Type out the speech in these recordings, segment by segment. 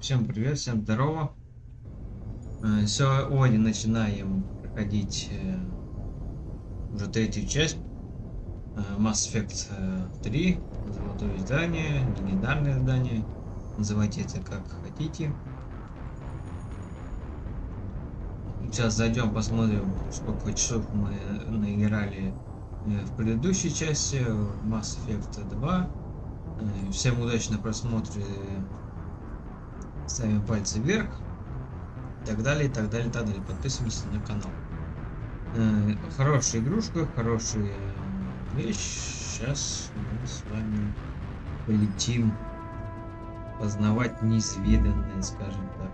Всем привет, всем здорово. Сегодня начинаем проходить уже третью часть Mass Effect 3. Золотое издание, легендарное издание. Называйте это как хотите. Сейчас зайдем, посмотрим, сколько часов мы наиграли в предыдущей части Mass Effect 2. Всем удачного просмотра. Ставим пальцы вверх. И так далее, и так далее, и так далее. Подписываемся на канал. Хорошая игрушка, хорошая вещь. Сейчас мы с вами полетим познавать неизведанное, скажем так.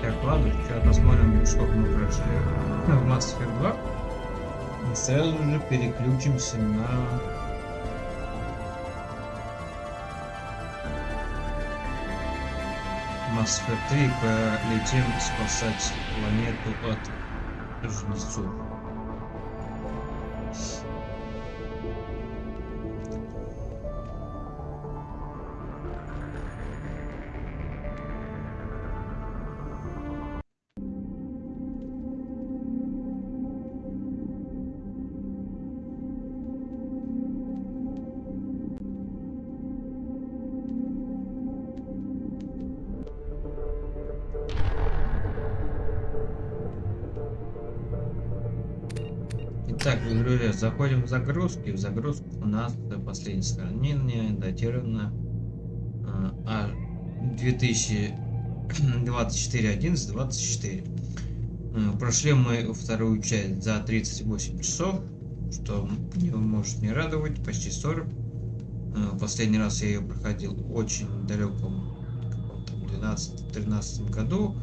Так, ладно, сейчас посмотрим, сколько мы прошли в Mass Effect 2. И сразу же переключимся на Mass Effect 3 и полетим спасать планету от жнецов. Итак, друзья, заходим в загрузки. В загрузку у нас последнее сохранение датировано 2024/11/24. Прошли мы вторую часть за 38 часов, что не может не радовать, почти 40. Последний раз я ее проходил в очень далеком 12-13 году.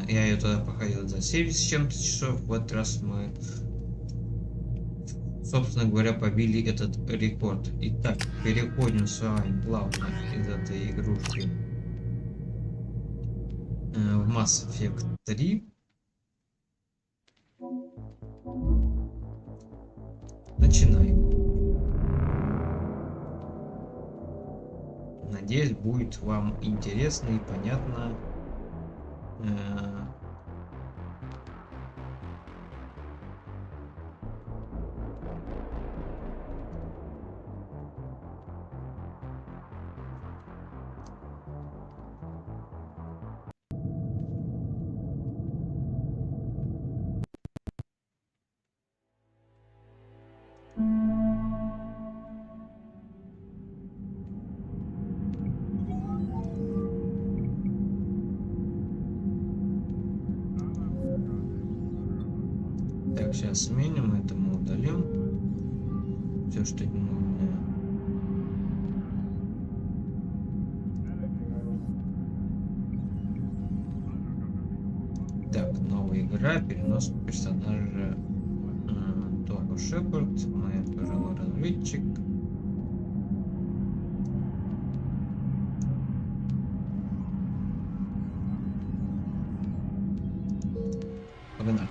Я ее тогда проходил за 70 с чем-то часов. В этот раз мы, собственно говоря, побили этот рекорд. Итак, переходим с вами плавно из этой игрушки в Mass Effect 3. Начинаем. Надеюсь, будет вам интересно и понятно. Так, сейчас сменим, это мы удалим. Все, что не нужно. Так, новая игра, перенос персонажа Антоха Шепард, мой пожилой разведчик. Погнали.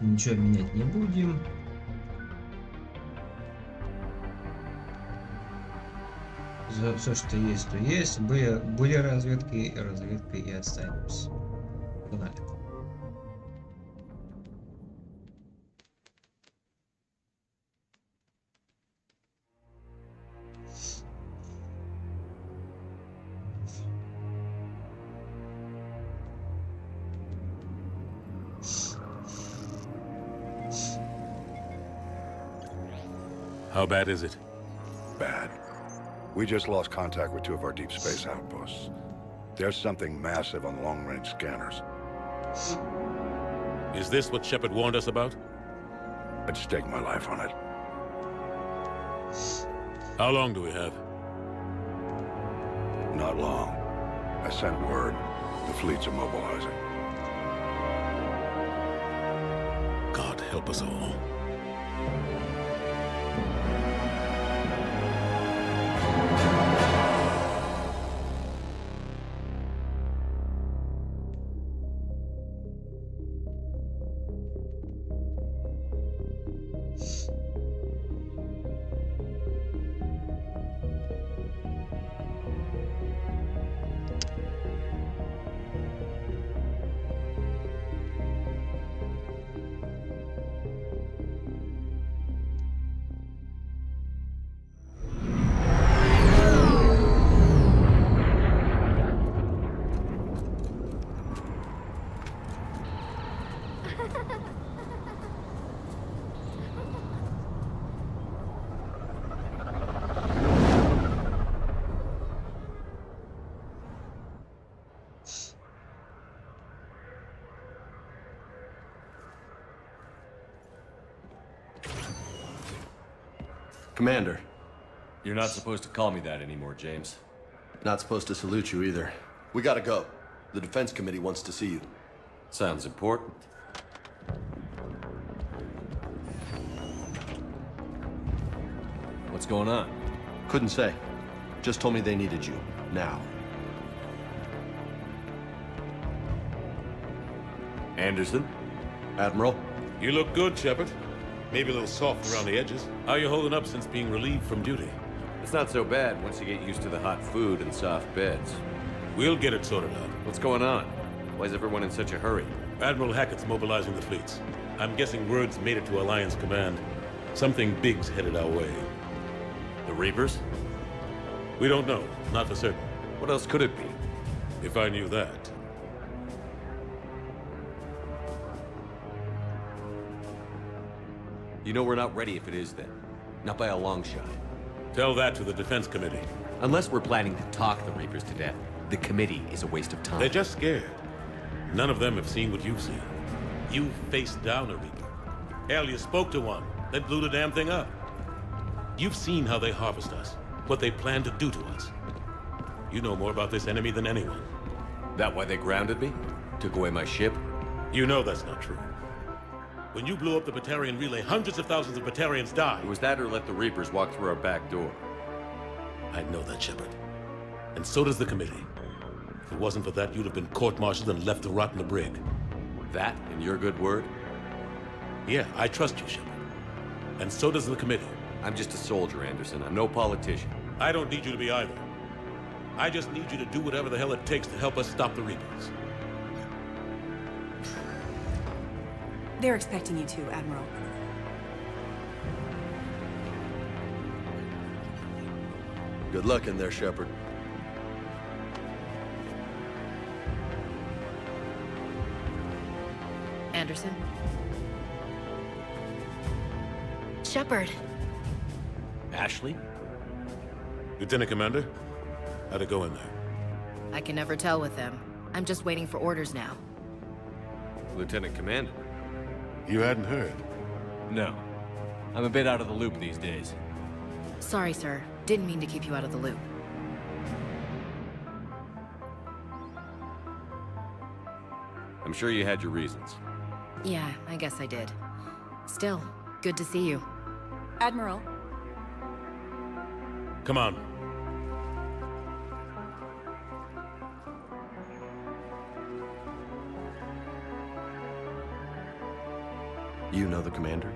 Ничего менять не будем. За все, что есть, то есть. Были разведкой и останемся. Погнали. How bad is it? Bad. We just lost contact with 2 of our deep space outposts. There's something massive on long-range scanners. Is this what Shepard warned us about? I'd stake my life on it. How long do we have? Not long. I sent word. The fleets are mobilizing. God help us all. Commander. You're not supposed to call me that anymore, James. Not supposed to salute you either. We gotta go. The Defense Committee wants to see you. Sounds important. What's going on? Couldn't say. Just told me they needed you. Now. Anderson? Admiral? You look good, Shepard. Maybe a little soft around the edges. How you holding up since being relieved from duty? It's not so bad once you get used to the hot food and soft beds. We'll get it sorted out. What's going on? Why is everyone in such a hurry? Admiral Hackett's mobilizing the fleets. I'm guessing word's made it to Alliance Command. Something big's headed our way. The Reapers? We don't know. Not for certain. What else could it be? If I knew that. You know we're not ready if it is then. Not by a long shot. Tell that to the Defense Committee. Unless we're planning to talk the Reapers to death, the committee is a waste of time. They're just scared. None of them have seen what you've seen. You faced down a Reaper. Hell, you spoke to one, then blew the damn thing up. You've seen how they harvest us, what they plan to do to us. You know more about this enemy than anyone. That why they grounded me? Took away my ship? You know that's not true. When you blew up the Batarian relay, hundreds of thousands of Batarians died. It was that or let the Reapers walk through our back door. I know that, Shepard. And so does the committee. If it wasn't for that, you'd have been court-martialed and left to rot in the brig. That and your good word? Yeah, I trust you, Shepard. And so does the committee. I'm just a soldier, Anderson. I'm no politician. I don't need you to be either. I just need you to do whatever the hell it takes to help us stop the Reapers. They're expecting you to, Admiral. Good luck in there, Shepard. Anderson? Shepard. Ashley? Lieutenant Commander, how'd it go in there? I can never tell with them. I'm just waiting for orders now. Lieutenant Commander? You hadn't heard? No. I'm a bit out of the loop these days. Sorry, sir. Didn't mean to keep you out of the loop. I'm sure you had your reasons. Yeah, I guess I did. Still, good to see you. Admiral. Come on. You know the commander?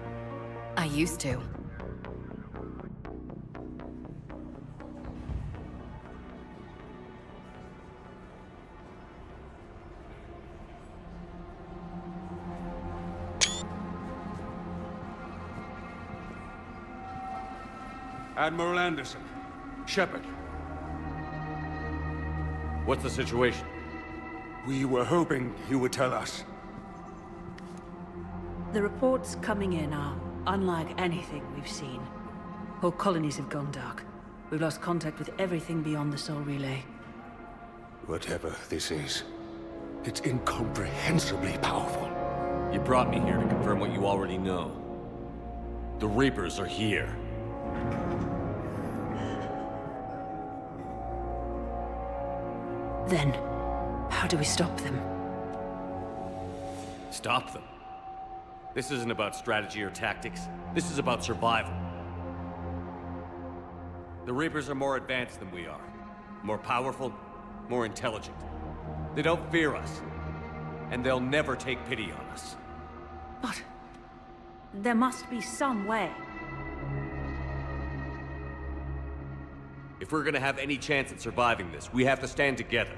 I used to. Admiral Anderson. Shepard. What's the situation? We were hoping you would tell us. The reports coming in are unlike anything we've seen. Whole colonies have gone dark. We've lost contact with everything beyond the Soul Relay. Whatever this is, it's incomprehensibly powerful. You brought me here to confirm what you already know. The Reapers are here. Then, how do we stop them? Stop them? This isn't about strategy or tactics. This is about survival. The Reapers are more advanced than we are. More powerful, more intelligent. They don't fear us. And they'll never take pity on us. But there must be some way. If we're gonna have any chance at surviving this, we have to stand together.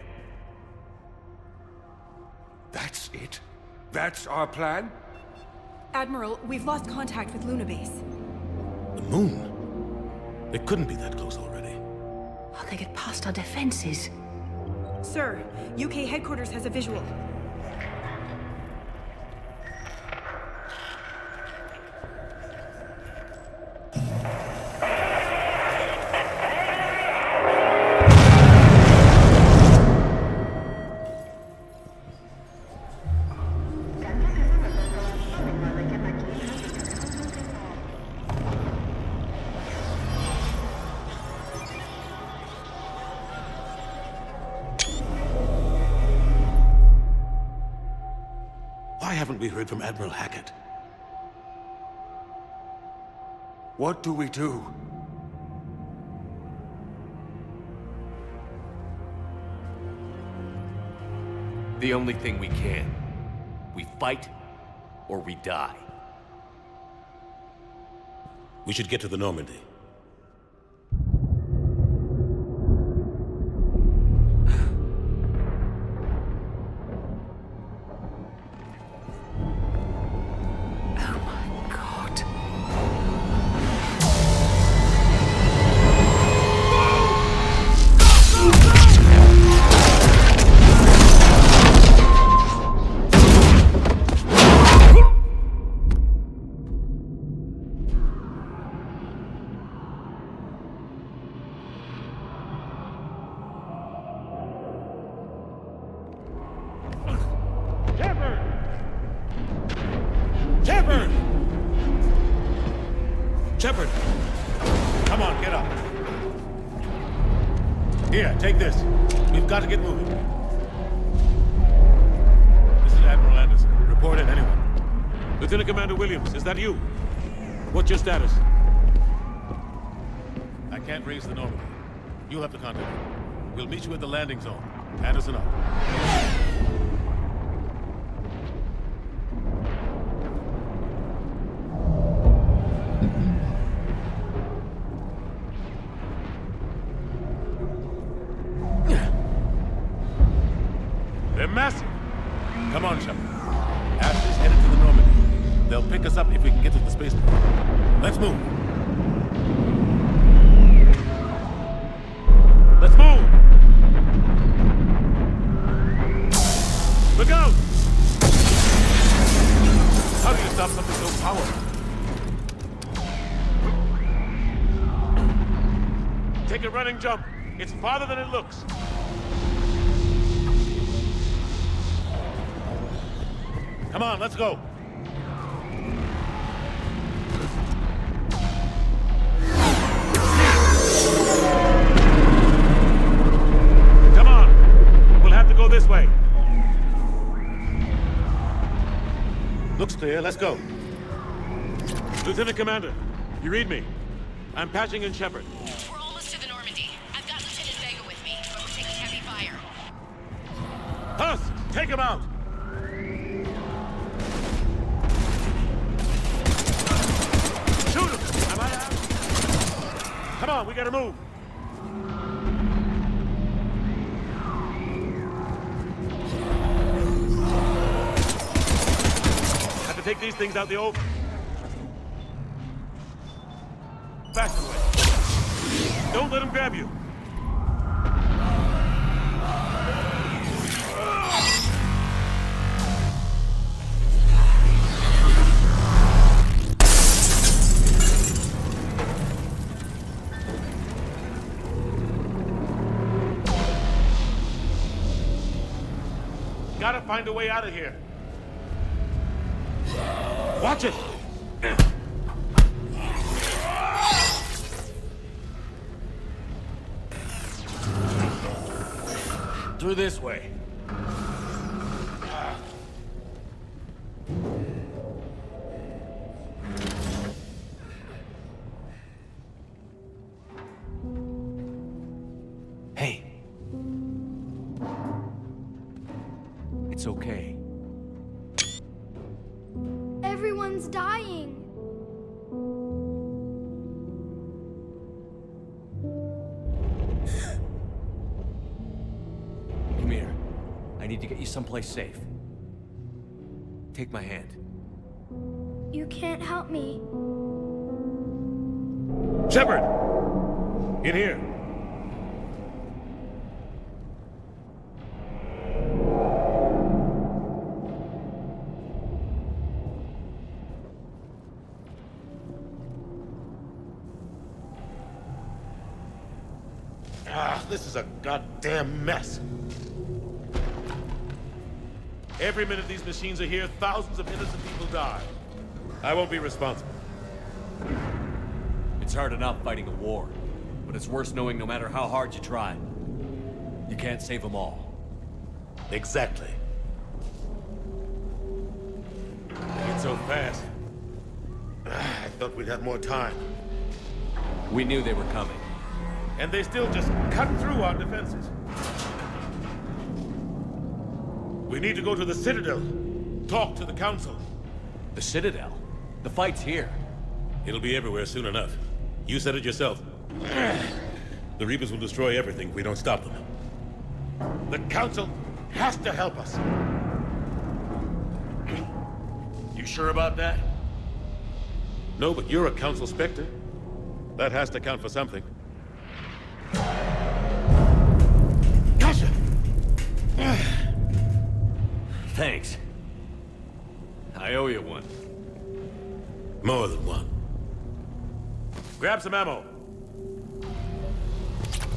That's it? That's our plan? Admiral, we've lost contact with Luna Base. The moon? It couldn't be that close already. How they get past our defenses? Sir, UK headquarters has a visual. Why haven't we heard from Admiral Hackett? What do we do? The only thing we can. We fight, or we die. We should get to the Normandy. Shepard! Come on, get up. Here, take this. We've got to get moving. This is Admiral Anderson. Report in, anyone. Lieutenant Commander Williams, is that you? What's your status? I can't raise the Normandy. You'll have to contact me. We'll meet you at the landing zone. Anderson out. They're massive. Come on, Shepard. Ash is headed to the Normandy. They'll pick us up if we can get to the spaceport. Let's move. Let's move! Look out! How do you stop something so powerful? Take a running jump. It's farther than it looks. Come on, let's go. Come on. We'll have to go this way. Looks clear. Let's go. Lieutenant Commander, you read me? I'm patching in Shepard. We're almost to the Normandy. I've got Lieutenant Vega with me, but we're taking heavy fire. Husk, take him out. Shoot him! Am I out? Come on, we gotta move. Have to take these things out the open. Faster way. Don't let him grab you. Gotta find a way out of here. Watch it! Through this way. Hey. It's okay. Everyone's dying. Come here. I need to get you someplace safe. Take my hand. You can't help me. Shepard! In here. This is a goddamn mess. Every minute these machines are here, thousands of innocent people die. I won't be responsible. It's hard enough fighting a war, but it's worse knowing no matter how hard you try, you can't save them all. Exactly. It's so fast. I thought we'd have more time. We knew they were coming. And they still just cut through our defenses. We need to go to the Citadel. Talk to the Council. The Citadel? The fight's here. It'll be everywhere soon enough. You said it yourself. The Reapers will destroy everything if we don't stop them. The Council has to help us. You sure about that? No, but you're a Council Spectre. That has to count for something. Gotcha! Thanks. I owe you one. More than one. Grab some ammo.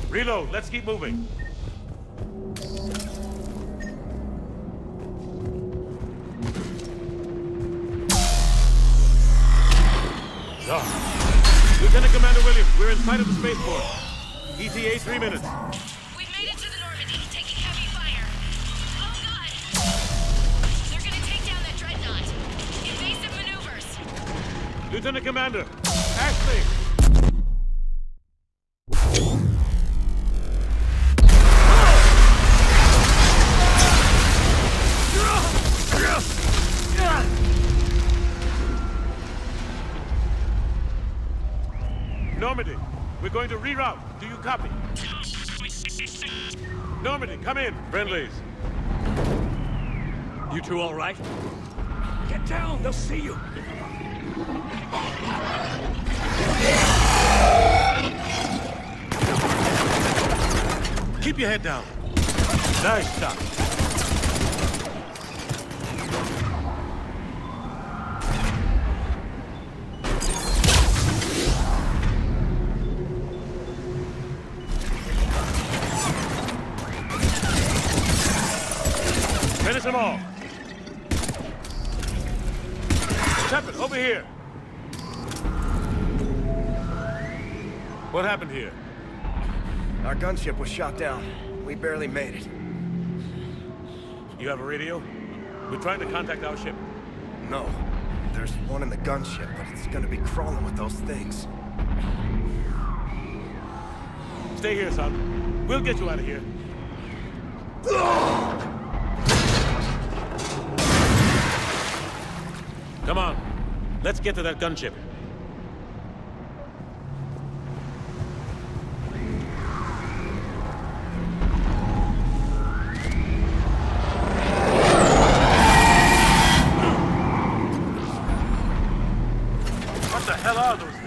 Reload, let's keep moving. Lieutenant Commander Williams, we're in sight of the spaceport. ETA 3 minutes. We've made it to the Normandy, taking heavy fire. Oh god! They're gonna take down that dreadnought. Evasive maneuvers. Lieutenant Commander, Ashley! Normandy, we're going to reroute. Do you copy? Normandy, come in. Friendlies. You two all right? Get down, they'll see you. Keep your head down. Nice shot. Finish them all. Shepard, over here. What happened here? Our gunship was shot down. We barely made it. You have a radio? We're trying to contact our ship. No. There's one in the gunship, but it's gonna be crawling with those things. Stay here, son. We'll get you out of here. Come on. Let's get to that gunship. What the hell are those things?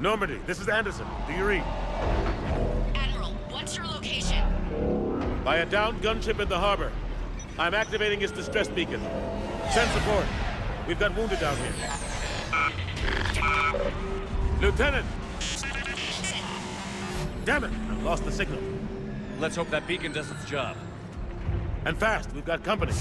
Normandy, this is Anderson. Do you read? Admiral, what's your location? By a downed gunship in the harbor. I'm activating its distress beacon. Send support. We've got wounded down here. Lieutenant! Damn it! I've lost the signal. Let's hope that beacon does its job. And fast, we've got company.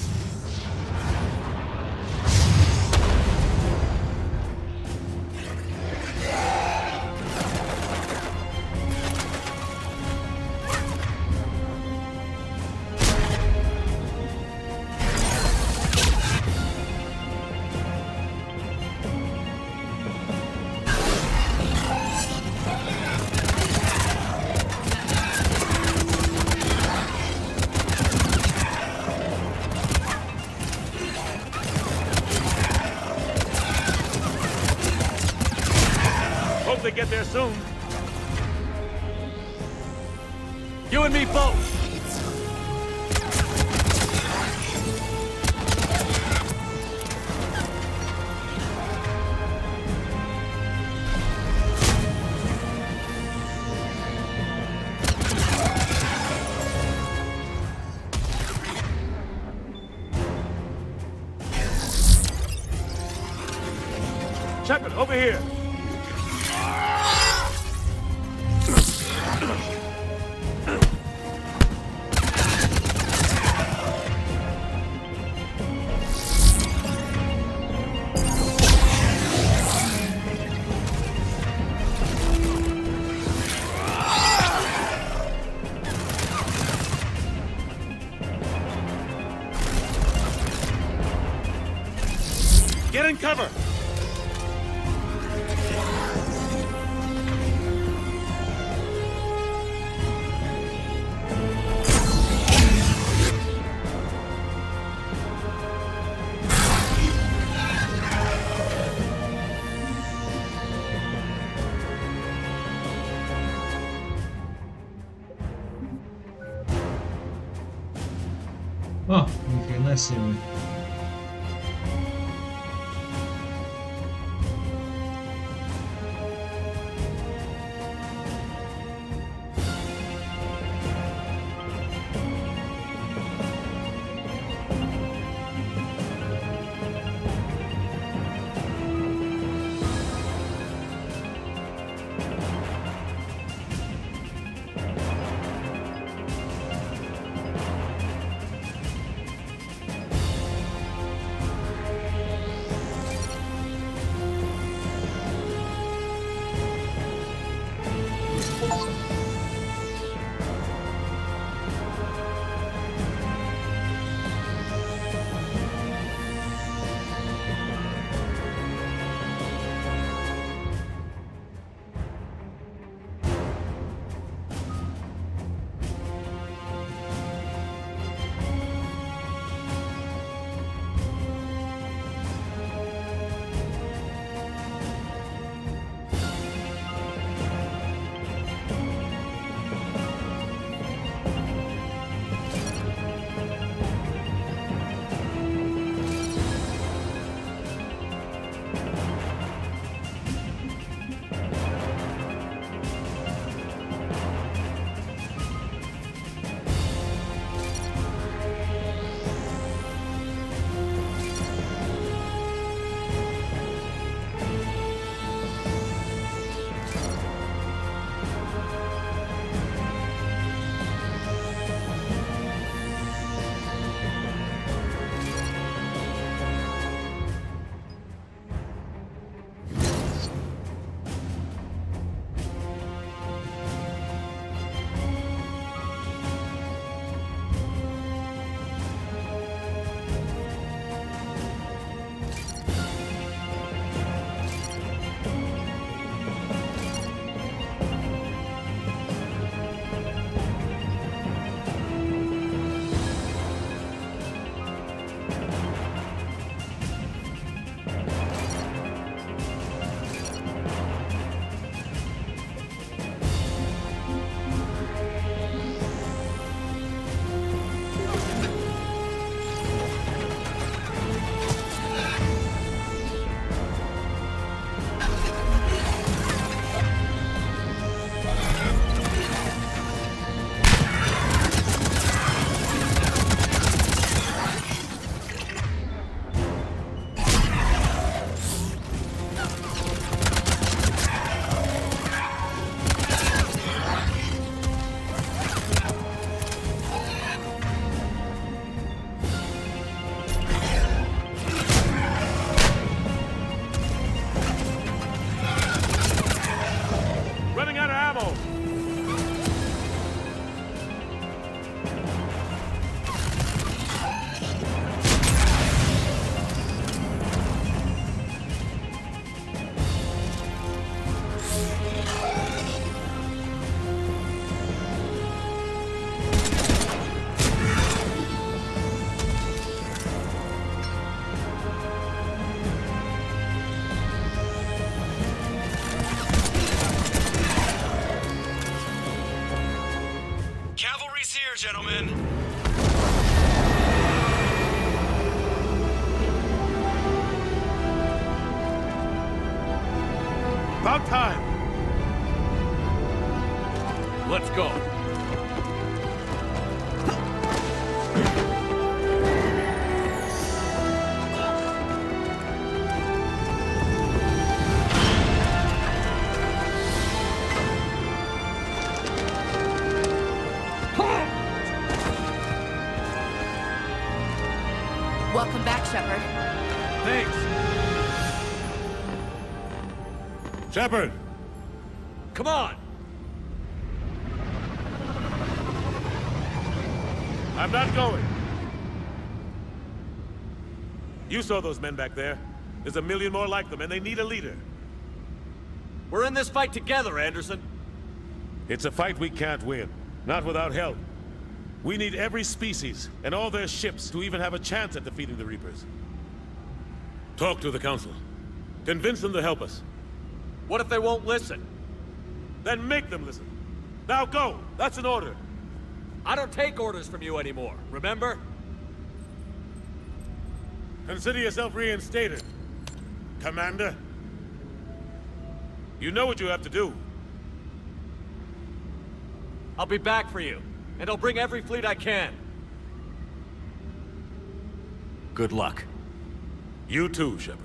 They get there soon. You and me both! Shepard, over here. Get in cover! О, ни хрена себе. ammo! Cavalry's here, gentlemen. About time! Let's go. Welcome back, Shepard. Thanks. Shepard! Come on. I'm not going. You saw those men back there. There's a million more like them, and they need a leader. We're in this fight together, Anderson. It's a fight we can't win. Not without help. We need every species and all their ships to even have a chance at defeating the Reapers. Talk to the Council. Convince them to help us. What if they won't listen? Then make them listen. Now go! That's an order. I don't take orders from you anymore, remember? Consider yourself reinstated, Commander. You know what you have to do. I'll be back for you, and I'll bring every fleet I can. Good luck. You too, Shepard.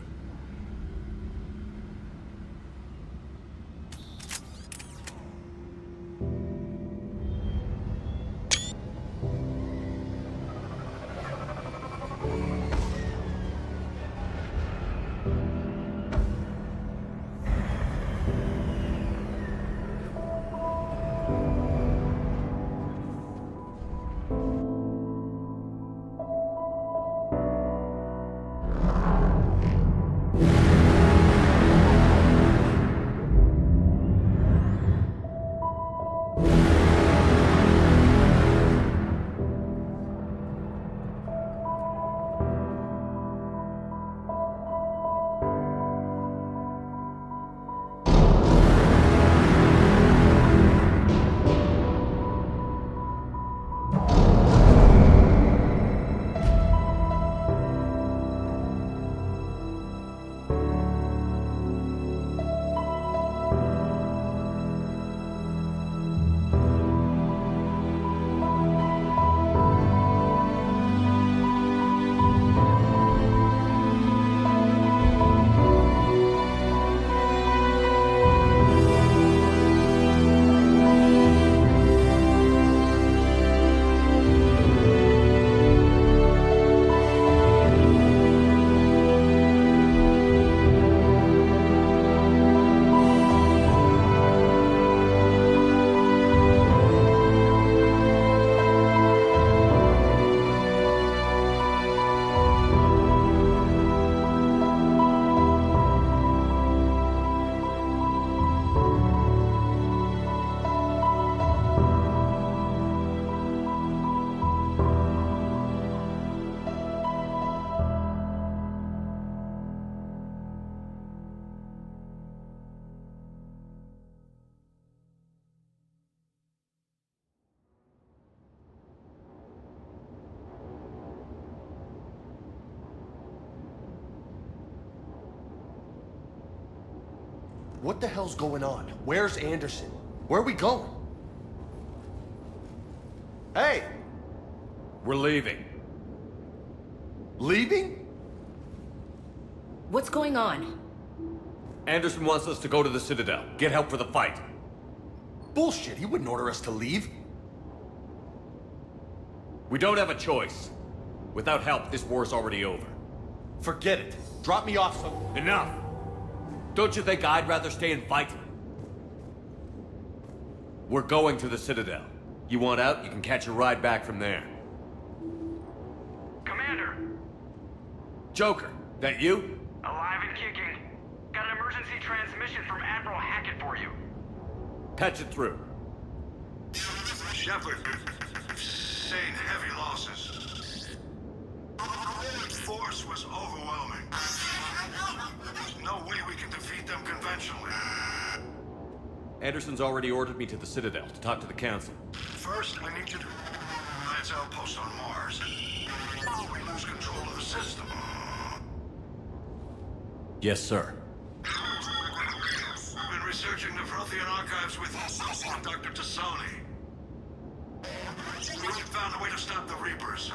What the hell's going on? Where's Anderson? Where are we going? Hey! We're leaving. Leaving? What's going on? Anderson wants us to go to the Citadel, get help for the fight. Bullshit, he wouldn't order us to leave. We don't have a choice. Without help, this war's already over. Forget it. Drop me off some... Enough! Don't you think I'd rather stay and fight? We're going to the Citadel. You want out, you can catch a ride back from there. Commander! Joker, that you? Alive and kicking. Got an emergency transmission from Admiral Hackett for you. Patch it through. Shepard, sustained heavy losses. Force was overwhelming. There's no way we can defeat them conventionally. Anderson's already ordered me to the Citadel to talk to the Council. First, I need you to Lance outpost on Mars. We lose control of the system. Yes, sir. Been researching the Prothean archives with Dr. Tassoni. We found a way to stop the Reapers.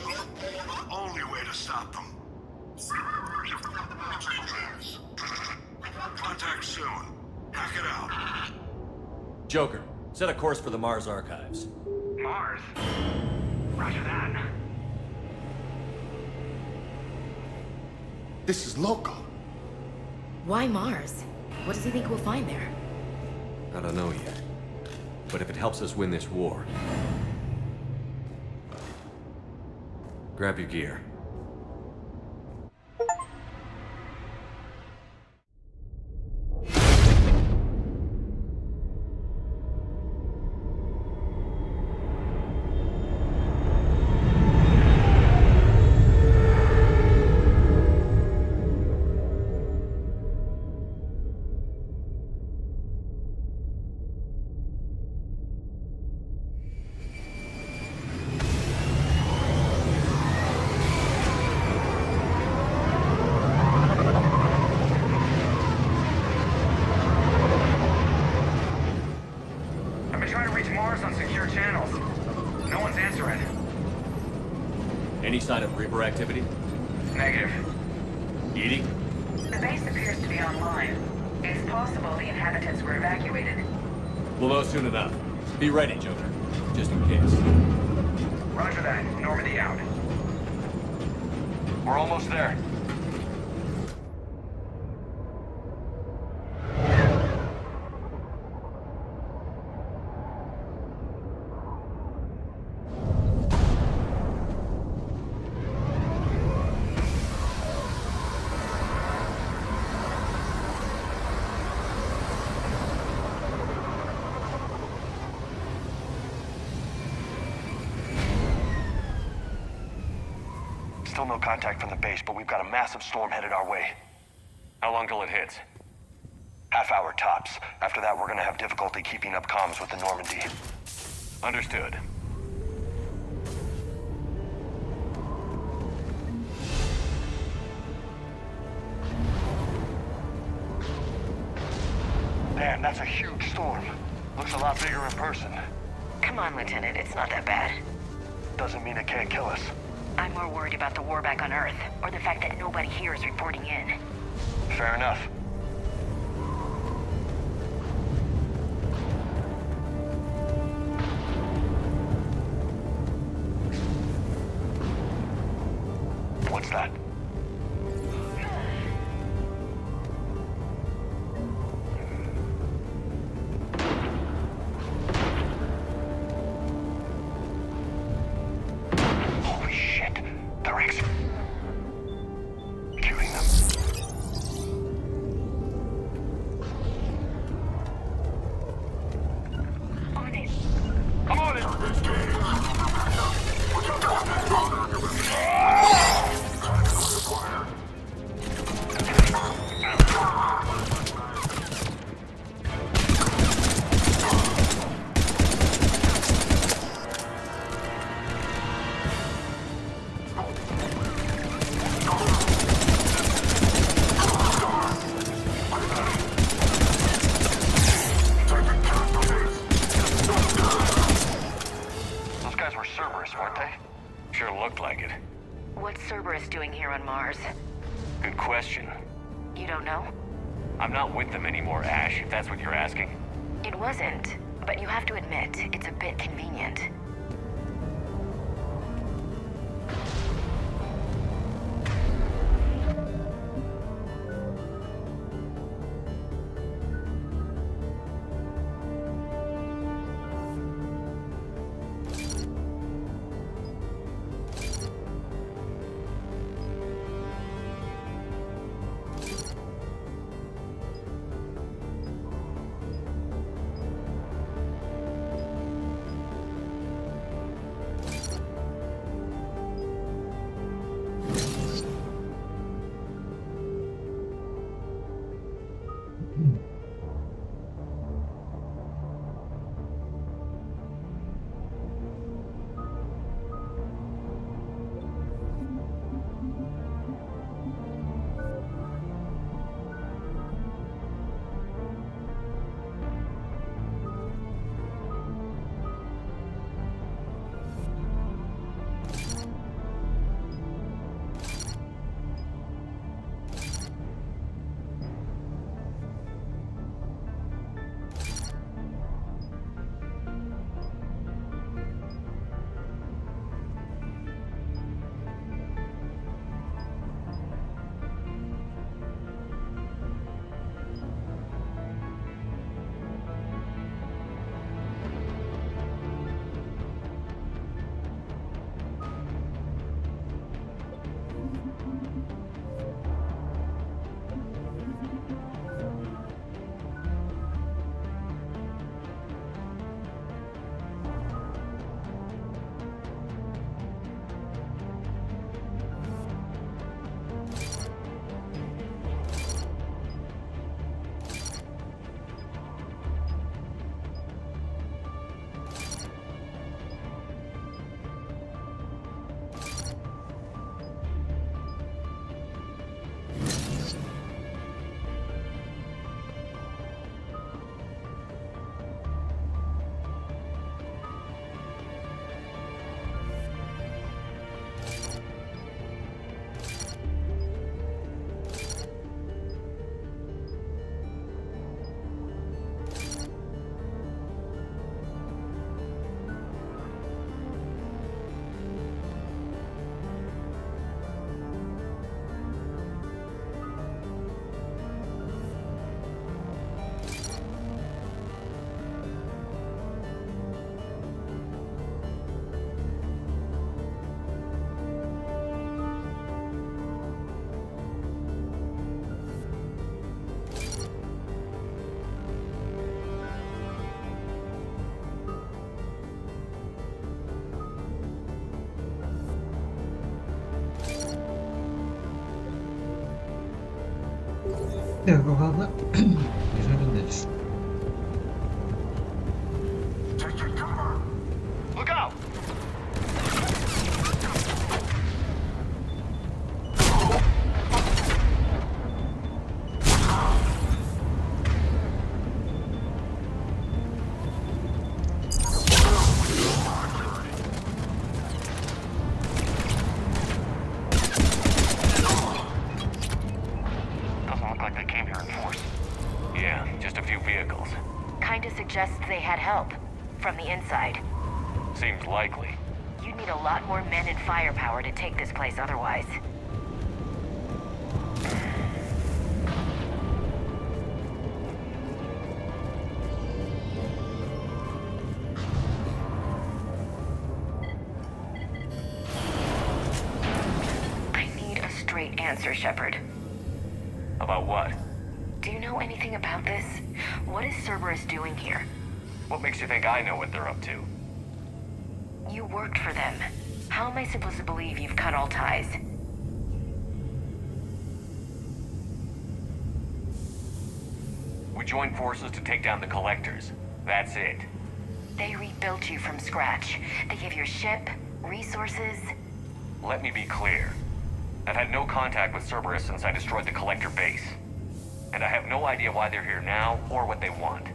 The only way to stop them. Contact soon. Hack it out. Joker, set a course for the Mars archives. Mars? Roger that. This is local. Why Mars? What does he think we'll find there? I don't know yet. But if it helps us win this war... Grab your gear. Any sign of Reaper activity? Negative. Eating? The base appears to be online. It's possible the inhabitants were evacuated. We'll know soon enough. Be ready, Joker. Just in case. Roger that. Normandy out. We're almost there. Still no contact from the base, but we've got a massive storm headed our way. How long till it hits? Half hour tops. After that, we're gonna have difficulty keeping up comms with the Normandy. Understood. Damn, that's a huge storm. Looks a lot bigger in person. Come on, Lieutenant, it's not that bad. Doesn't mean it can't kill us. I'm more worried about the war back on Earth, or the fact that nobody here is reporting in. Fair enough. What's that? That's what you're asking. It wasn't, but you have to admit, it's a bit convenient. Так, ладно. Бежали дальше. Look out! Doesn't look like they came here in force. Yeah, just a few vehicles. Kinda suggests they had help. From the inside. Seems likely. You'd need a lot more men and firepower to take this place otherwise. I need a straight answer, Shepard. About what? Do you know anything about this? What is Cerberus doing here? What makes you think I know what they're up to? You worked for them. How am I supposed to believe you've cut all ties? We joined forces to take down the Collectors. That's it. They rebuilt you from scratch. They gave you a ship, resources. Let me be clear. I've had no contact with Cerberus since I destroyed the Collector base. And I have no idea why they're here now or what they want.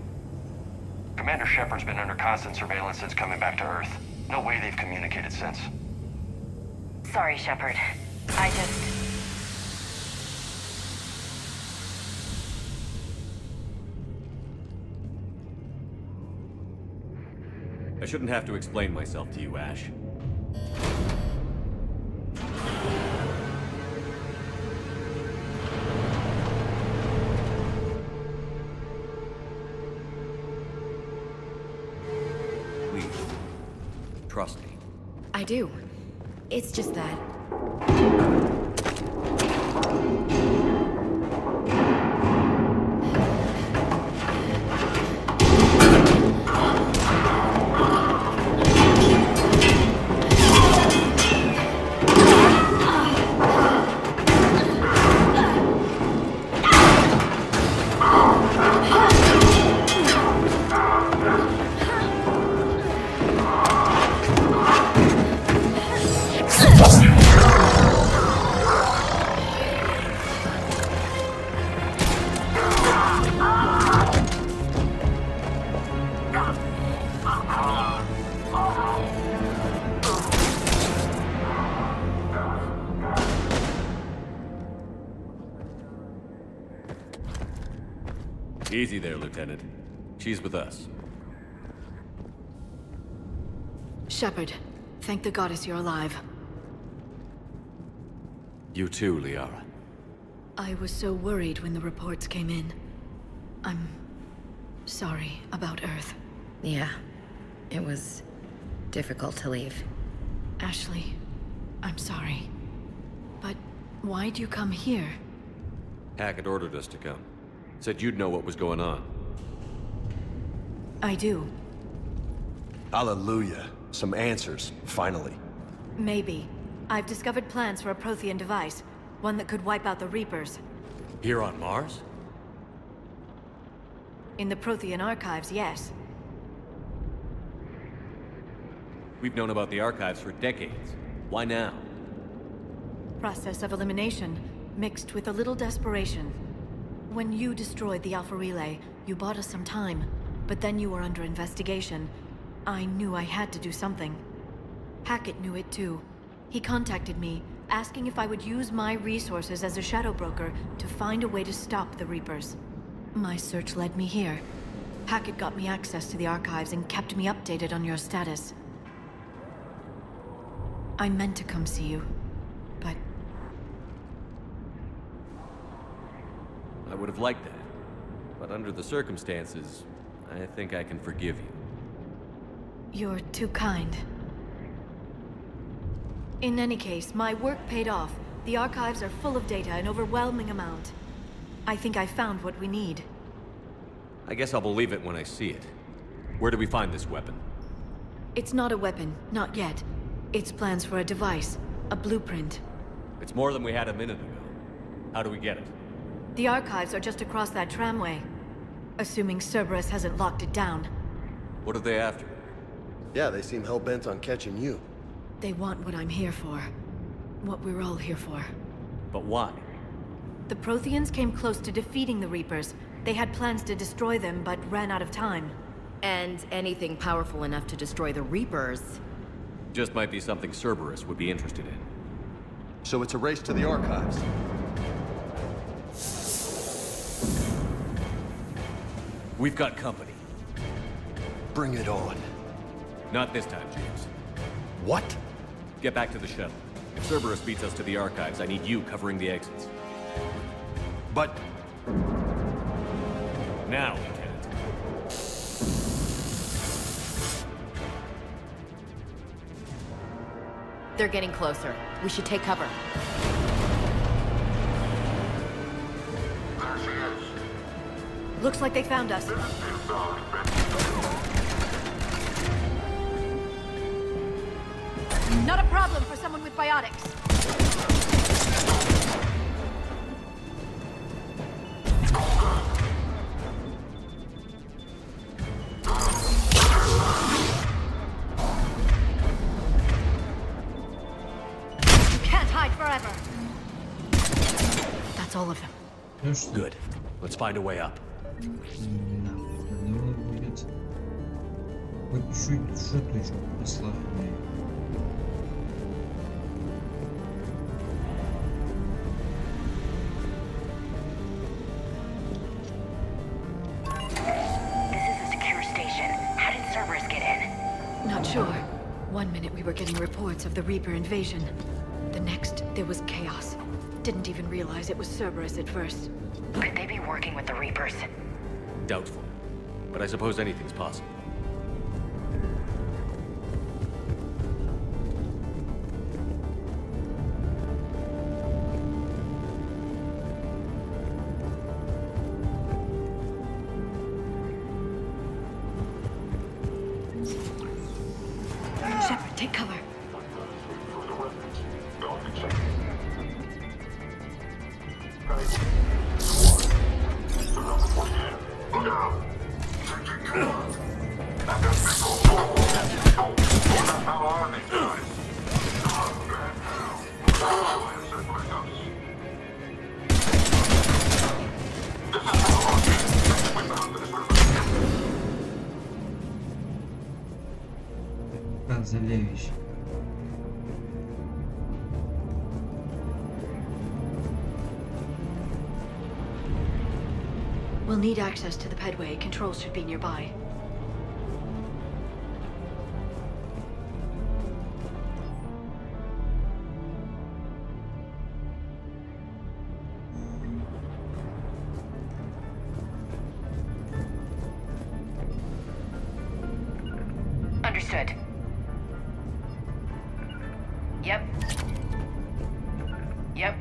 Commander Shepard's been under constant surveillance since coming back to Earth. No way they've communicated since. Sorry, Shepard. I just... I shouldn't have to explain myself to you, Ash. Please, trust me. I do. It's just that... Easy there, Lieutenant. She's with us. Shepard, thank the goddess you're alive. You too, Liara. I was so worried when the reports came in. I'm sorry about Earth. Yeah. It was difficult to leave. Ashley, I'm sorry. But why'd you come here? Hackett ordered us to come. Said you'd know what was going on. I do. Hallelujah. Some answers, finally. Maybe. I've discovered plans for a Prothean device. One that could wipe out the Reapers. Here on Mars? In the Prothean archives, yes. We've known about the archives for decades. Why now? Process of elimination, mixed with a little desperation. When you destroyed the Alpha Relay, you bought us some time. But then you were under investigation. I knew I had to do something. Hackett knew it too. He contacted me, asking if I would use my resources as a shadow broker to find a way to stop the Reapers. My search led me here. Hackett got me access to the archives and kept me updated on your status. I meant to come see you, but... I would have liked that. But under the circumstances, I think I can forgive you. You're too kind. In any case, my work paid off. The archives are full of data, an overwhelming amount. I think I found what we need. I guess I'll believe it when I see it. Where do we find this weapon? It's not a weapon, not yet. It's plans for a device, a blueprint. It's more than we had a minute ago. How do we get it? The archives are just across that tramway. Assuming Cerberus hasn't locked it down. What are they after? Yeah, they seem hell-bent on catching you. They want what I'm here for. What we're all here for. But why? The Protheans came close to defeating the Reapers. They had plans to destroy them, but ran out of time. And anything powerful enough to destroy the Reapers. Just might be something Cerberus would be interested in. So it's a race to the archives. We've got company. Bring it on. Not this time, James. What? Get back to the shuttle. If Cerberus beats us to the archives, I need you covering the exits. But... Now, Lieutenant. They're getting closer. We should take cover. There she is. Looks like they found us. Not a problem for someone with biotics. You can't hide forever. That's all of them. Good. Let's find a way up. Будет. Хоть чуть шуточку послабее. Not sure. One minute we were getting reports of the Reaper invasion. The next, there was chaos. Didn't even realize it was Cerberus at first. Could they be working with the Reapers? Doubtful. But I suppose anything's possible. Shepard, take cover. Залевич. We'll need access to the pedway. Controls should be nearby. Understood. Yep. Yep.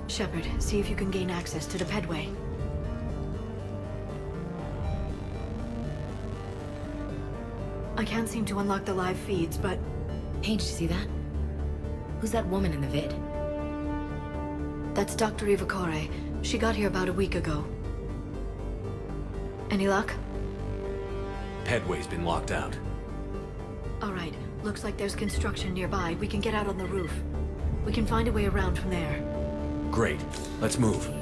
Shepard, see if you can gain access to the pedway. I can't seem to unlock the live feeds, but... Hey, did you see that? Who's that woman in the vid? That's Dr. Ivakore. She got here about a week ago. Any luck? Headway's been locked out. Alright, looks like there's construction nearby. We can get out on the roof. We can find a way around from there. Great. Let's move.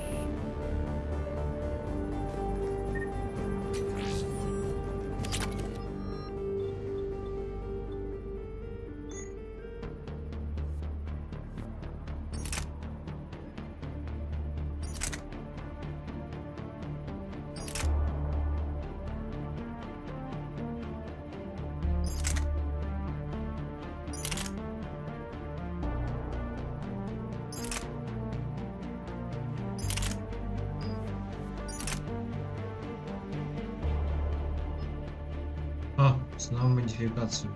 А, снова модификацию.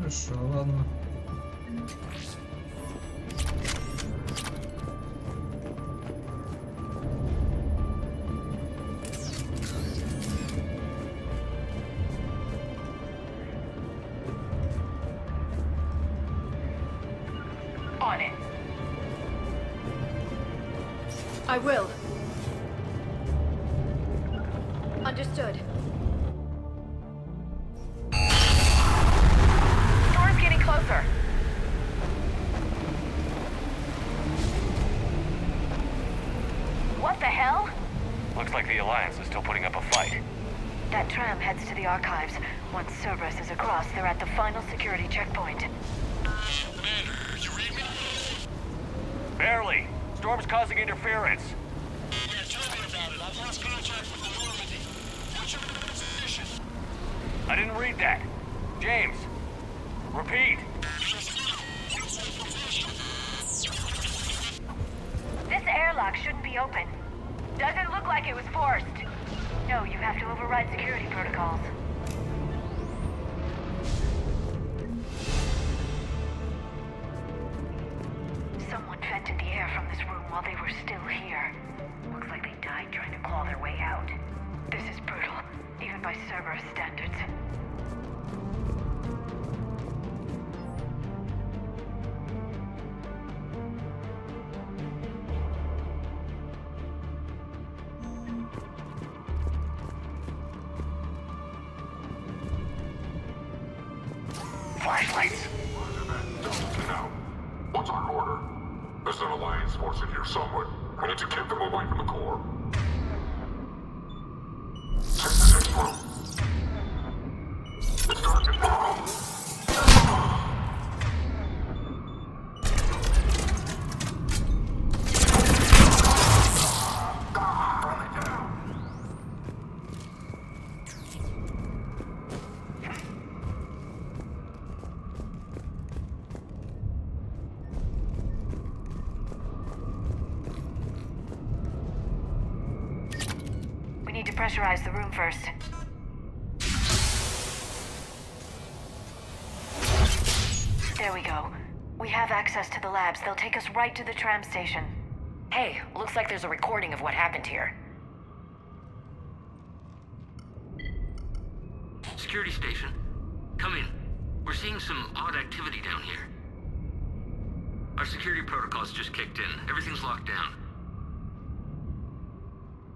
Хорошо, ладно. On it. I will. Understood. Storm's getting closer. What the hell? Looks like the Alliance is still putting up a fight. That tram heads to the archives. Once Cerberus is across, they're at the final security checkpoint. Commander, you read me? Barely. Storm's causing interference. Yeah, tell me about it. I've lost contact with the Normandy. What's your position? I didn't read that. James, repeat. This airlock shouldn't be open. Doesn't look like it was forced. No, you have to override security protocols. Someone vented the air from this room while they were still here. Looks like they died trying to claw their way out. This is brutal, even by Cerberus standards. Flashlights. Now, what's our order? There's an Alliance force in here somewhere. We need to keep them away from the core. Check the next room. It's target. We need to pressurize the room first. There we go. We have access to the labs. They'll take us right to the tram station. Hey, looks like there's a recording of what happened here. Security station. Come in. We're seeing some odd activity down here. Our security protocols just kicked in. Everything's locked down.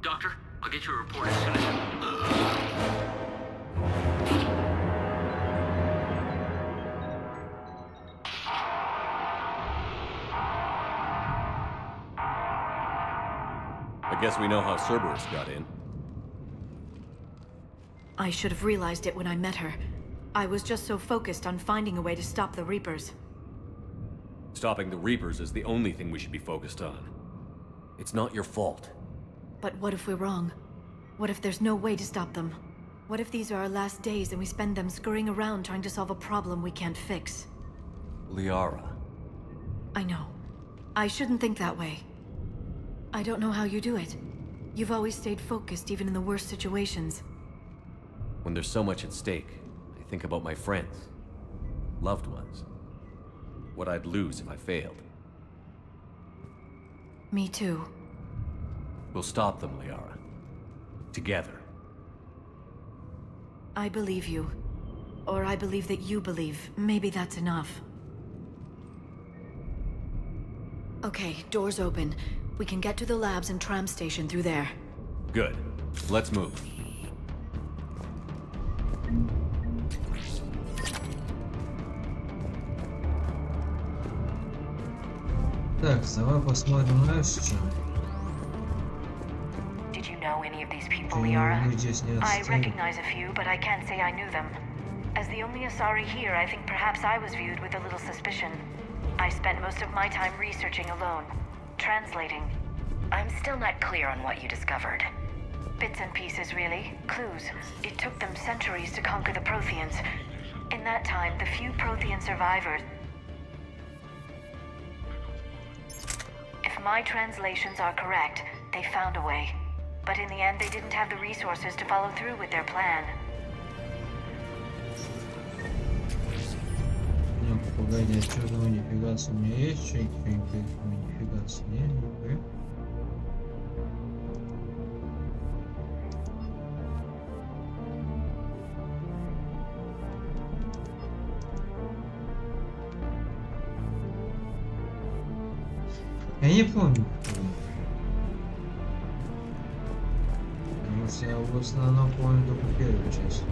Doctor, I'll get you a report as soon as... I guess we know how Cerberus got in. I should have realized it when I met her. I was just so focused on finding a way to stop the Reapers. Stopping the Reapers is the only thing we should be focused on. It's not your fault. But what if we're wrong? What if there's no way to stop them? What if these are our last days and we spend them scurrying around trying to solve a problem we can't fix? Liara. I know. I shouldn't think that way. I don't know how you do it. You've always stayed focused even in the worst situations. When there's so much at stake, I think about my friends, loved ones. What I'd lose if I failed. Me too. We'll stop them, Liara. Together. I believe you. Or I believe that you believe. Maybe that's enough. Okay, doors open. We can get to the labs and tram station through there. Good. Let's move. Так, давай посмотрим дальше. Did you know any of these people, Liara? Мы здесь не I отстанем. recognize a few, but I can't say I knew them. As the only Asari here, I think perhaps I was viewed with a little suspicion. I spent most of my time researching alone, translating. I'm still not clear on what you discovered. Bits and pieces, really. Clues. It took them centuries to conquer the Protheans. In that time, the few Prothean survivors... If my translations are correct, they found a way. But in the end, they didn't have the resources to follow through with their plan. Ну, погоди, что-то мы нифига у меня есть что-нибудь? Нифига нет. Я не помню. Потому что я в основном помню только первую часть.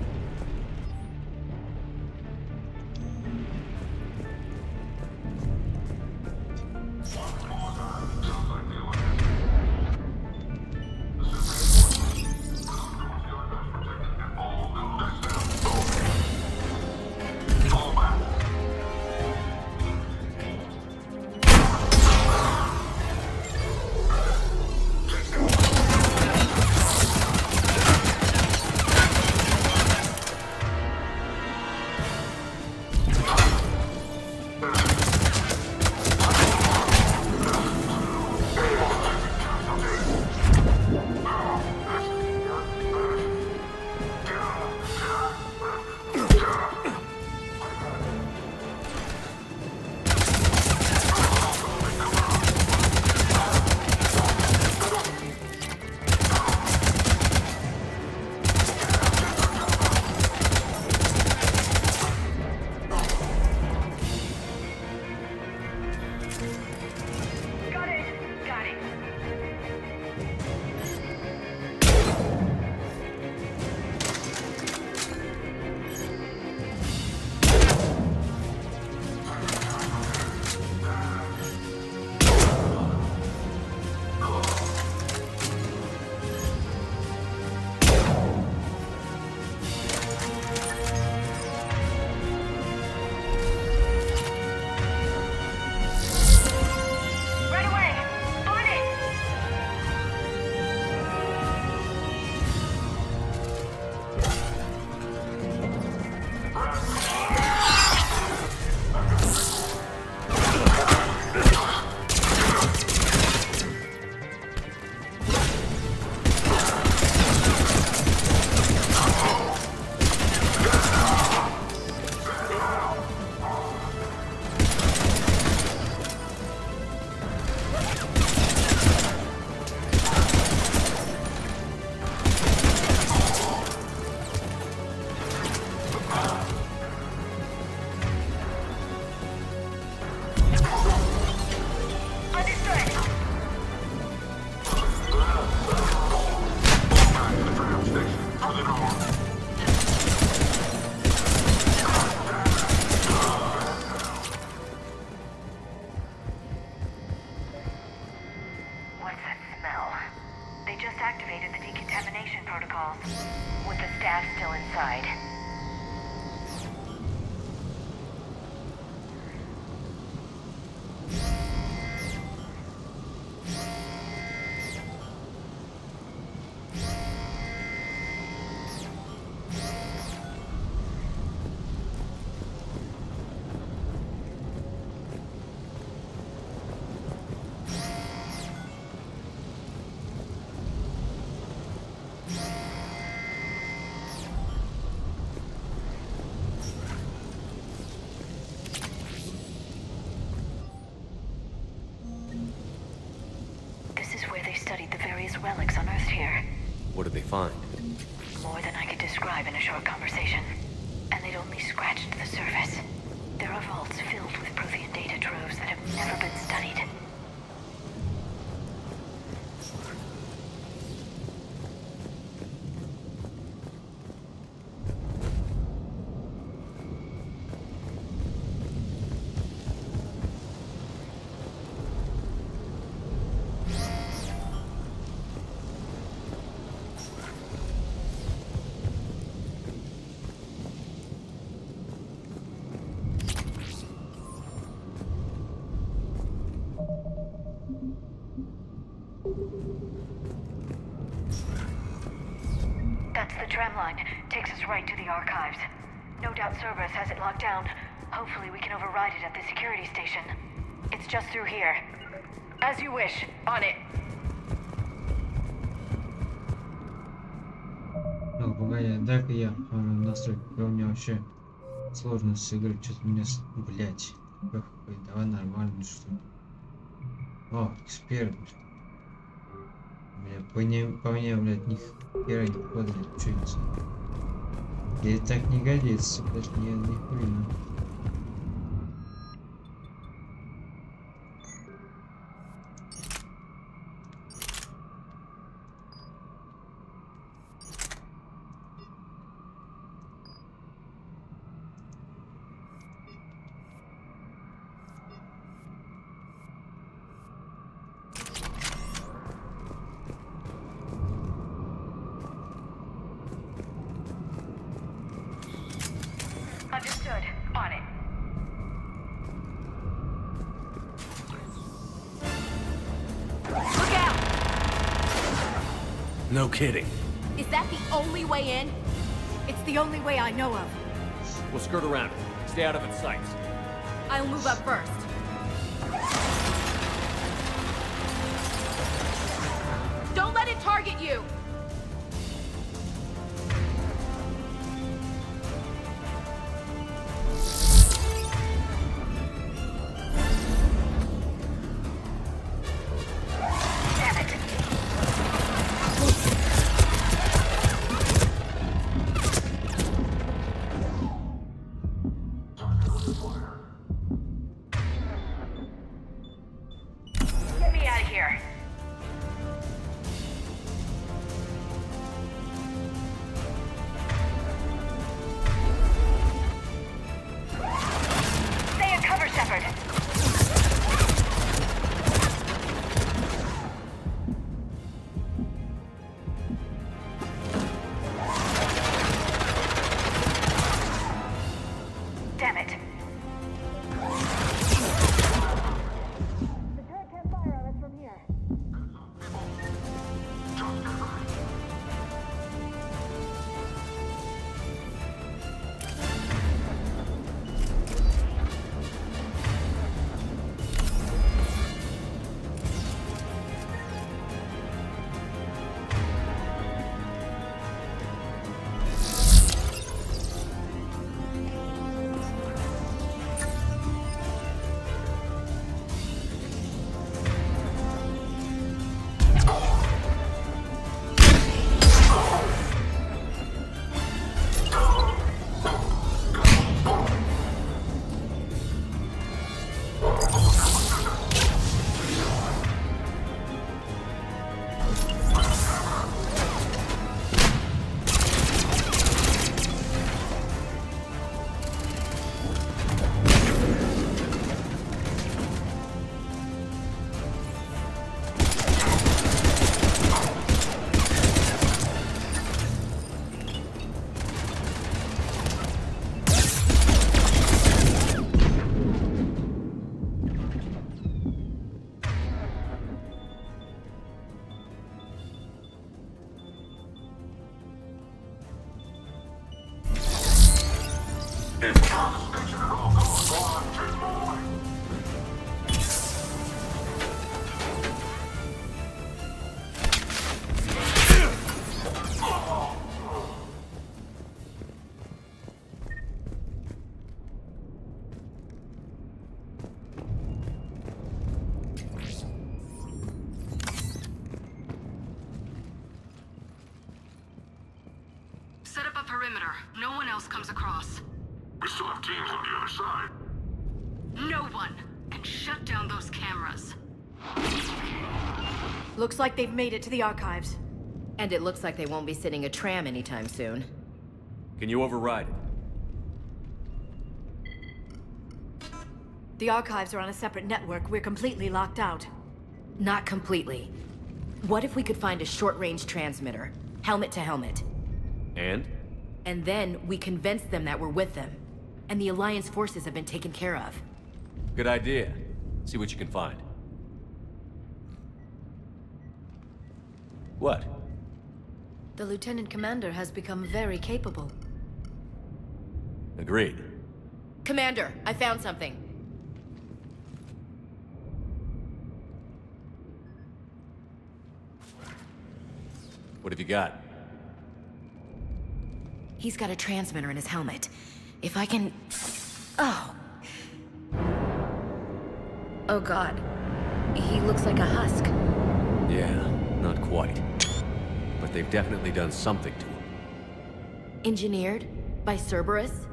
Relics unearthed here. What did they find? More than I could describe in a short conversation. And they'd only scratched the surface. There are vaults filled with Prothean data troves that have never been studied. tramline. Takes us right to the archives. No doubt Cerberus has it locked down. Hopefully we can override it at the security station. It's just through here. As you wish. On it. Ну, погоди, дай-ка я настройки. У меня вообще сложность игры. Что-то меня... Блять. Давай нормально, что ли. О, эксперт. Бля, по мне, блядь, ни хера не подали. Что это? Или так не годится, блядь, не хуйня. Understood. On it. Look out! No kidding. Is that the only way in? It's the only way I know of. We'll skirt around it. Stay out of its sights. I'll move up first. Don't let it target you! Get me out of here. Stay in cover, Shepard. Damn it. The turret can't fire on us from here. Set up a perimeter. No one else comes across. We still have teams on the other side. No one! And shut down those cameras. Looks like they've made it to the archives. And it looks like they won't be sitting a tram anytime soon. Can you override it? The archives are on a separate network. We're completely locked out. Not completely. What if we could find a short-range transmitter? Helmet to helmet. And? And then we convince them that we're with them. And the Alliance forces have been taken care of. Good idea. See what you can find. What? The Lieutenant Commander has become very capable. Agreed. Commander, I found something. What have you got? He's got a transmitter in his helmet. If I can... Oh. Oh God. He looks like a husk. Yeah, not quite. But they've definitely done something to him. Engineered by Cerberus?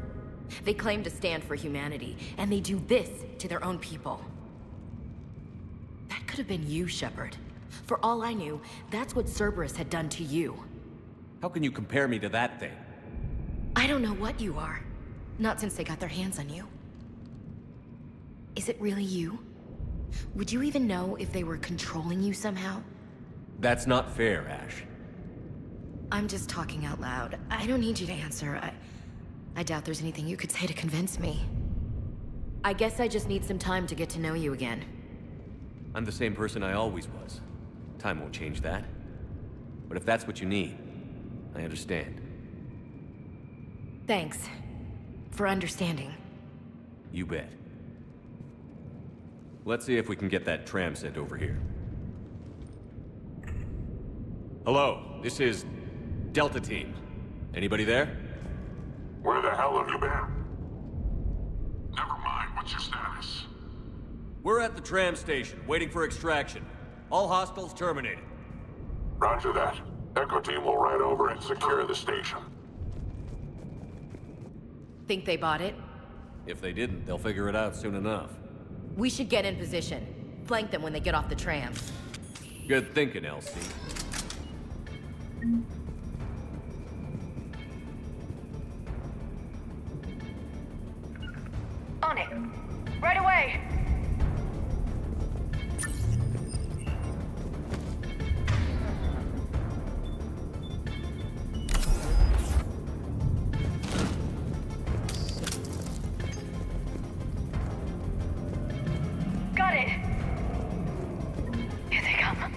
They claim to stand for humanity, and they do this to their own people. That could have been you, Shepard. For all I knew, that's what Cerberus had done to you. How can you compare me to that thing? I don't know what you are. Not since they got their hands on you. Is it really you? Would you even know if they were controlling you somehow? That's not fair, Ash. I'm just talking out loud. I don't need you to answer. I doubt there's anything you could say to convince me. I guess I just need some time to get to know you again. I'm the same person I always was. Time won't change that. But if that's what you need, I understand. Thanks. For understanding. You bet. Let's see if we can get that tram sent over here. Hello, this is Delta Team. Anybody there? Where the hell have you been? Never mind, what's your status? We're at the tram station, waiting for extraction. All hostiles terminated. Roger that. Echo Team will ride over and secure the station. Think they bought it? If they didn't, they'll figure it out soon enough. We should get in position. Flank them when they get off the tram. Good thinking, Elsie. On it. Right away. Got it. Here they come.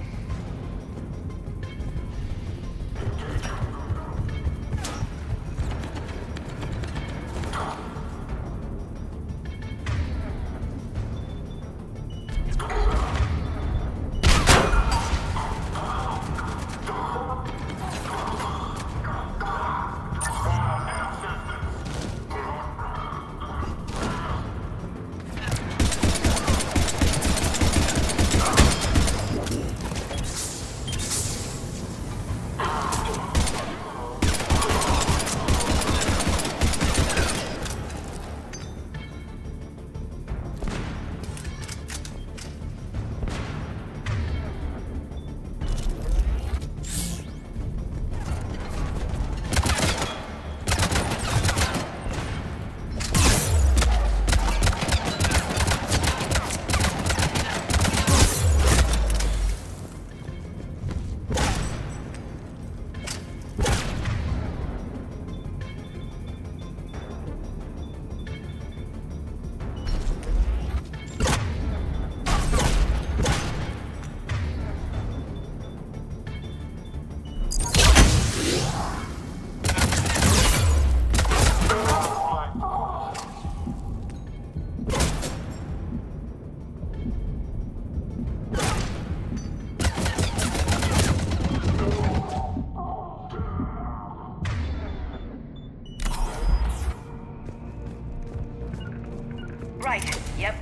Right. Yep.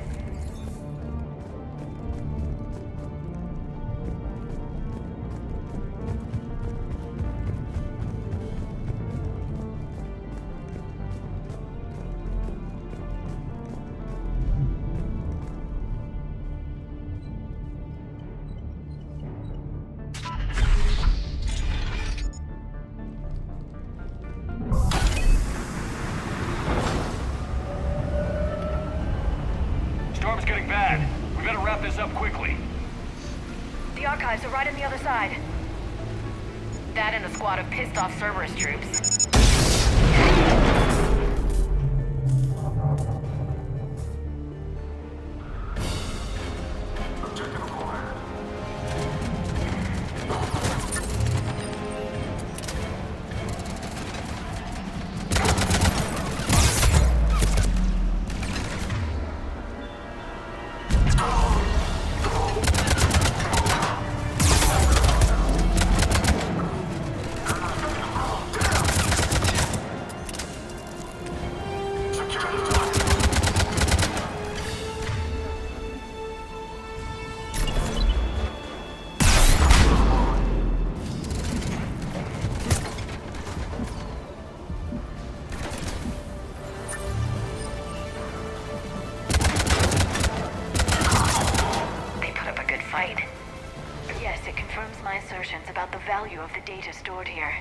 Storm's getting bad. We better wrap this up quickly. The archives are right on the other side. That and a squad of pissed off Cerberus troops. Yes, it confirms my assertions about the value of the data stored here.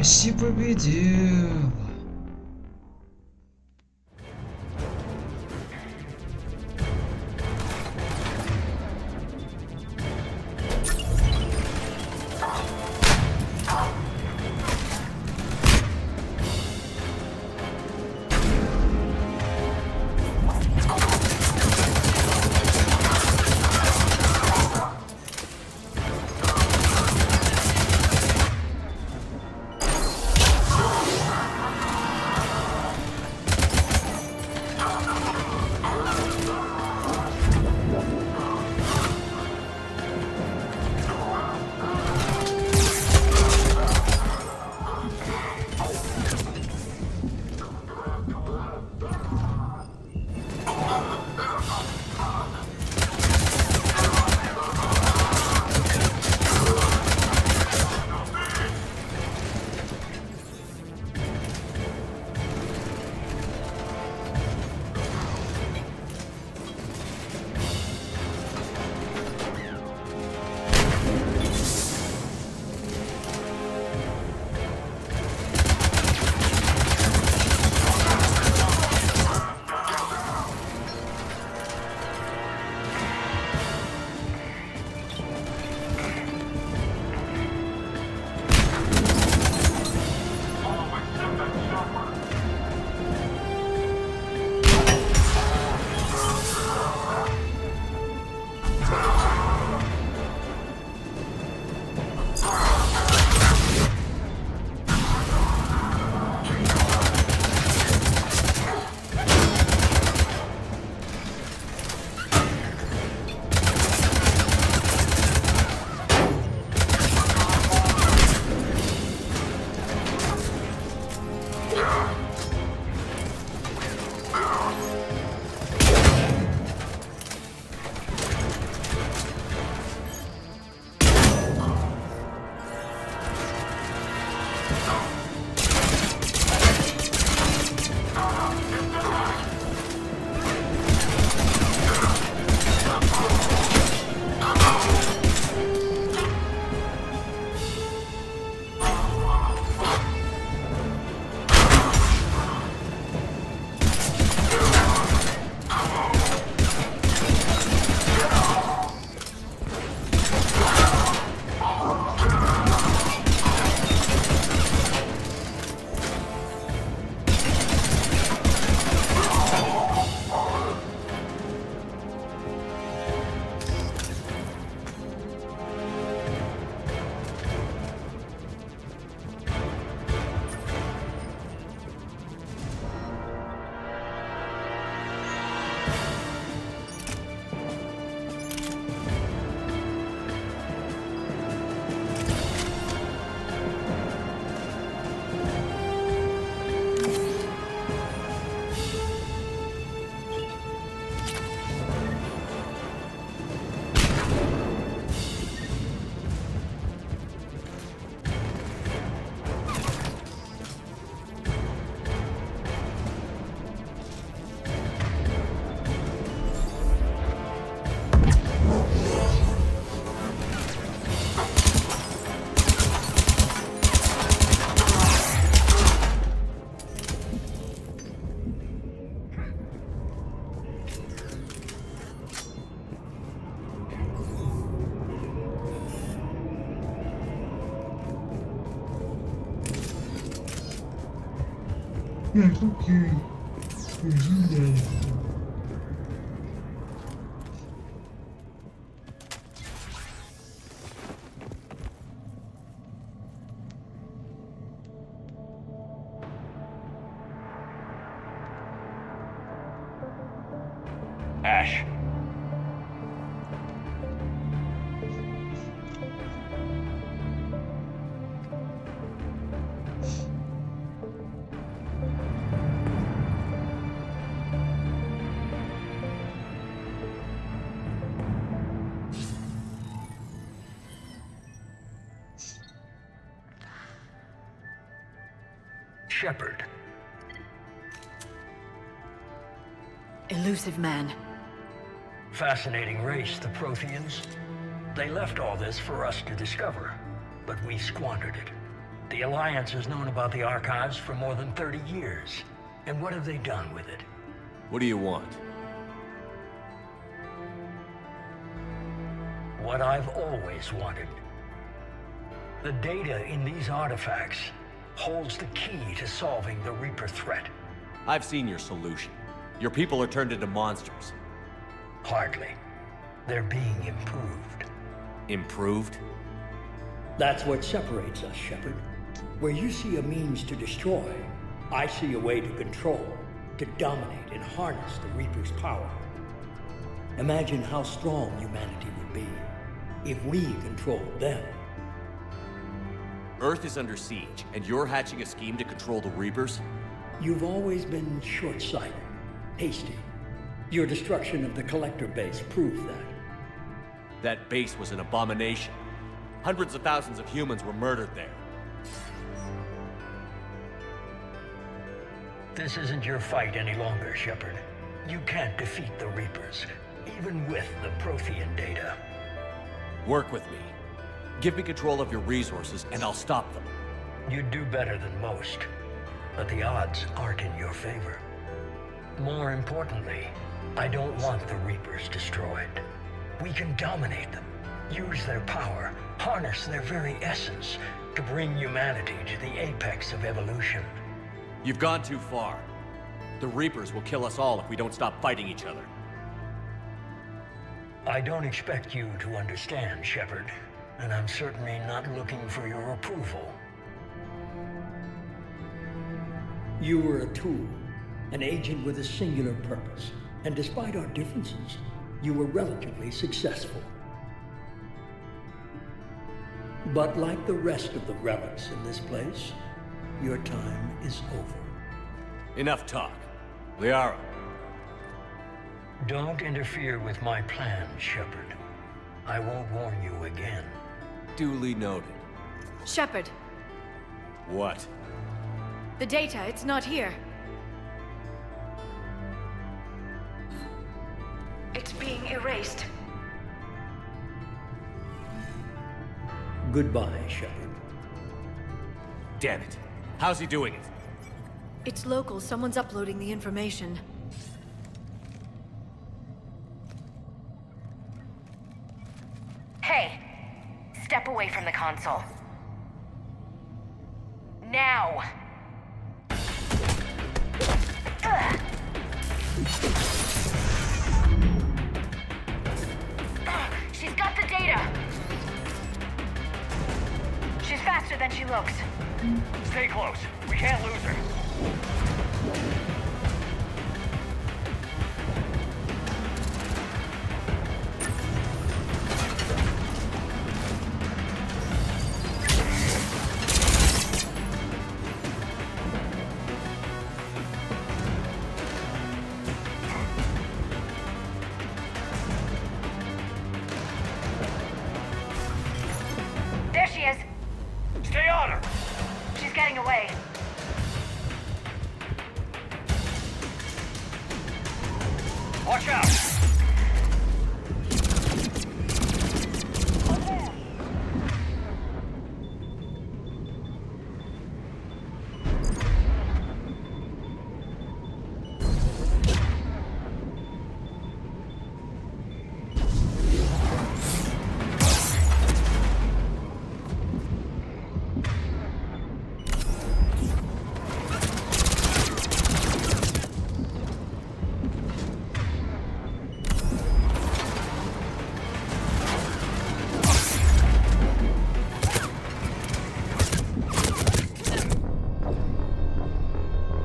Почти победил. Окей. Ash. Shepard. Elusive man. Fascinating race, the Protheans. They left all this for us to discover, but we squandered it. The Alliance has known about the archives for more than 30 years. And what have they done with it? What do you want? What I've always wanted. The data in these artifacts holds the key to solving the Reaper threat. I've seen your solution. Your people are turned into monsters. Hardly. They're being improved. Improved? That's what separates us, Shepard. Where you see a means to destroy, I see a way to control, to dominate and harness the Reaper's power. Imagine how strong humanity would be if we controlled them. Earth is under siege, and you're hatching a scheme to control the Reapers? You've always been short-sighted, hasty. Your destruction of the Collector base proved that. That base was an abomination. Hundreds of thousands of humans were murdered there. This isn't your fight any longer, Shepard. You can't defeat the Reapers, even with the Prothean data. Work with me. Give me control of your resources, and I'll stop them. You'd do better than most, but the odds aren't in your favor. More importantly, I don't want the Reapers destroyed. We can dominate them, use their power, harness their very essence to bring humanity to the apex of evolution. You've gone too far. The Reapers will kill us all if we don't stop fighting each other. I don't expect you to understand, Shepard, and I'm certainly not looking for your approval. You were a tool, an agent with a singular purpose, and despite our differences, you were relatively successful. But like the rest of the relics in this place, your time is over. Enough talk. Liara. Don't interfere with my plan, Shepard. I won't warn you again. Duly noted. Shepard, What? the data, it's not here. It's being erased. Goodbye, Shepard. Damn it. How's he doing it? It's local. Someone's uploading the information. Hey! Step away from the console. Now! Ugh. She's got the data! She's faster than she looks. Stay close. We can't lose her. There she is! Stay on her! She's getting away. Watch out!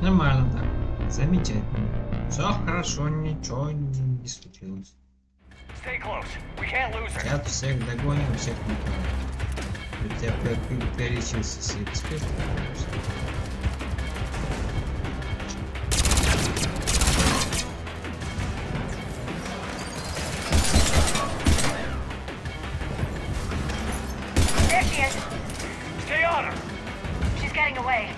Нормально так. Замечательно. Все хорошо, ничего не случилось. Stay close. We can't lose her. Сейчас всех догоним, всех накроем. У тебя прилечился свет. There she is! Stay on her! She's getting away.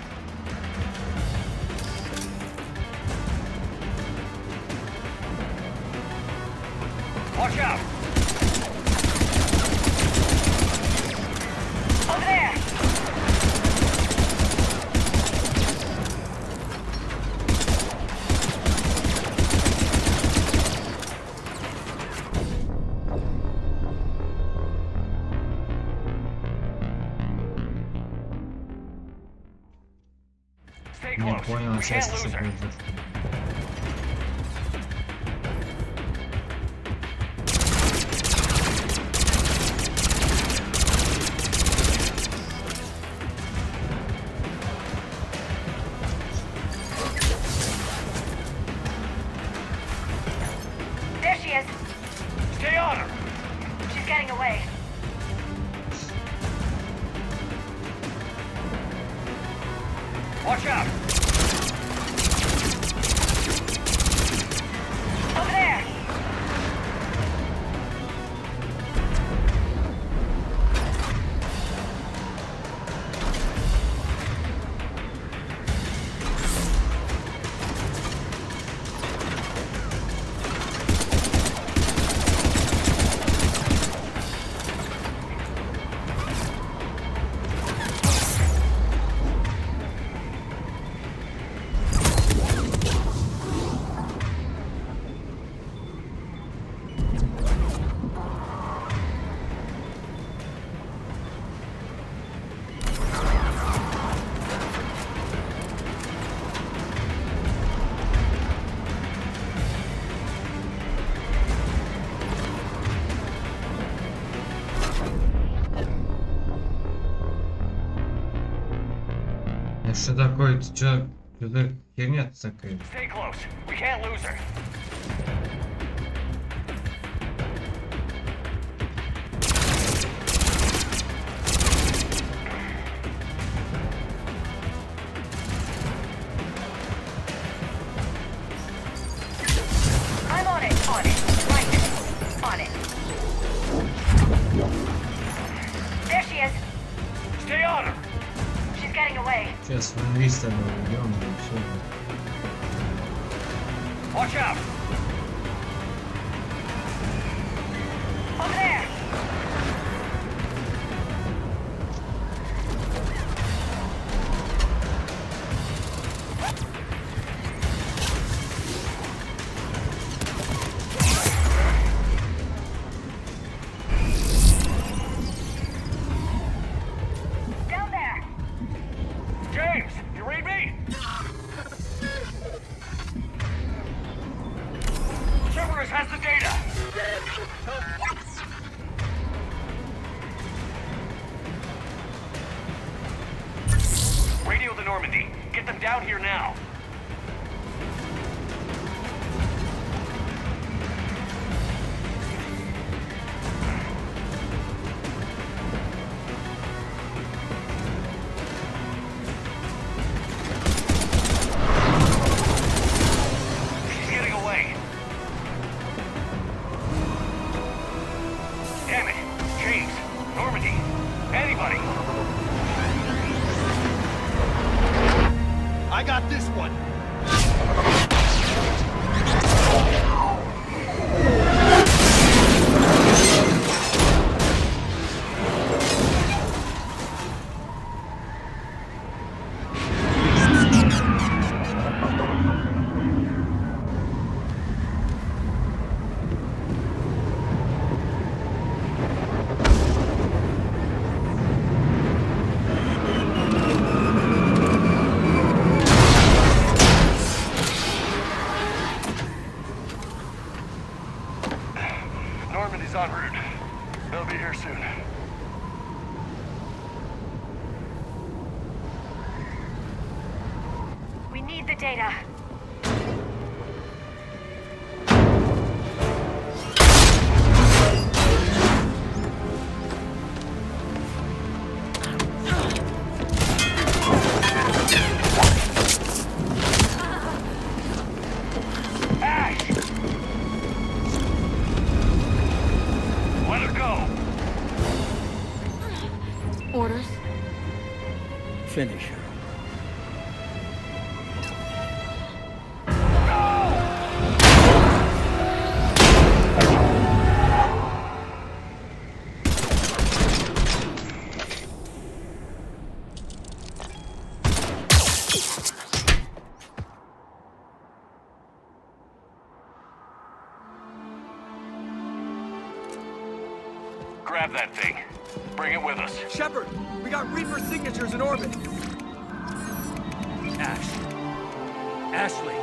Watch out! Over there! Stay Не close. понял We сейчас, can't что lose her. произошло. There she is! Stay on her! She's getting away. Watch out! Over there! Что такое? Ты чё? Что херня такая? Stay close. We can't lose her. Сейчас в инвестор уйдем и все. Watch out! Over there! Down there! James, you read me? Cerberus has the data. Radio the Normandy. Get them down here now. She's getting away. Damn it. James, Normandy, anybody. I got this one. Normandy's en route. They'll be here soon. We need the data. Ash! Let her go! Orders? Finish her. Grab that thing. Bring it with us. Shepard, we got Reaper signatures in orbit. Ashley.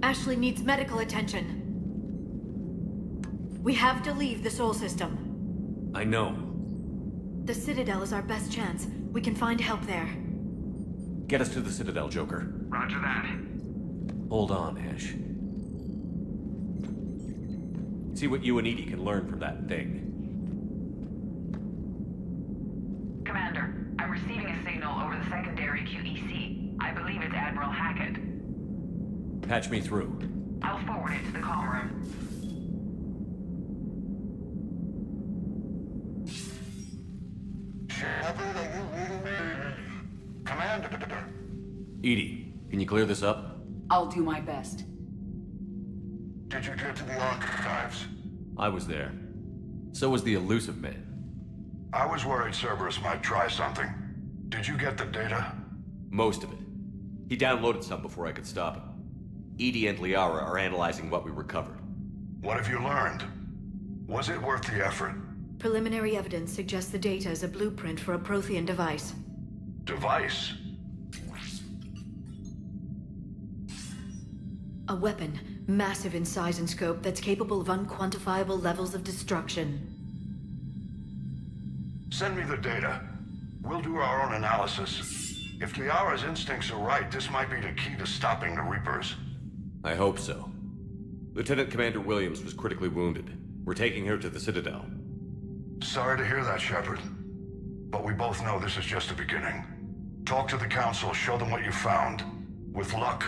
Ashley needs medical attention. We have to leave the Sol system. I know. The Citadel is our best chance. We can find help there. Get us to the Citadel, Joker. Roger that. Hold on, Ash. See what you and Edie can learn from that thing. Commander, I'm receiving a signal over the secondary QEC. I believe it's Admiral Hackett. Patch me through. I'll forward it to the comm room. Shepard, are you reading me? Commander. Edie, can you clear this up? I'll do my best. Did you get to the archives? I was there. So was the elusive man. I was worried Cerberus might try something. Did you get the data? Most of it. He downloaded some before I could stop him. Edie and Liara are analyzing what we recovered. What have you learned? Was it worth the effort? Preliminary evidence suggests the data is a blueprint for a Prothean device. Device? A weapon, massive in size and scope, that's capable of unquantifiable levels of destruction. Send me the data. We'll do our own analysis. If Liara's instincts are right, this might be the key to stopping the Reapers. I hope so. Lieutenant Commander Williams was critically wounded. We're taking her to the Citadel. Sorry to hear that, Shepard. But we both know this is just the beginning. Talk to the Council, show them what you found. With luck,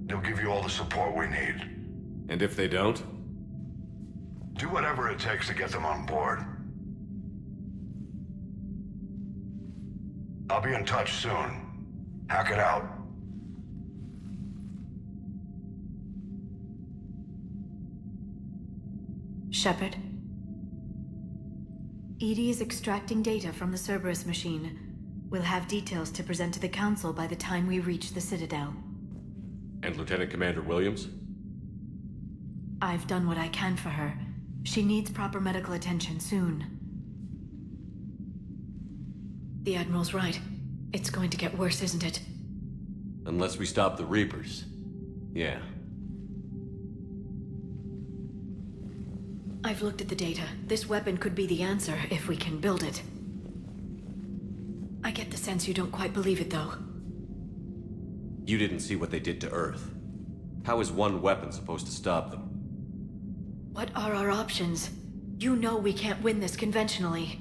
they'll give you all the support we need. And if they don't? Do whatever it takes to get them on board. I'll be in touch soon. Hack it out. Shepard. Edie is extracting data from the Cerberus machine. We'll have details to present to the Council by the time we reach the Citadel. And Lieutenant Commander Williams? I've done what I can for her. She needs proper medical attention soon. The Admiral's right. It's going to get worse, isn't it? Unless we stop the Reapers. Yeah. I've looked at the data. This weapon could be the answer if we can build it. I get the sense you don't quite believe it, though. You didn't see what they did to Earth. How is one weapon supposed to stop them? What are our options? You know we can't win this conventionally.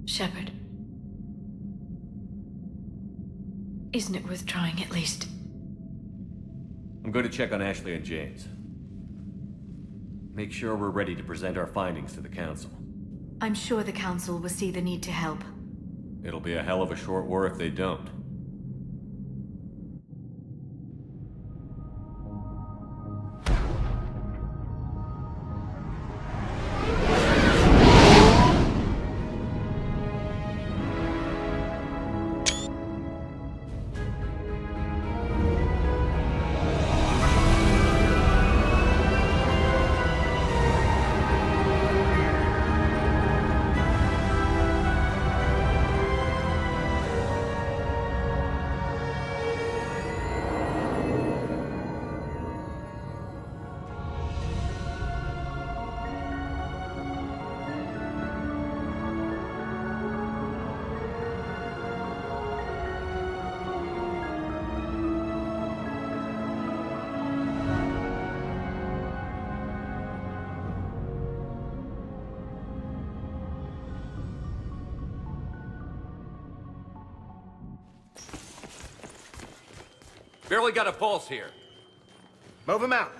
Shepard. Isn't it worth trying at least? I'm going to check on Ashley and James. Make sure we're ready to present our findings to the Council. I'm sure the Council will see the need to help. It'll be a hell of a short war if they don't. Barely got a pulse here. Move him out.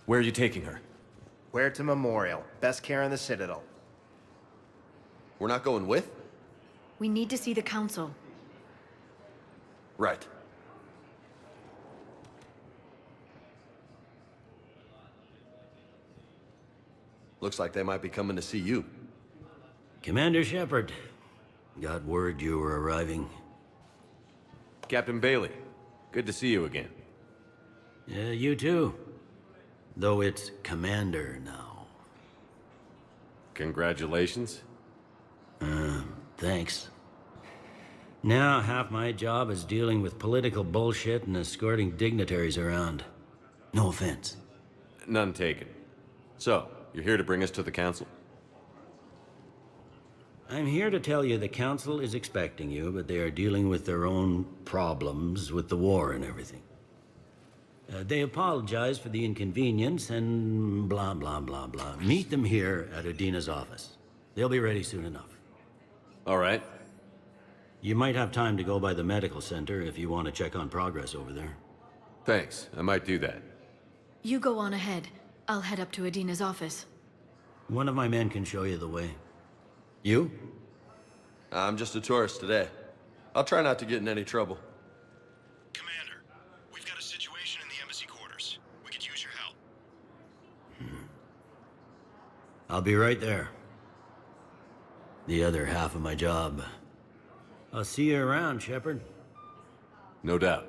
Where are you taking her? Where to Memorial. Best care in the Citadel. We're not going with? We need to see the Council. Right. Looks like they might be coming to see you. Commander Shepard. Got word you were arriving. Captain Bailey. Good to see you again. Yeah, you too. Though it's Commander now. Congratulations. Thanks. Now half my job is dealing with political bullshit and escorting dignitaries around. No offense. None taken. So, you're here to bring us to the Council? I'm here to tell you the Council is expecting you, but they are dealing with their own problems with the war and everything. They apologize for the inconvenience and blah, blah, blah, blah. Meet them here at Adina's office. They'll be ready soon enough. All right. You might have time to go by the medical center if you want to check on progress over there. Thanks. I might do that. You go on ahead. I'll head up to Adina's office. One of my men can show you the way. You? I'm just a tourist today. I'll try not to get in any trouble. Commander, we've got a situation in the embassy quarters. We could use your help. I'll be right there. The other half of my job I'll see you around, Shepard. No doubt.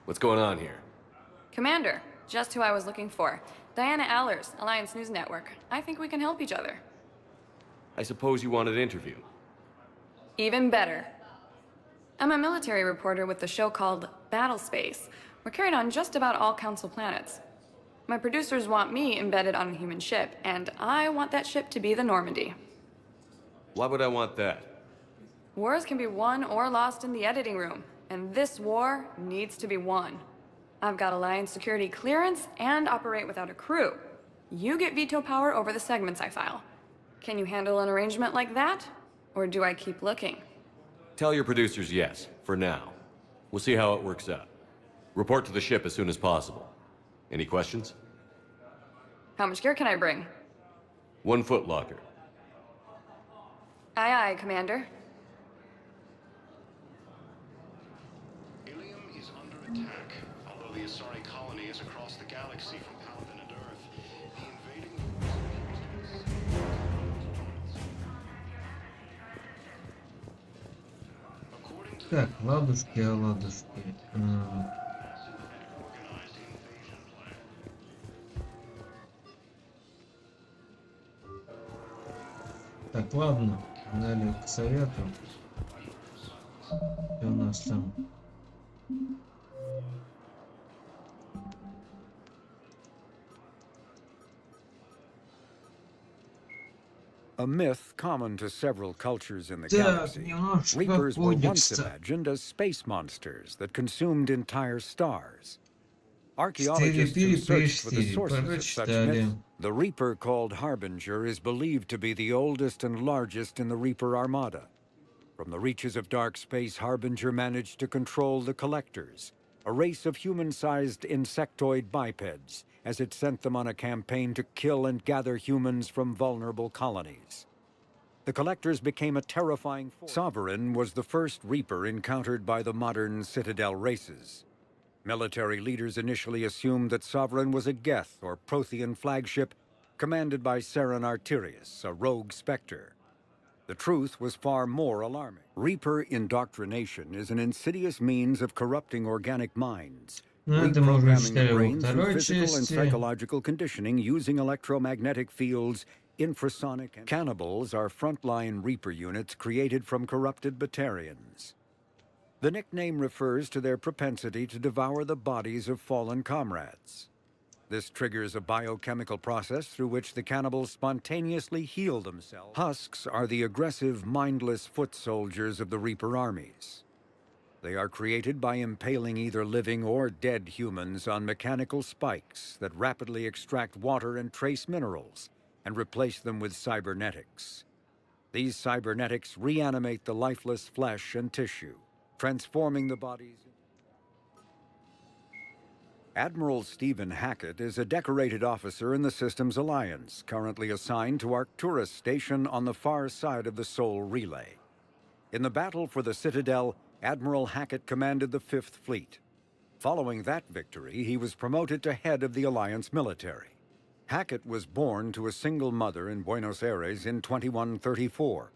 What's going on here? Commander, just who I was looking for. Diana Allers, Alliance News Network. I think we can help each other. I suppose you want an interview. Even better. I'm a military reporter with the show called Battle Space. We're carried on just about all Council planets. My producers want me embedded on a human ship, and I want that ship to be the Normandy. Why would I want that? Wars can be won or lost in the editing room, and this war needs to be won. I've got Alliance security clearance and operate without a crew. You get veto power over the segments I file. Can you handle an arrangement like that? Or do I keep looking? Tell your producers yes, for now. We'll see how it works out. Report to the ship as soon as possible. Any questions? How much gear can I bring? 1 foot locker. Aye, aye, Commander. Ilium is under attack. Although the Asari colony is across the galaxy from Paladin and Earth, the invading... Так, ладушки, ладушки. Так, ладно, далее к совету. И у нас там. A myth common to several cultures in the galaxy. Reapers were once imagined as space monsters that consumed entire stars. Archaeologists who searched for the sources of such myths, the Reaper called Harbinger is believed to be the oldest and largest in the Reaper Armada. From the reaches of dark space, Harbinger managed to control the Collectors, a race of human-sized insectoid bipeds, as it sent them on a campaign to kill and gather humans from vulnerable colonies. The Collectors became a terrifying force. Sovereign was the first Reaper encountered by the modern Citadel races. Military leaders initially assumed that Sovereign was a Geth or Prothean flagship commanded by Saren Arterius, a rogue spectre. The truth was far more alarming. Reaper indoctrination is an insidious means of corrupting organic minds, reprogramming the brain through physical and psychological conditioning using electromagnetic fields, infrasonic... Cannibals are frontline Reaper units created from corrupted Batarians. The nickname refers to their propensity to devour the bodies of fallen comrades. This triggers a biochemical process through which the cannibals spontaneously heal themselves. Husks are the aggressive, mindless foot soldiers of the Reaper armies. They are created by impaling either living or dead humans on mechanical spikes that rapidly extract water and trace minerals and replace them with cybernetics. These cybernetics reanimate the lifeless flesh and tissue, transforming the bodies. Admiral Stephen Hackett is a decorated officer in the Systems Alliance, currently assigned to Arcturus Station on the far side of the Sol Relay. In the battle for the Citadel, Admiral Hackett commanded the 5th Fleet. Following that victory, he was promoted to head of the Alliance military. Hackett was born to a single mother in Buenos Aires in 2134.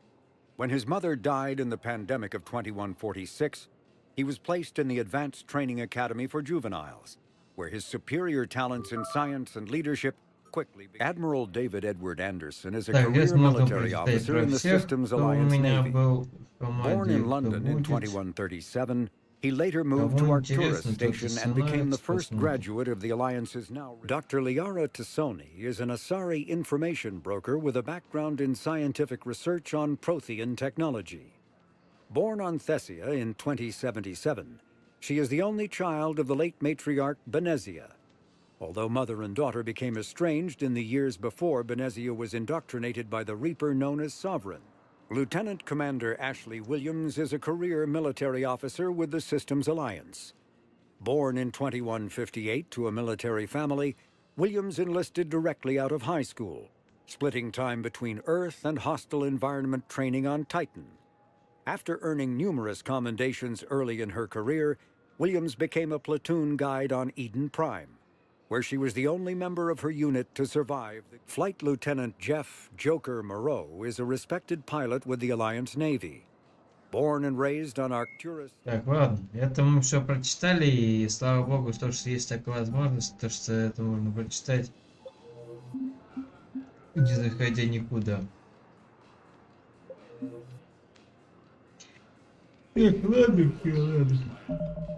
When his mother died in the pandemic of 2146, he was placed in the Advanced Training Academy for Juveniles, where his superior talents in science and leadership quickly began. Admiral David Edward Anderson is a career military officer in the Systems Alliance Navy. Born in London in 2137, he later moved to Arcturus Station and became the first graduate of the Alliance's now... Dr. Liara Tassoni is an Asari information broker with a background in scientific research on Prothean technology. Born on Thessia in 2077, she is the only child of the late matriarch Benezia. Although mother and daughter became estranged in the years before Benezia was indoctrinated by the Reaper known as Sovereign, Lieutenant Commander Ashley Williams is a career military officer with the Systems Alliance. Born in 2158 to a military family, Williams enlisted directly out of high school, splitting time between Earth and hostile environment training on Titan. After earning numerous commendations early in her career, Williams became a platoon guide on Eden Prime, where she was the only member of her unit to survive. Flight Lieutenant Jeff Joker Moreau is a respected pilot with the Alliance Navy. Born and raised on Arcturus. Так, ладно, это мы все прочитали, и слава богу, то, что есть такая возможность, то, что это можно прочитать, не заходя никуда. Так, ладно,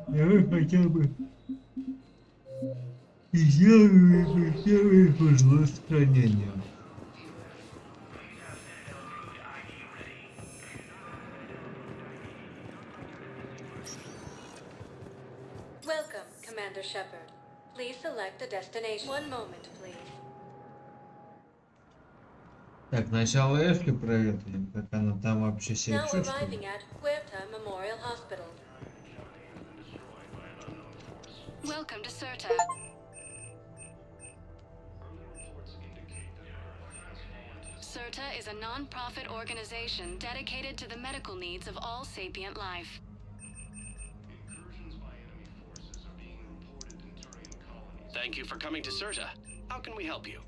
давай хотя бы сделаем пожилое сохранение. Welcome, Commander Shepard. Please select a destination. One moment, please. Так, сначала Эшли проверим, как она там вообще себя чувствует. Welcome to Serta. Serta is a non-profit organization dedicated to the medical needs of all sapient life. Thank you for coming to Serta. How can we help you?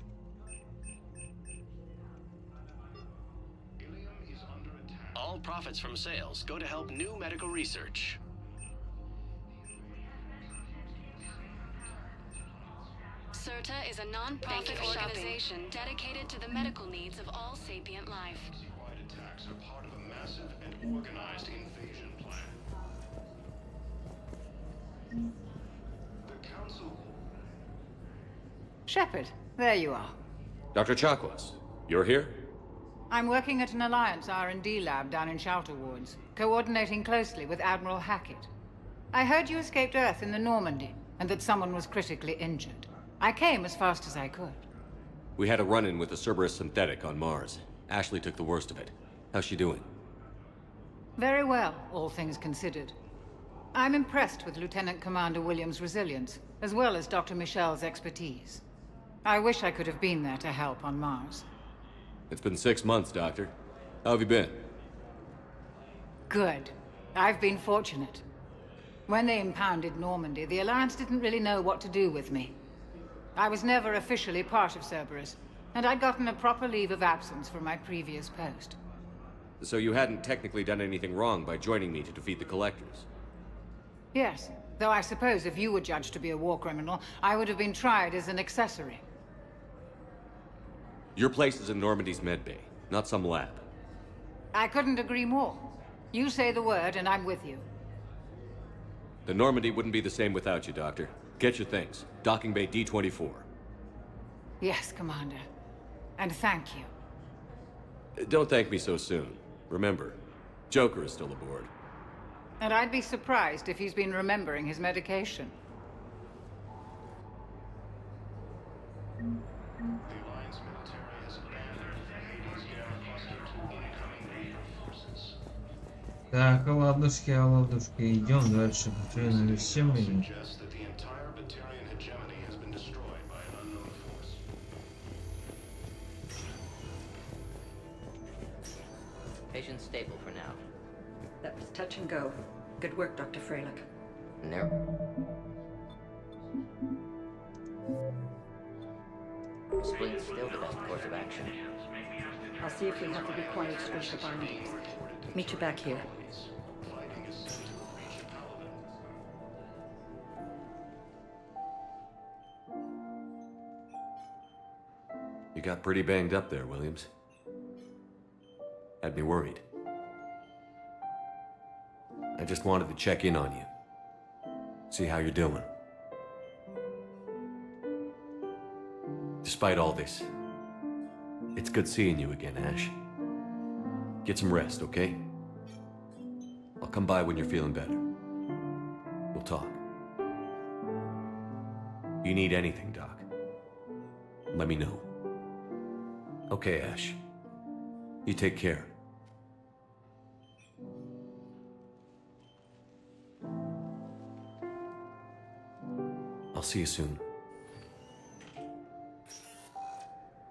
All profits from sales go to help new medical research. Serta is a non-profit organization dedicated to the medical needs of all sapient life. Attacks are part of a massive and organized invasion plan. The Council... Shepard, there you are. Dr. Chakwas, you're here? I'm working at an Alliance R&D lab down in Shelter Wards, coordinating closely with Admiral Hackett. I heard you escaped Earth in the Normandy, and that someone was critically injured. I came as fast as I could. We had a run-in with a Cerberus synthetic on Mars. Ashley took the worst of it. How's she doing? Very well, all things considered. I'm impressed with Lieutenant Commander Williams' resilience, as well as Dr. Michel's expertise. I wish I could have been there to help on Mars. It's been 6 months, Doctor. How have you been? Good. I've been fortunate. When they impounded Normandy, the Alliance didn't really know what to do with me. I was never officially part of Cerberus, and I'd gotten a proper leave of absence from my previous post. So you hadn't technically done anything wrong by joining me to defeat the Collectors? Yes, though I suppose if you were judged to be a war criminal, I would have been tried as an accessory. Your place is in Normandy's medbay, not some lab. I couldn't agree more. You say the word, and I'm with you. The Normandy wouldn't be the same without you, Doctor. Get your things. Docking Bay D-24. Yes, Commander. And thank you. Don't thank me so soon. Remember, Joker is still aboard. And I'd be surprised if he's been remembering his medication. Так, ладушки, идем дальше. Батарея всем или... Patient stable for now. That was touch and go. Good work, Dr. Prologue. No. Splint's still the best course of action. I'll see if we have the required strength of bindings. Meet you back here. You got pretty banged up there, Williams. Had me worried. I just wanted to check in on you. See how you're doing. Despite all this, it's good seeing you again, Ash. Get some rest, okay? I'll come by when you're feeling better. We'll talk. You need anything, Doc, let me know. Okay, Ash. You take care. see you soon.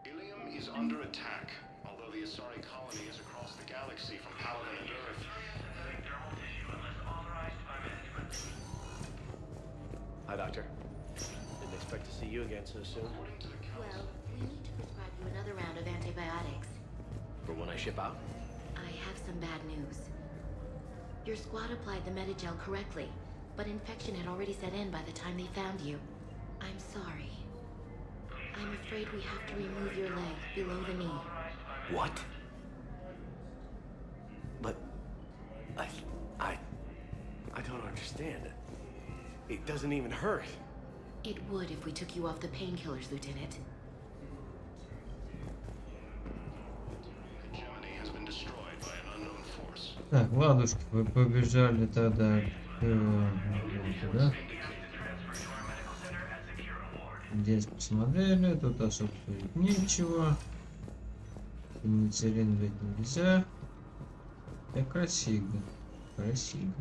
Ilium is under attack, although the Asari colony is across the galaxy from Paladin and Earth. Hi, Doctor. Didn't expect to see you again so soon. Well, we need to prescribe you another round of antibiotics. For when I ship out? I have some bad news. Your squad applied the Metagel correctly, but infection had already set in by the time they found you. I'm sorry. I'm afraid we have to remove your leg below the knee. What? But... I don't understand. It doesn't even hurt. It would if we took you off the painkillers, Lieutenant. Так, ладушки, вы побежали тогда да? Здесь посмотрели, тут особо ничего. Пенициллин ведь нельзя. Да красиво. Красиво.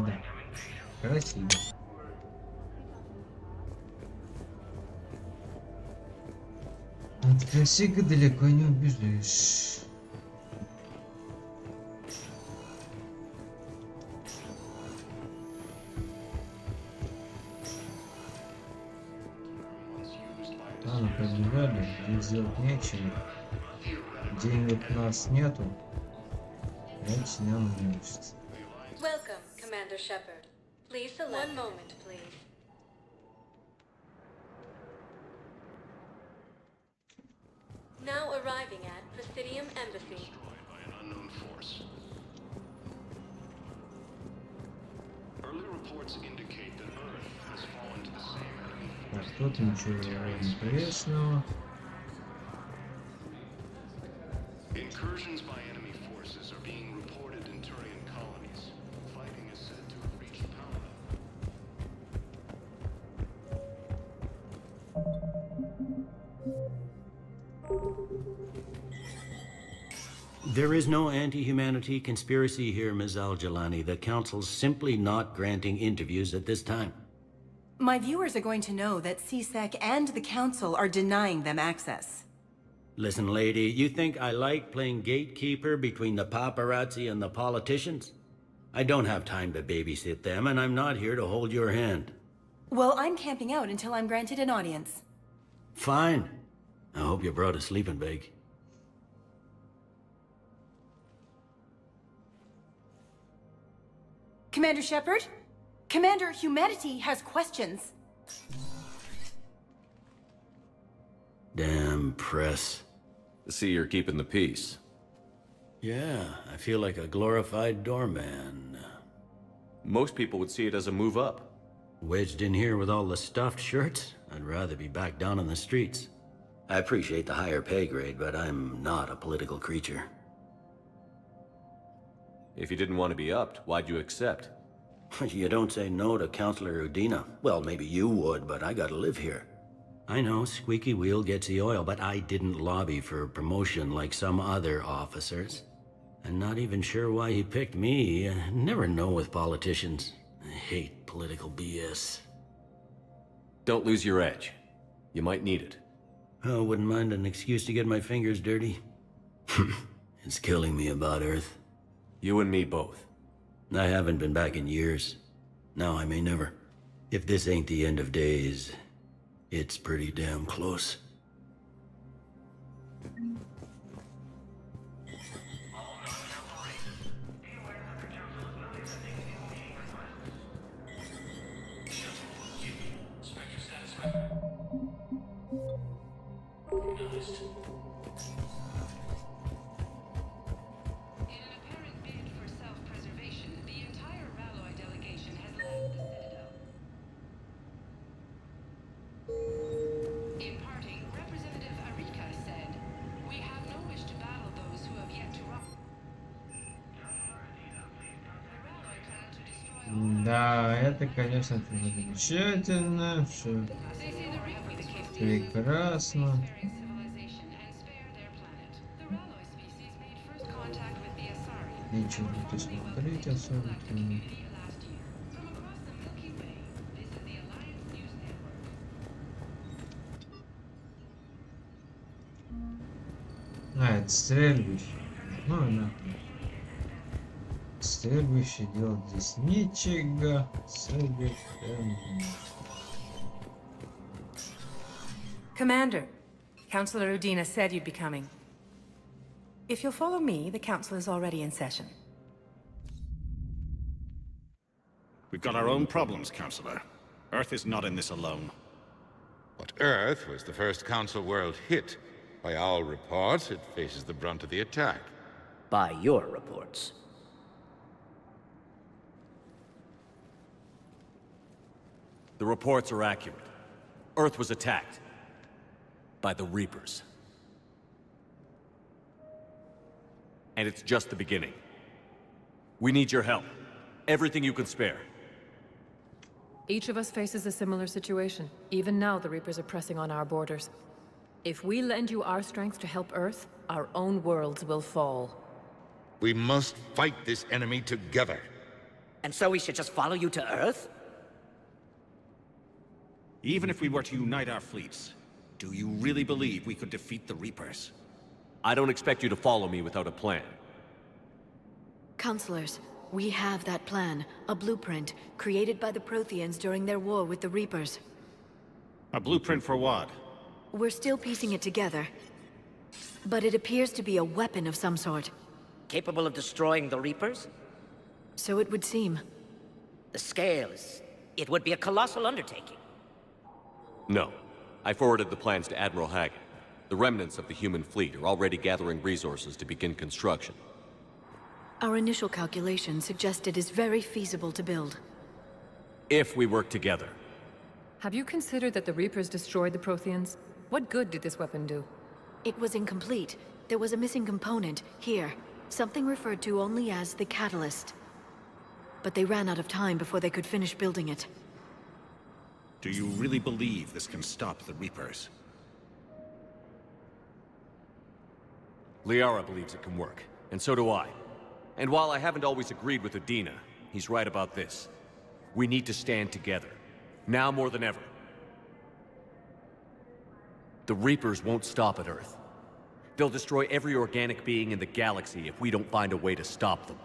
Да. Красиво. От красиво далеко не убежишь. Ладно, побежали, здесь делать нечего. Денег у нас нету. Дальше нам не учится. Welcome, Commander Shepard. Please select. One moment, please. Now arriving at Presidium Embassy. By an unknown force. Early reports indicate that Earth has fallen to the same enemy Так, force. тут ничего интересного. Incursions by enemy forces are being reported in Turian colonies. Fighting is said to have reached Paladin. There is no anti-humanity conspiracy here, Ms. Al-Jalani. The Council's simply not granting interviews at this time. My viewers are going to know that CSEC and the Council are denying them access. Listen, lady, you think I like playing gatekeeper between the paparazzi and the politicians? I don't have time to babysit them, and I'm not here to hold your hand. Well, I'm camping out until I'm granted an audience. Fine. I hope you brought a sleeping bag. Commander Shepard? Commander, humanity has questions. Damn press. I see you're keeping the peace. Yeah, I feel like a glorified doorman. Most people would see it as a move up. Wedged in here with all the stuffed shirts? I'd rather be back down on the streets. I appreciate the higher pay grade, but I'm not a political creature. If you didn't want to be upped, why'd you accept? You don't say no to Counselor Udina. Well, maybe you would, but I gotta live here. I know, squeaky wheel gets the oil, but I didn't lobby for promotion like some other officers. I'm not even sure why he picked me. I never know with politicians. I hate political BS. Don't lose your edge. You might need it. Oh, wouldn't mind an excuse to get my fingers dirty. It's killing me about Earth. You and me both. I haven't been back in years. Now I may never. If this ain't the end of days, it's pretty damn close. Да, это, конечно, замечательно, все прекрасно. Ничего не смотреть особо. А, это стрельбище. Ну да. Стрельбище делать здесь ничего совершенно. Commander, Councilor Udina said you'd be coming. If you'll follow me, the council is already in session. We've got our own problems, Councilor. Earth is not in this alone. But Earth was the first Council world hit. By all reports, it faces the brunt of the attack. By your reports. The reports are accurate. Earth was attacked. By the Reapers. And it's just the beginning. We need your help. Everything you can spare. Each of us faces a similar situation. Even now, the Reapers are pressing on our borders. If we lend you our strength to help Earth, our own worlds will fall. We must fight this enemy together. And so we should just follow you to Earth? Even if we were to unite our fleets, do you really believe we could defeat the Reapers? I don't expect you to follow me without a plan. Counselors, we have that plan. A blueprint, created by the Protheans during their war with the Reapers. A blueprint for what? We're still piecing it together. But it appears to be a weapon of some sort. Capable of destroying the Reapers? So it would seem. The scale is... it would be a colossal undertaking. No. I forwarded the plans to Admiral Hagen. The remnants of the human fleet are already gathering resources to begin construction. Our initial calculations suggest it is very feasible to build. If we work together. Have you considered that the Reapers destroyed the Protheans? What good did this weapon do? It was incomplete. There was a missing component, here. Something referred to only as the catalyst. But they ran out of time before they could finish building it. Do you really believe this can stop the Reapers? Liara believes it can work, and so do I. And while I haven't always agreed with Udina, he's right about this. We need to stand together. Now more than ever. The Reapers won't stop at Earth. They'll destroy every organic being in the galaxy if we don't find a way to stop them.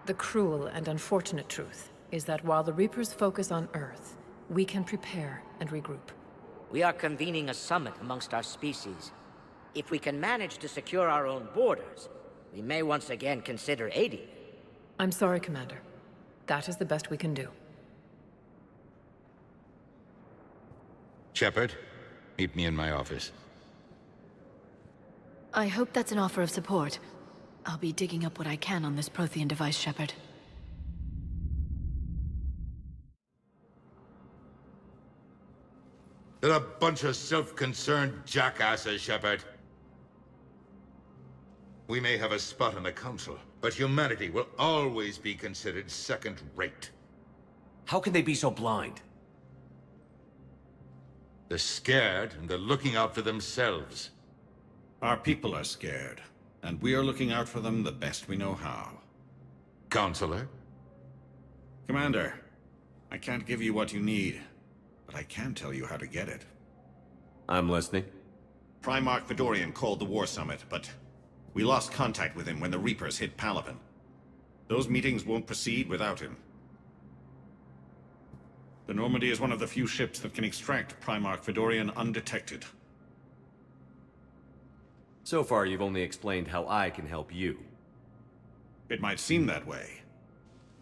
The cruel and unfortunate truth is that while the Reapers focus on Earth, we can prepare and regroup. We are convening a summit amongst our species. If we can manage to secure our own borders, we may once again consider aiding. I'm sorry, Commander. That is the best we can do. Shepard, meet me in my office. I hope that's an offer of support. I'll be digging up what I can on this Prothean device, Shepard. They're a bunch of self-concerned jackasses, Shepard. We may have a spot on the Council, but humanity will always be considered second-rate. How can they be so blind? They're scared, and they're looking out for themselves. Our people are scared, and we are looking out for them the best we know how. Counselor? Commander, I can't give you what you need, but I can tell you how to get it. I'm listening. Primarch Fedorian called the War Summit, but we lost contact with him when the Reapers hit Palaven. Those meetings won't proceed without him. The Normandy is one of the few ships that can extract Primarch Fedorian undetected. So far, you've only explained how I can help you. It might seem that way.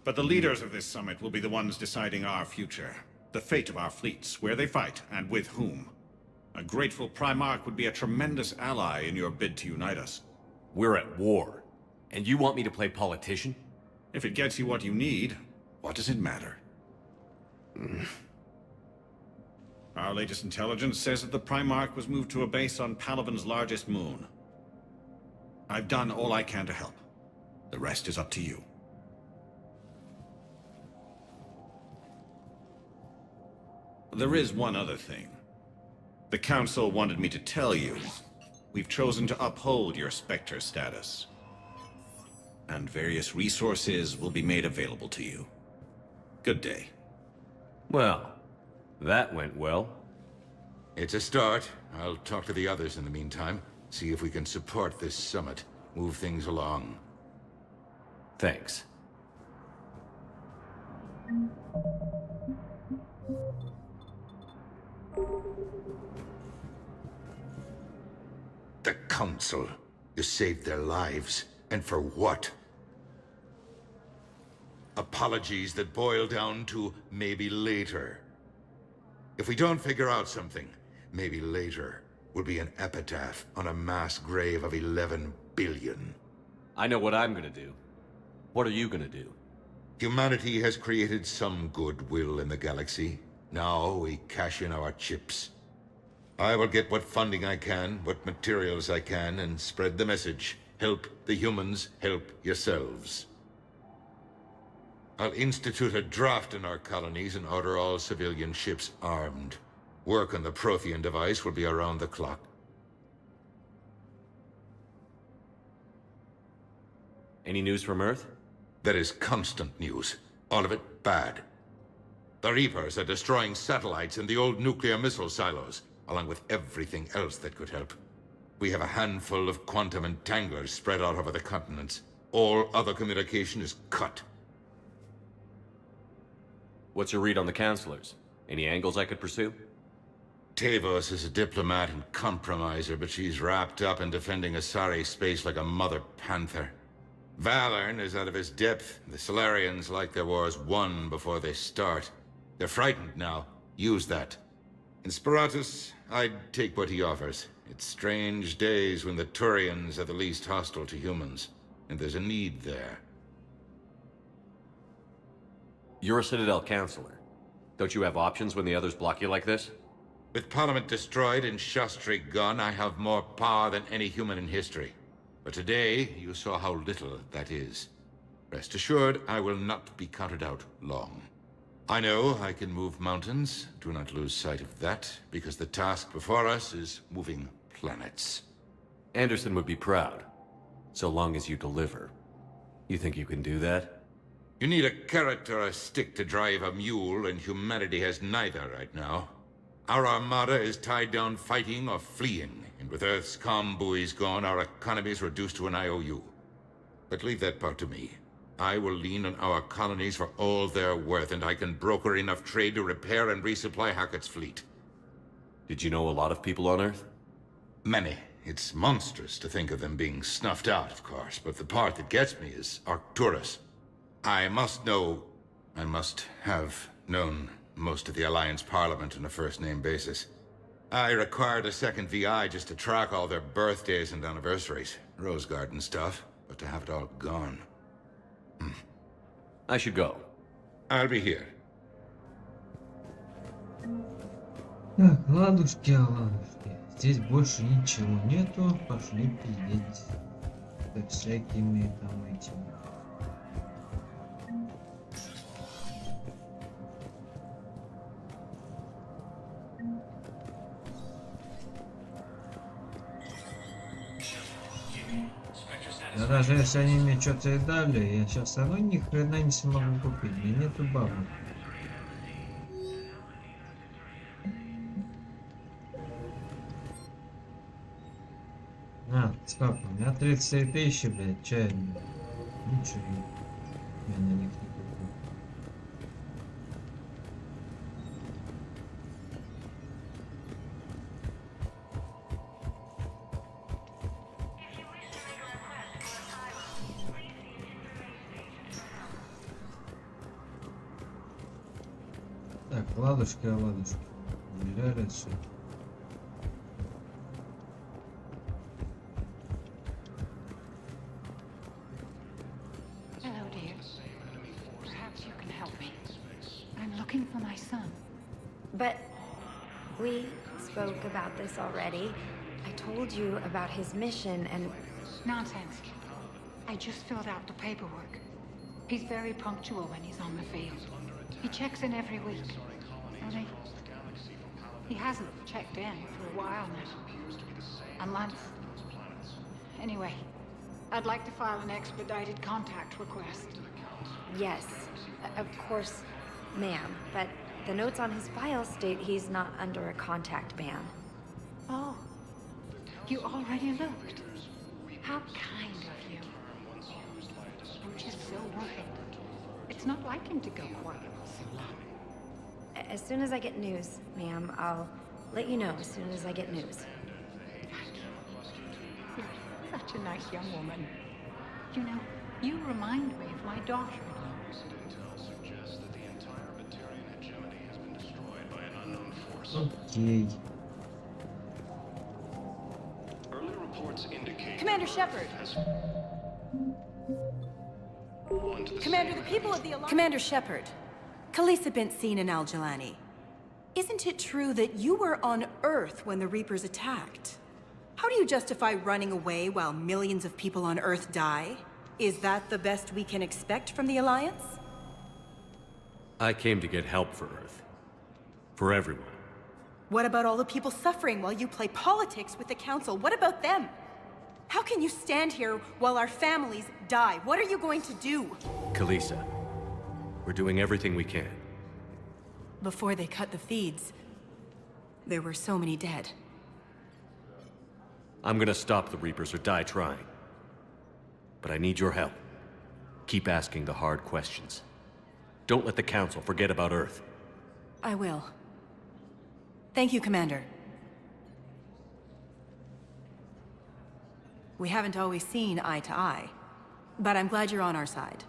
But the leaders of this summit will be the ones deciding our future. The fate of our fleets, where they fight, and with whom. A grateful Primarch would be a tremendous ally in your bid to unite us. We're at war. And you want me to play politician? If it gets you what you need, what does it matter? Our latest intelligence says that the Primarch was moved to a base on Palaven's largest moon. I've done all I can to help. The rest is up to you. There is one other thing. The Council wanted me to tell you, we've chosen to uphold your Spectre status. And various resources will be made available to you. Good day. Well, that went well. It's a start. I'll talk to the others in the meantime. See if we can support this summit. Move things along. Thanks. The Council. You saved their lives. And for what? Apologies that boil down to maybe later. If we don't figure out something, maybe later will be an epitaph on a mass grave of 11 billion. I know what I'm gonna do. What are you gonna do? Humanity has created some goodwill in the galaxy. Now we cash in our chips. I will get what funding I can, what materials I can, and spread the message. Help the humans, help yourselves. I'll institute a draft in our colonies and order all civilian ships armed. Work on the Prothean device will be around the clock. Any news from Earth? There is constant news. All of it bad. The Reapers are destroying satellites and the old nuclear missile silos, along with everything else that could help. We have a handful of quantum entanglers spread out over the continents. All other communication is cut. What's your read on the counselors? Any angles I could pursue? Tavos is a diplomat and compromiser, but she's wrapped up in defending Asari space like a mother panther. Valorn is out of his depth. The Solarians like their wars won before they start. They're frightened now. Use that. In Sparatus, I'd take what he offers. It's strange days when the Turians are the least hostile to humans, and there's a need there. You're a Citadel counselor. Don't you have options when the others block you like this? With Parliament destroyed and Shastri gone, I have more power than any human in history. But today, you saw how little that is. Rest assured, I will not be counted out long. I know I can move mountains. Do not lose sight of that, because the task before us is moving planets. Anderson would be proud, so long as you deliver. You think you can do that? You need a carrot or a stick to drive a mule, and humanity has neither right now. Our armada is tied down fighting or fleeing, and with Earth's comm buoys gone, our economy is reduced to an IOU. But leave that part to me. I will lean on our colonies for all they're worth, and I can broker enough trade to repair and resupply Hackett's fleet. Did you know a lot of people on Earth? Many. It's monstrous to think of them being snuffed out, of course, but the part that gets me is Arcturus. I must have known most of the Alliance Parliament on a first-name basis. I required a second VI just to track all their birthdays and anniversaries. Rose Garden stuff, but to have it all gone. I should go. I'll be here. Так, ладушки, ладушки. Здесь больше ничего нету. Пошли пиздеть. Так, всякими там этими. Да даже если они мне что-то и дали, я сейчас все равно ни хрена не смогу купить. У меня нету бабок. Сколько? У меня 33 тысячи, блядь, чай. Ничего. Я на них не куплю. Так, ладушки, ладушки. Уезжали отсюда. Hello, dear. Perhaps you can help me. I'm looking for my son. But we spoke about this already. I told you about his mission and... Nonsense. I just filled out the paperwork. He's very punctual when he's on the field. He checks in every week. Only he hasn't checked in for a while now. A month. Anyway, I'd like to file an expedited contact request. Yes, of course, ma'am. But the notes on his file state he's not under a contact ban. Oh, you already looked. How kind of you. I'm just so worried. It's not like him to go quiet so long. As soon as I get news, ma'am, I'll let you know as soon as I get news. You're such a nice young woman. You know, you remind me of my daughter. Окей. Early reports indicate Commander Shepard. Commander, the people of the Alliance... Commander Shepard, Khaleesa bint Seen and Al-Jalani. Isn't it true that you were on Earth when the Reapers attacked? How do you justify running away while millions of people on Earth die? Is that the best we can expect from the Alliance? I came to get help for Earth. For everyone. What about all the people suffering while you play politics with the Council? What about them? How can you stand here while our families die? What are you going to do? Khaleesa, we're doing everything we can. Before they cut the feeds, there were so many dead. I'm gonna stop the Reapers or die trying. But I need your help. Keep asking the hard questions. Don't let the Council forget about Earth. I will. Thank you, Commander. We haven't always seen eye to eye, but I'm glad you're on our side.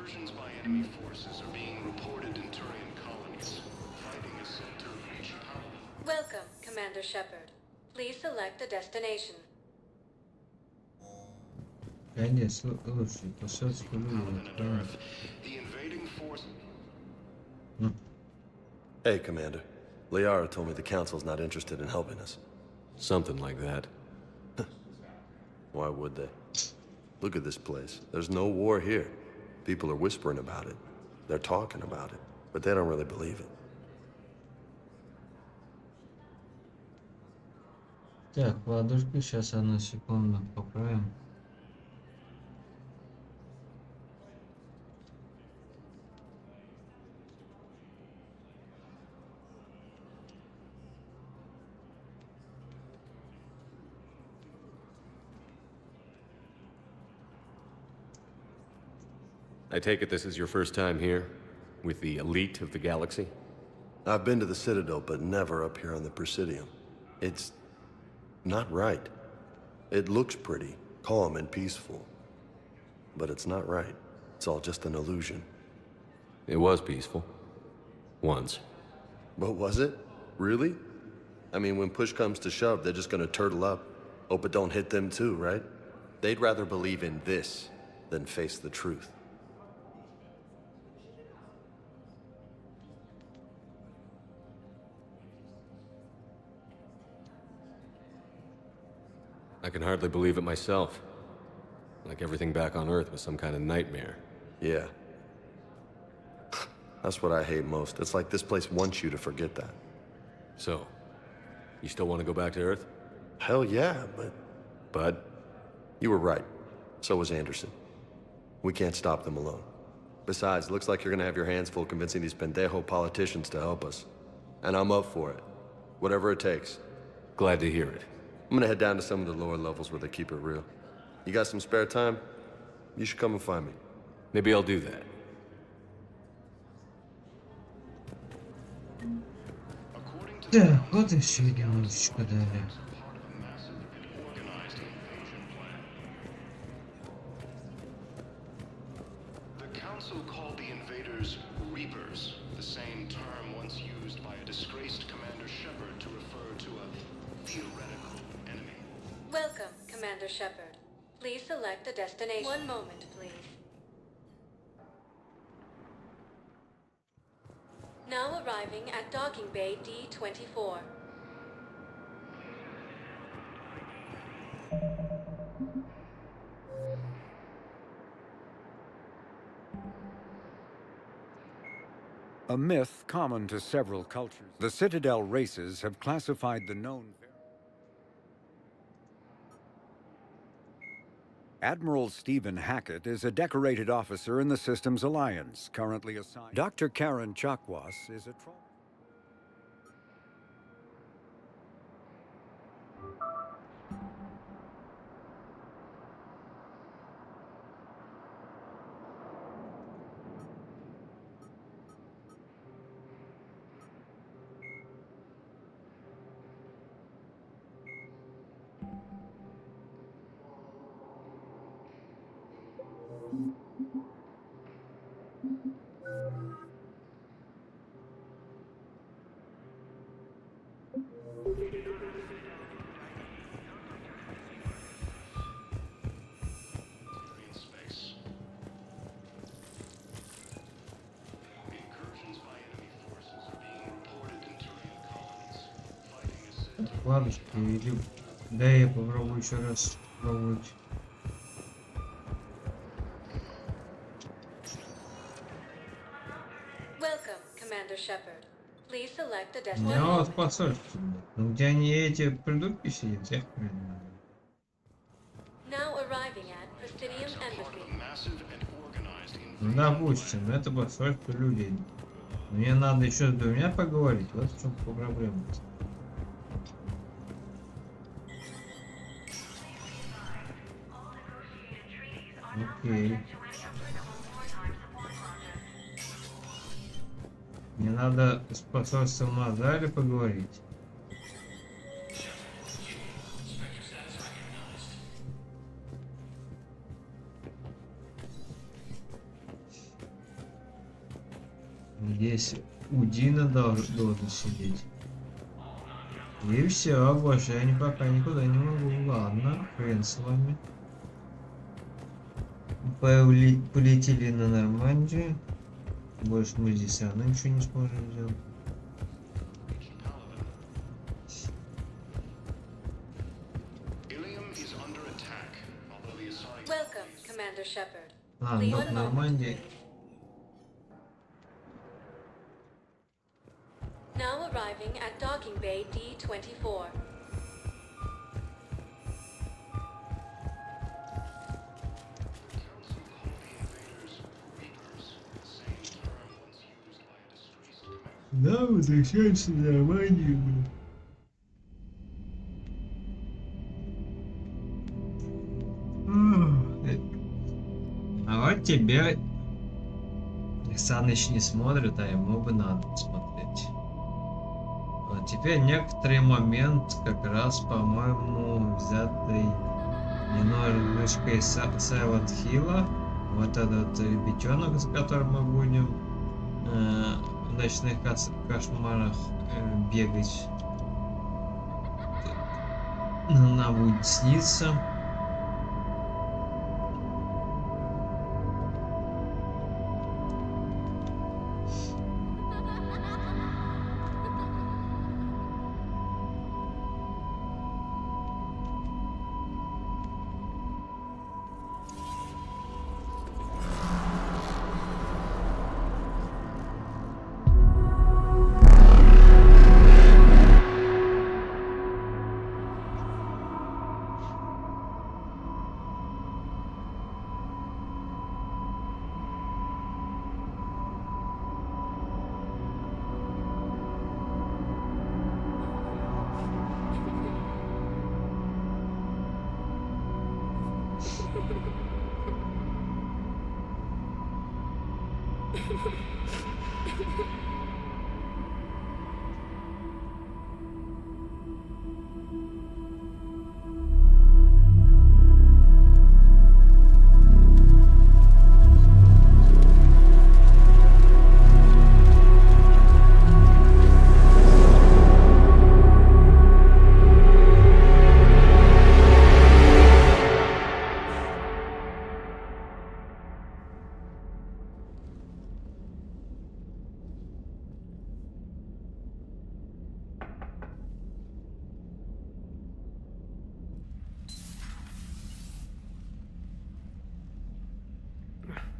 incursions by enemy forces are being reported in Turian colonies. Fighting is said to have reached power. Welcome, Commander Shepard. Please select a destination. Конечно, лучше посольство выиграть. Hey, Commander. Liara told me the Council's not interested in helping us. Something like that. Why would they? Look at this place. There's no war here. People are whispering about it. They're talking about it, but they don't really believe it. Так, ладушки, сейчас одну секунду поправим. I take it this is your first time here? With the elite of the galaxy? I've been to the Citadel, but never up here on the Presidium. It's not right. It looks pretty, calm and peaceful. But it's not right. It's all just an illusion. It was peaceful. Once. But was it? Really? I mean, when push comes to shove, they're just gonna turtle up. Hope it don't hit them too, right? They'd rather believe in this than face the truth. I can hardly believe it myself. Like everything back on Earth was some kind of nightmare. Yeah. That's what I hate most. It's like this place wants you to forget that. So, you still want to go back to Earth? Hell yeah, but... You were right. So was Anderson. We can't stop them alone. Besides, looks like you're gonna have your hands full convincing these pendejo politicians to help us. And I'm up for it. Whatever it takes. Glad to hear it. I'm gonna head down to some of the lower levels where they keep it real. You got some spare time? You should come and find me. Maybe I'll do that. Да, вот и все, немножечко дали. The Council called the invaders Reapers, the same term once used by a disgraced Commander Shepard to refer to a theoretical enemy. Welcome, Commander Shepard. Please select a destination. One moment, please. Now arriving at docking bay D24. A myth common to several cultures. The Citadel races have classified the known Admiral Stephen Hackett is a decorated officer in the Systems Alliance, currently assigned. Dr. Karen Chakwas is a Ладушки, или... Да, я попробую еще раз попробовать. Welcome, Commander Shepard. Please select a У меня destination. вот посольство. Ну где они эти придурки сидят, я понимаю. Now arriving at Prestidium Embassy. Ну допустим, это посольство людей. Мне надо еще с двумя поговорить, вот в чем проблема. Окей. Мне надо с посольством Мазари поговорить. Здесь Удина должен сидеть. И все, больше я пока никуда не могу. Ладно, хрен с вами. Полетели на Нормандию. Больше мы здесь равно ничего не сможем сделать. Welcome, Commander Shepard. Док Нормандии. Now arriving at docking bay D24. Да, возвращаемся в Нормандию. А вот тебе Александрович не смотрит, а ему бы надо смотреть. Вот теперь некоторый момент как раз, по-моему, взятый немножечко из Silent Hill'а. Вот этот ребятенок, за которым мы будем в ночных кошмарах бегать. Нам будет сниться.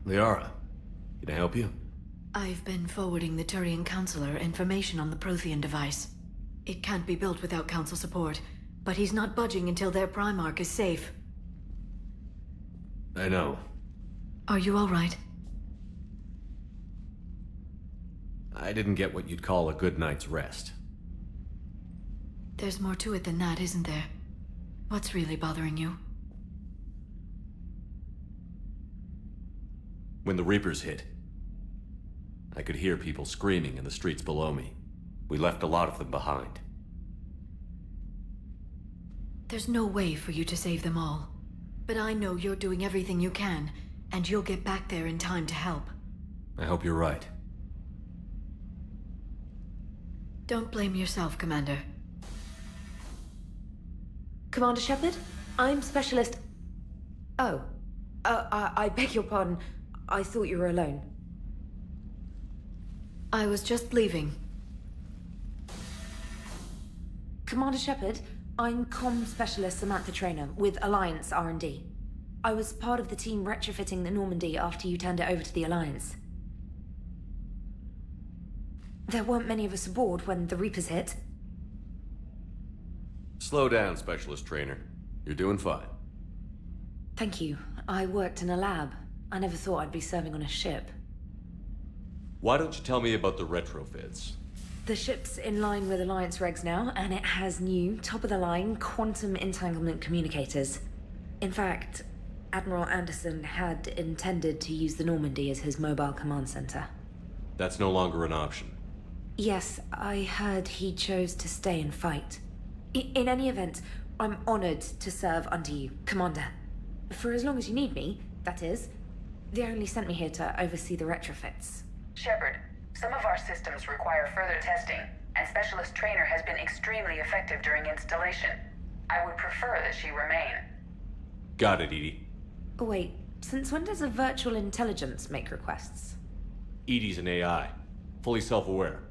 Liara, can I help you? I've been forwarding the Turian Counselor information on the Prothean device. It can't be built without Council support, but he's not budging until their Primarch is safe. I know. Are you all right? I didn't get what you'd call a good night's rest. There's more to it than that, isn't there? What's really bothering you? When the Reapers hit, I could hear people screaming in the streets below me. We left a lot of them behind. There's no way for you to save them all. But I know you're doing everything you can, and you'll get back there in time to help. I hope you're right. Don't blame yourself, Commander. Commander Shepard? I'm Specialist... Oh. I beg your pardon. I thought you were alone. I was just leaving. Commander Shepard, I'm Comm Specialist Samantha Traynor with Alliance R&D. I was part of the team retrofitting the Normandy after you turned it over to the Alliance. There weren't many of us aboard when the Reapers hit. Slow down, Specialist Trainer. You're doing fine. Thank you. I worked in a lab. I never thought I'd be serving on a ship. Why don't you tell me about the retrofits? The ship's in line with Alliance regs now, and it has new, top-of-the-line, quantum entanglement communicators. In fact, Admiral Anderson had intended to use the Normandy as his mobile command center. That's no longer an option. Yes, I heard he chose to stay and fight. In any event, I'm honored to serve under you, Commander. For as long as you need me, that is. They only sent me here to oversee the retrofits. Shepard, some of our systems require further testing, and Specialist Trainer has been extremely effective during installation. I would prefer that she remain. Got it, Edie. Wait, since when does a virtual intelligence make requests? Edie's an AI. Fully self-aware.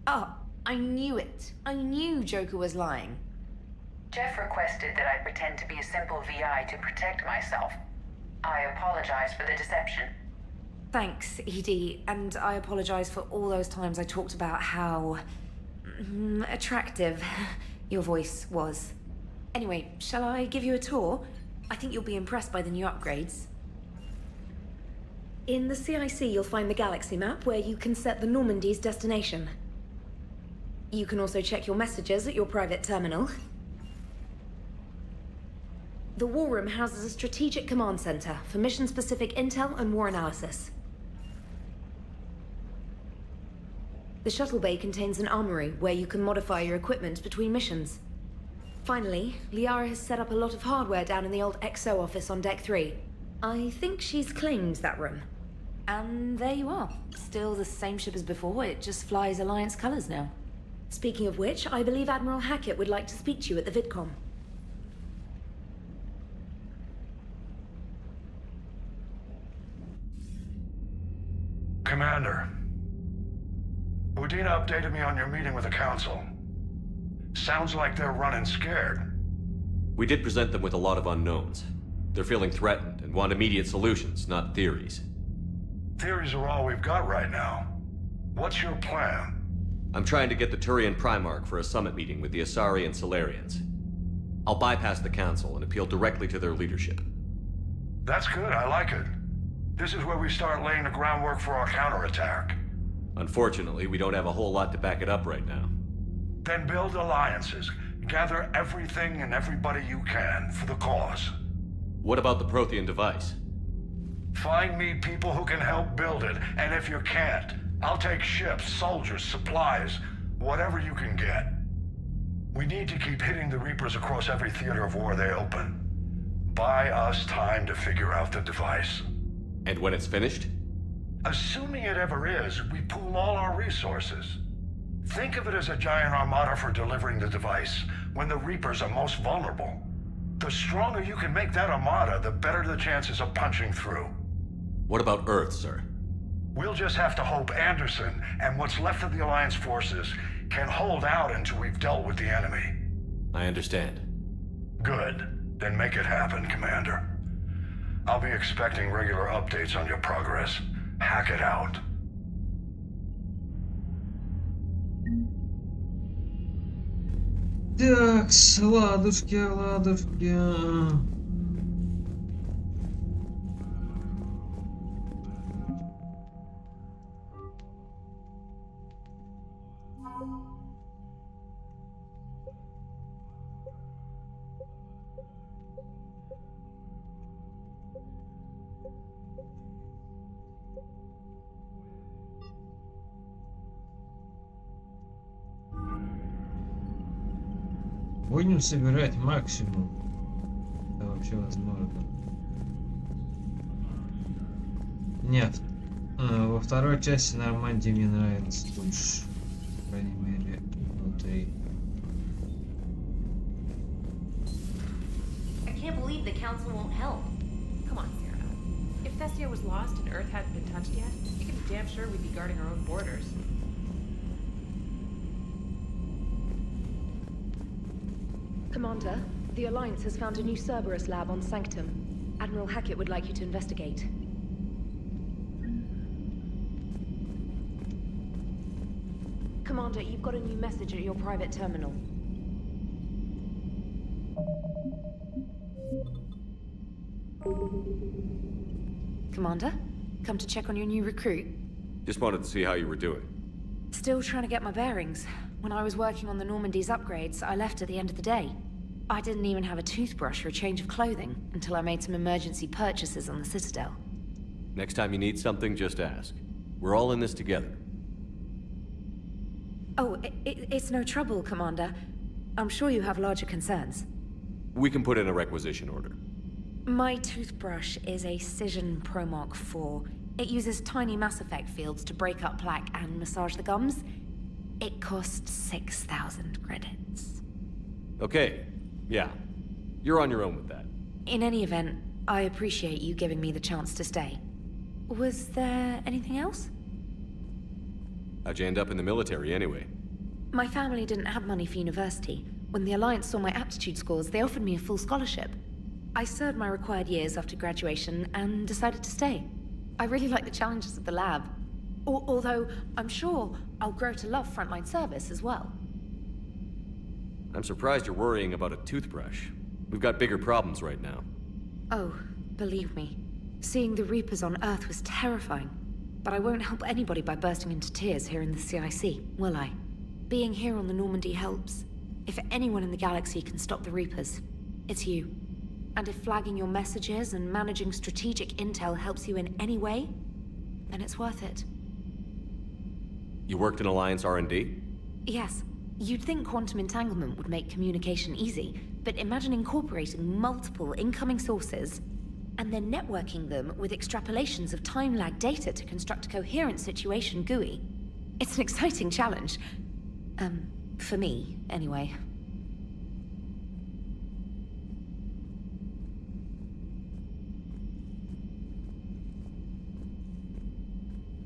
Oh, I knew it. I knew Joker was lying. Jeff requested that I pretend to be a simple VI to protect myself. I apologize for the deception. Thanks, Edie, and I apologize for all those times I talked about how... attractive your voice was. Anyway, shall I give you a tour? I think you'll be impressed by the new upgrades. In the CIC, you'll find the galaxy map where you can set the Normandy's destination. You can also check your messages at your private terminal. The War Room houses a strategic command center for mission-specific intel and war analysis. The shuttle bay contains an armory where you can modify your equipment between missions. Finally, Liara has set up a lot of hardware down in the old XO office on Deck 3. I think she's claimed that room. And there you are. Still the same ship as before, it just flies Alliance colors now. Speaking of which, I believe Admiral Hackett would like to speak to you at the VidCom. Commander, Udina updated me on your meeting with the Council. Sounds like they're running scared. We did present them with a lot of unknowns. They're feeling threatened and want immediate solutions, not theories. Theories are all we've got right now. What's your plan? I'm trying to get the Turian Primarch for a summit meeting with the Asari and Solarians. I'll bypass the Council and appeal directly to their leadership. That's good, I like it. This is where we start laying the groundwork for our counterattack. Unfortunately, we don't have a whole lot to back it up right now. Then build alliances. Gather everything and everybody you can for the cause. What about the Prothean device? Find me people who can help build it, and if you can't, I'll take ships, soldiers, supplies, whatever you can get. We need to keep hitting the Reapers across every theater of war they open. Buy us time to figure out the device. And when it's finished? Assuming it ever is, we pool all our resources. Think of it as a giant armada for delivering the device, when the Reapers are most vulnerable. The stronger you can make that armada, the better the chances of punching through. What about Earth, sir? We'll just have to hope Anderson and what's left of the Alliance forces can hold out until we've dealt with the enemy. I understand. Good. Then make it happen, Commander. I'll be expecting regular updates on your progress. Hack it out. Так, ладушки, ладушки. Будем собирать максимум. Это вообще возможно. Нет. Во второй части Нормандии мне нравится больше. По крайней мере, внутри. I can't believe the council won't help. Come on, Sarah. If Thessia was lost and Earth hadn't been touched yet, you can be damn sure we'd be guarding our own borders. Commander, the Alliance has found a new Cerberus lab on Sanctum. Admiral Hackett would like you to investigate. Commander, you've got a new message at your private terminal. Commander, come to check on your new recruit. Just wanted to see how you were doing. Still trying to get my bearings. When I was working on the Normandy's upgrades, I left at the end of the day. I didn't even have a toothbrush or a change of clothing until I made some emergency purchases on the Citadel. Next time you need something, just ask. We're all in this together. Oh, it's no trouble, Commander. I'm sure you have larger concerns. We can put in a requisition order. My toothbrush is a Cision Pro Mark IV. It uses tiny Mass Effect fields to break up plaque and massage the gums. It costs 6,000 credits. Okay. Yeah. You're on your own with that. In any event, I appreciate you giving me the chance to stay. Was there anything else? How'd you end up in the military anyway? My family didn't have money for university. When the Alliance saw my aptitude scores, they offered me a full scholarship. I served my required years after graduation and decided to stay. I really like the challenges of the lab. Although, I'm sure I'll grow to love frontline service as well. I'm surprised you're worrying about a toothbrush. We've got bigger problems right now. Oh, believe me. Seeing the Reapers on Earth was terrifying. But I won't help anybody by bursting into tears here in the CIC, will I? Being here on the Normandy helps. If anyone in the galaxy can stop the Reapers, it's you. And if flagging your messages and managing strategic intel helps you in any way, then it's worth it. You worked in Alliance R&D? Yes. You'd think quantum entanglement would make communication easy, but imagine incorporating multiple incoming sources and then networking them with extrapolations of time-lag data to construct a coherent situation GUI. It's an exciting challenge. For me, anyway.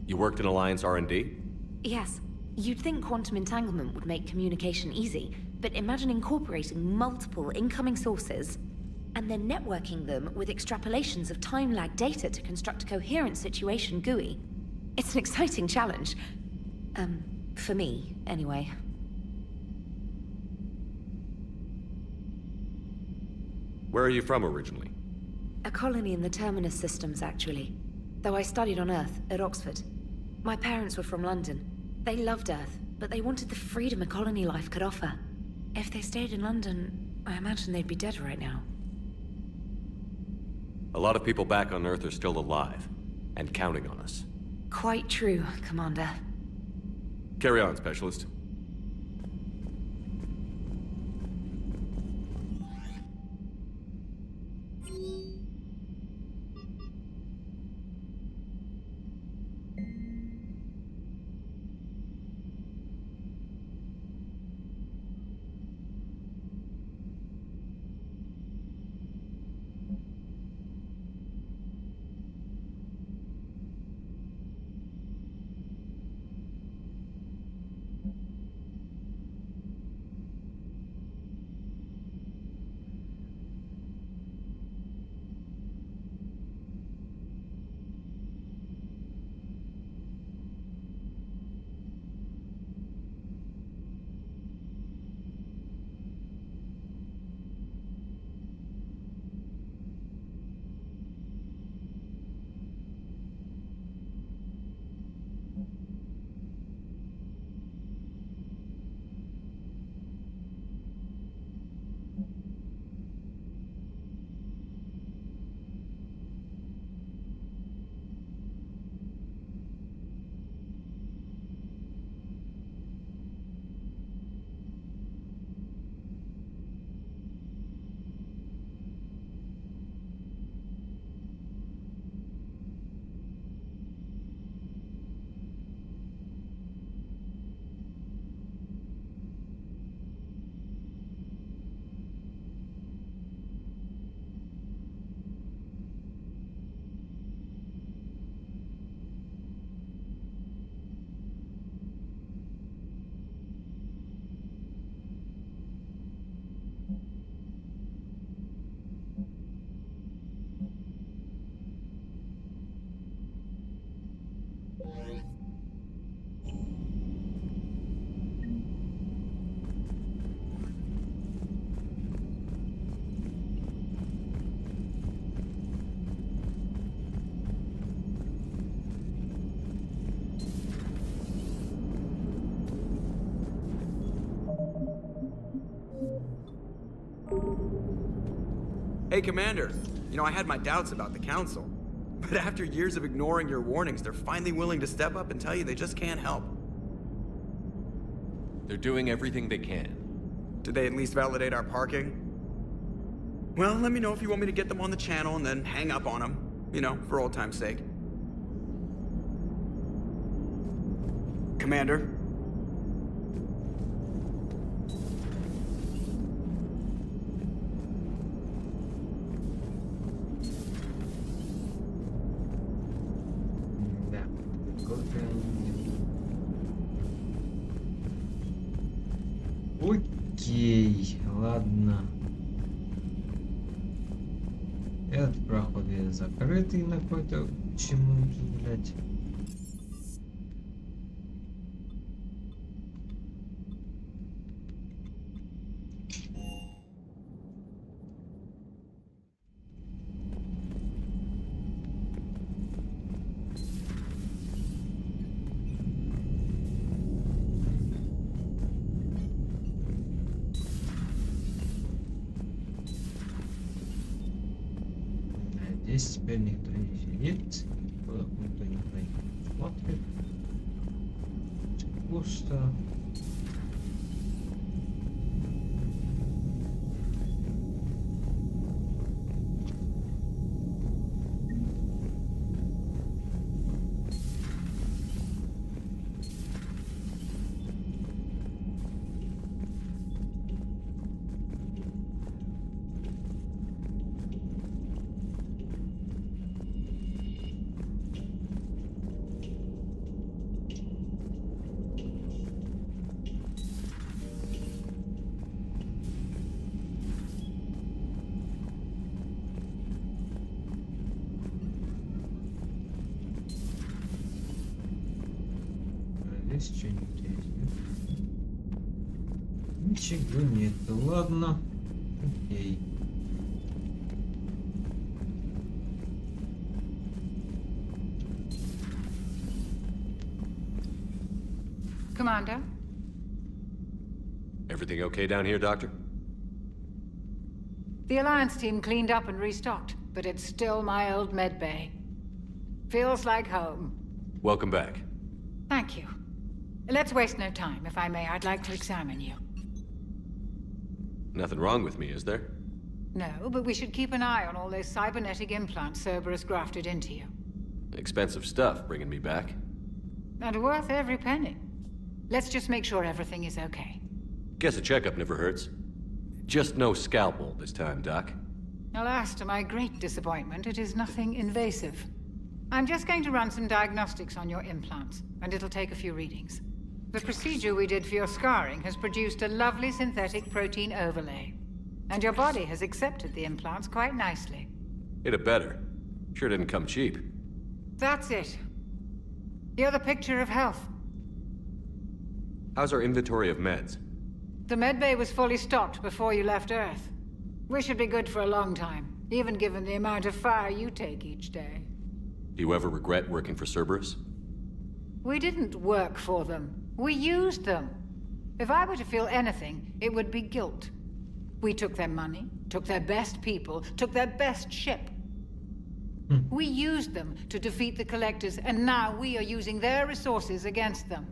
You worked in Alliance R&D? Yes. You'd think quantum entanglement would make communication easy, but imagine incorporating multiple incoming sources and then networking them with extrapolations of time-lag data to construct a coherent situation GUI. It's an exciting challenge. For me, anyway. Where are you from originally? A colony in the Terminus systems, actually. Though I studied on Earth, at Oxford. My parents were from London. They loved Earth, but they wanted the freedom a colony life could offer. If they stayed in London, I imagine they'd be dead right now. A lot of people back on Earth are still alive, and counting on us. Quite true, Commander. Carry on, Specialist. Hey, Commander. You know, I had my doubts about the Council. But after years of ignoring your warnings, they're finally willing to step up and tell you they just can't help. They're doing everything they can. Did they at least validate our parking? Well, let me know if you want me to get them on the channel and then hang up on them. You know, for old time's sake. Commander? Да. Окей, ладно. Этот проход весь закрытый на какой-то чему-то, блядь. Здесь теперь никто не сидит, никто не смотрит. Пусто. Здесь что-нибудь есть? Ничего нет. Ладно. Окей. Commander? Everything okay down here, Doctor? The Alliance team cleaned up and restocked, but it's still my old med bay. Feels like home. Welcome back. Thank you. Let's waste no time. If I may, I'd like to examine you. Nothing wrong with me, is there? No, but we should keep an eye on all those cybernetic implants Cerberus grafted into you. Expensive stuff bringing me back. And worth every penny. Let's just make sure everything is okay. Guess a checkup never hurts. Just no scalpel this time, Doc. Alas, to my great disappointment, it is nothing invasive. I'm just going to run some diagnostics on your implants, and it'll take a few readings. The procedure we did for your scarring has produced a lovely synthetic protein overlay. And your body has accepted the implants quite nicely. It had better. Sure didn't come cheap. That's it. You're the picture of health. How's our inventory of meds? The medbay was fully stocked before you left Earth. We should be good for a long time, even given the amount of fire you take each day. Do you ever regret working for Cerberus? We didn't work for them. We used them. If I were to feel anything, it would be guilt. We took their money, took their best people, took their best ship. We used them to defeat the Collectors, and now we are using their resources against them.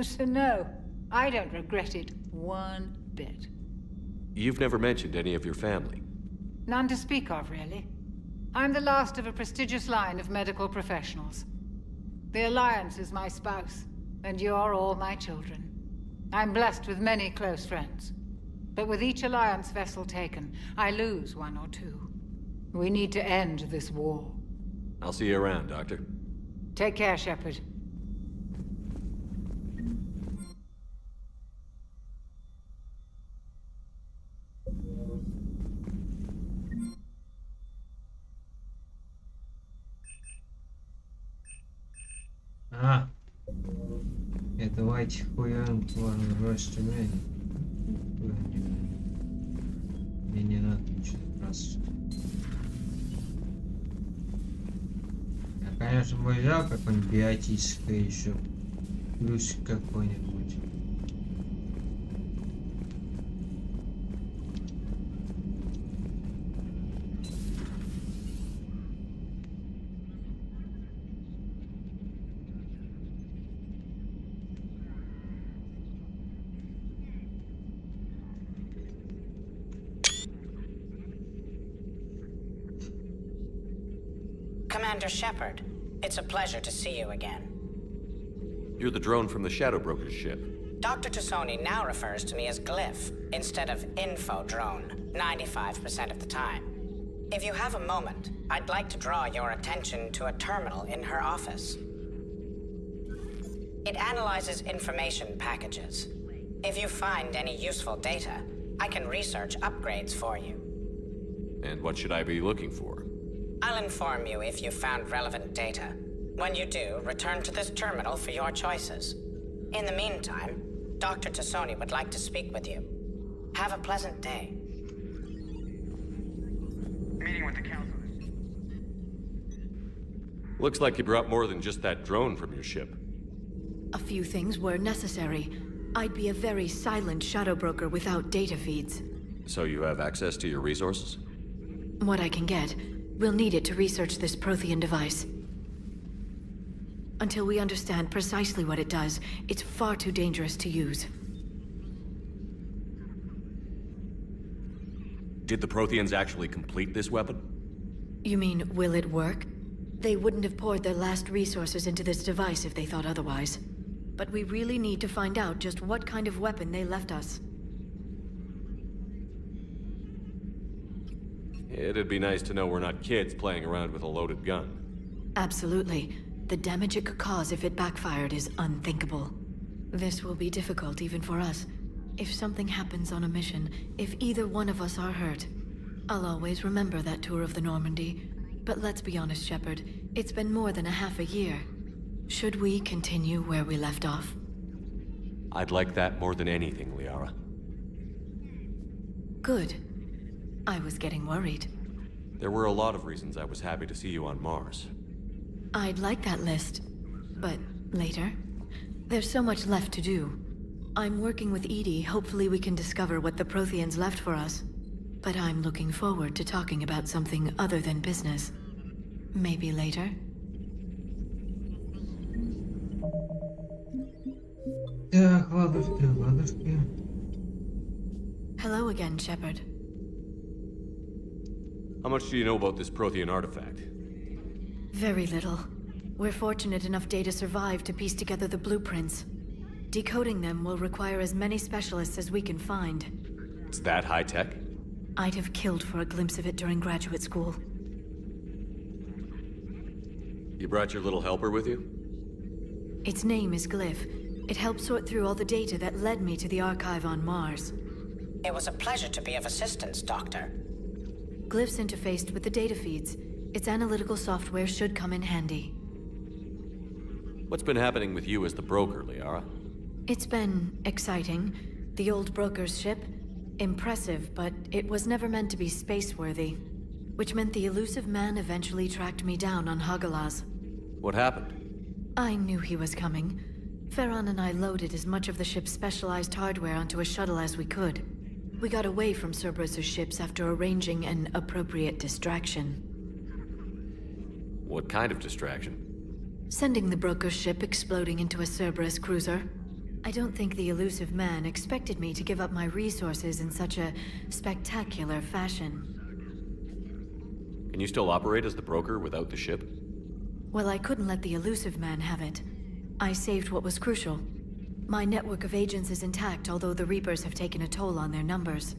So no, I don't regret it one bit. You've never mentioned any of your family. None to speak of, really. I'm the last of a prestigious line of medical professionals. The Alliance is my spouse, and you're all my children. I'm blessed with many close friends. But with each Alliance vessel taken, I lose one or two. We need to end this war. I'll see you around, Doctor. Take care, Shepard. Давайте хуям расширение. Мне не надо ничего спрашивать. Я, конечно, бы взял какое-нибудь биотическое еще. Плюсик какой-нибудь. Commander Shepard. It's a pleasure to see you again. You're the drone from the Shadow Broker's ship. Dr. Tassoni now refers to me as Glyph instead of Info Drone, 95% of the time. If you have a moment, I'd like to draw your attention to a terminal in her office. It analyzes information packages. If you find any useful data, I can research upgrades for you. And what should I be looking for? I'll inform you if you've found relevant data. When you do, return to this terminal for your choices. In the meantime, Dr. Tassoni would like to speak with you. Have a pleasant day. Meeting with the council. Looks like you brought more than just that drone from your ship. A few things were necessary. I'd be a very silent shadow broker without data feeds. So you have access to your resources? What I can get. We'll need it to research this Prothean device. Until we understand precisely what it does, it's far too dangerous to use. Did the Protheans actually complete this weapon? You mean, will it work? They wouldn't have poured their last resources into this device if they thought otherwise. But we really need to find out just what kind of weapon they left us. It'd be nice to know we're not kids playing around with a loaded gun. Absolutely. The damage it could cause if it backfired is unthinkable. This will be difficult even for us. If something happens on a mission, if either one of us are hurt, I'll always remember that tour of the Normandy. But let's be honest, Shepard, it's been more than a half a year. Should we continue where we left off? I'd like that more than anything, Liara. Good. I was getting worried. There were a lot of reasons I was happy to see you on Mars. I'd like that list, but later. There's so much left to do. I'm working with Edie. Hopefully we can discover what the Protheans left for us. But I'm looking forward to talking about something other than business. Maybe later? Hello again, Shepard. How much do you know about this Prothean artifact? Very little. We're fortunate enough data survived to piece together the blueprints. Decoding them will require as many specialists as we can find. It's that high-tech? I'd have killed for a glimpse of it during graduate school. You brought your little helper with you? Its name is Glyph. It helped sort through all the data that led me to the archive on Mars. It was a pleasure to be of assistance, Doctor. Glyph's interfaced with the data feeds. Its analytical software should come in handy. What's been happening with you as the broker, Liara? It's been exciting. The old broker's ship? Impressive, but it was never meant to be space-worthy. Which meant the elusive man eventually tracked me down on Hagalaz. What happened? I knew he was coming. Farron and I loaded as much of the ship's specialized hardware onto a shuttle as we could. We got away from Cerberus's ships after arranging an appropriate distraction. What kind of distraction? Sending the broker's ship exploding into a Cerberus cruiser. I don't think the elusive man expected me to give up my resources in such a spectacular fashion. Can you still operate as the broker without the ship? Well, I couldn't let the elusive man have it. I saved what was crucial. My network of agents is intact, although the Reapers have taken a toll on their numbers.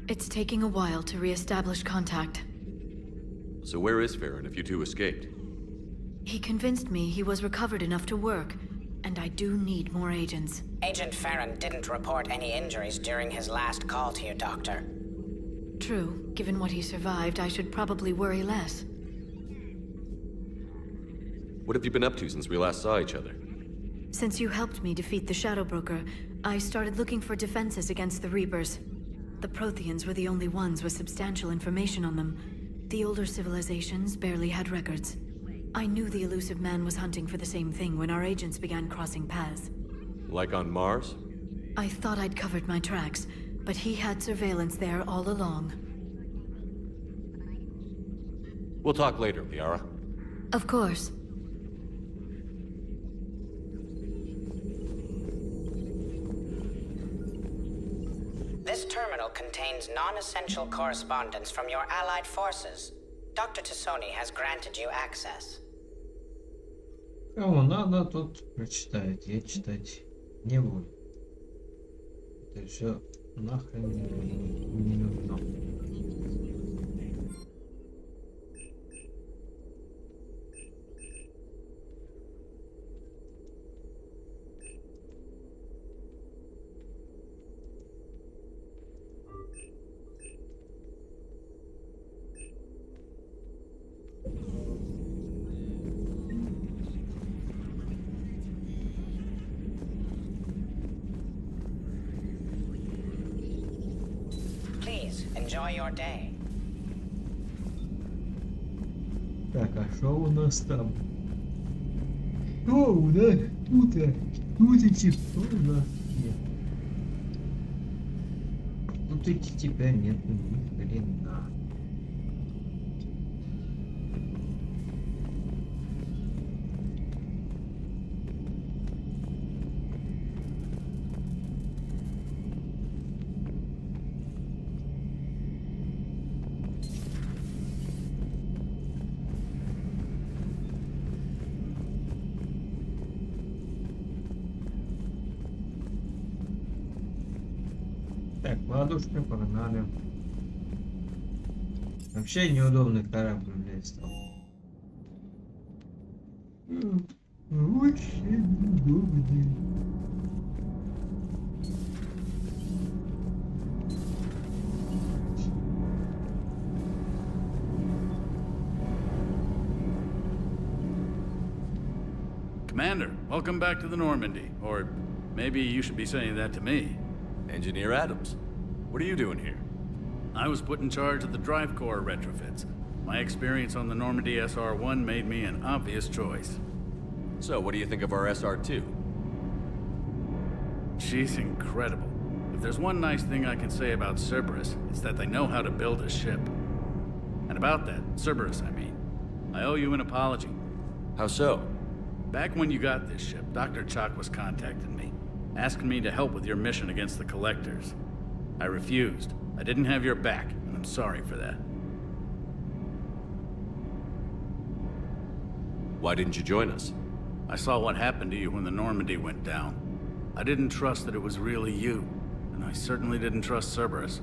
It's taking a while to re-establish contact. So where is Farron if you two escaped? He convinced me he was recovered enough to work, and I do need more agents. Agent Farron didn't report any injuries during his last call to you, Doctor. True. Given what he survived, I should probably worry less. What have you been up to since we last saw each other? Since you helped me defeat the Shadow Broker, I started looking for defenses against the Reapers. The Protheans were the only ones with substantial information on them. The older civilizations barely had records. I knew the elusive man was hunting for the same thing when our agents began crossing paths. Like on Mars? I thought I'd covered my tracks, but he had surveillance there all along. We'll talk later, Liara. Of course. This terminal contains non-essential correspondence from your allied forces. Dr. Tassoni has granted you access. Кому надо, тут прочитает. Я читать не буду. Это все нахрен не нужно. Enjoy your day. Так, а что у нас там? Что у нас тут? Тут эти что у нас нет? Тут эти тебя нет, ни хрена. Так, ладушка, погнали. Вообще неудобный корабль, блядь, стал. Очень неудобный. Commander, welcome back to the Normandy. Or maybe you should be saying that to me. Engineer Adams, what are you doing here? I was put in charge of the drive core retrofits. My experience on the Normandy SR-1 made me an obvious choice. So, what do you think of our SR-2? She's incredible. If there's one nice thing I can say about Cerberus, it's that they know how to build a ship. And about that, Cerberus, I mean, I owe you an apology. How so? Back when you got this ship, Dr. Chakwas contacted me, asking me to help with your mission against the Collectors. I refused. I didn't have your back, and I'm sorry for that. Why didn't you join us? I saw what happened to you when the Normandy went down. I didn't trust that it was really you, and I certainly didn't trust Cerberus.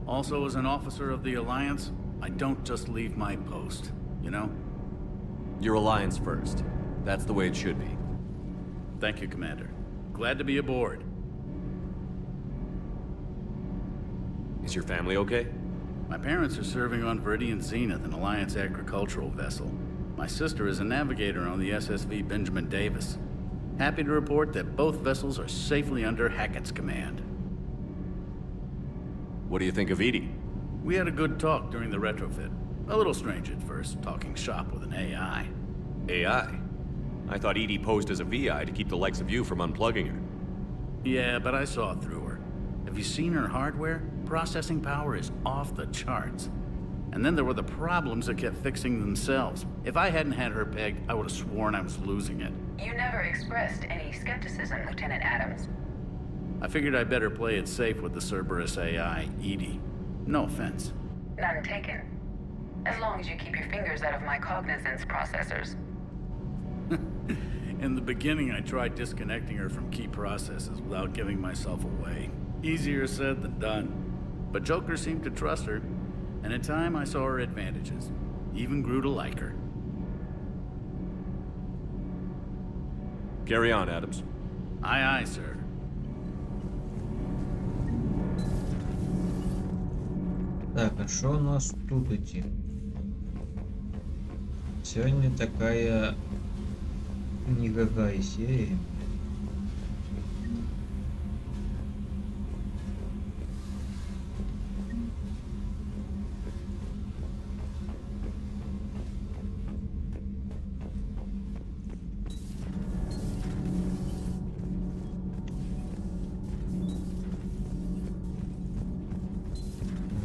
Also, as an officer of the Alliance, I don't just leave my post, you know? Your Alliance first. That's the way it should be. Thank you, Commander. Glad to be aboard. Is your family okay? My parents are serving on Viridian Zenith, an Alliance agricultural vessel. My sister is a navigator on the SSV Benjamin Davis. Happy to report that both vessels are safely under Hackett's command. What do you think of Edie? We had a good talk during the retrofit. A little strange at first, talking shop with an AI. AI? I thought Edie posed as a VI to keep the likes of you from unplugging her. Yeah, but I saw through her. Have you seen her hardware? Processing power is off the charts. And then there were the problems that kept fixing themselves. If I hadn't had her pegged, I would have sworn I was losing it. You never expressed any skepticism, Lieutenant Adams. I figured I'd better play it safe with the Cerberus AI, Edie. No offense. None taken. As long as you keep your fingers out of my cognizance processors. In the beginning, I tried disconnecting her from key processes without giving myself away. Easier said than done. But Joker seemed to trust her, and in time I saw her advantages. Even grew to like her. Carry on, Adams. Aye, aye, sir. Так, а что у нас тут идти? Сегодня такая никакая серия.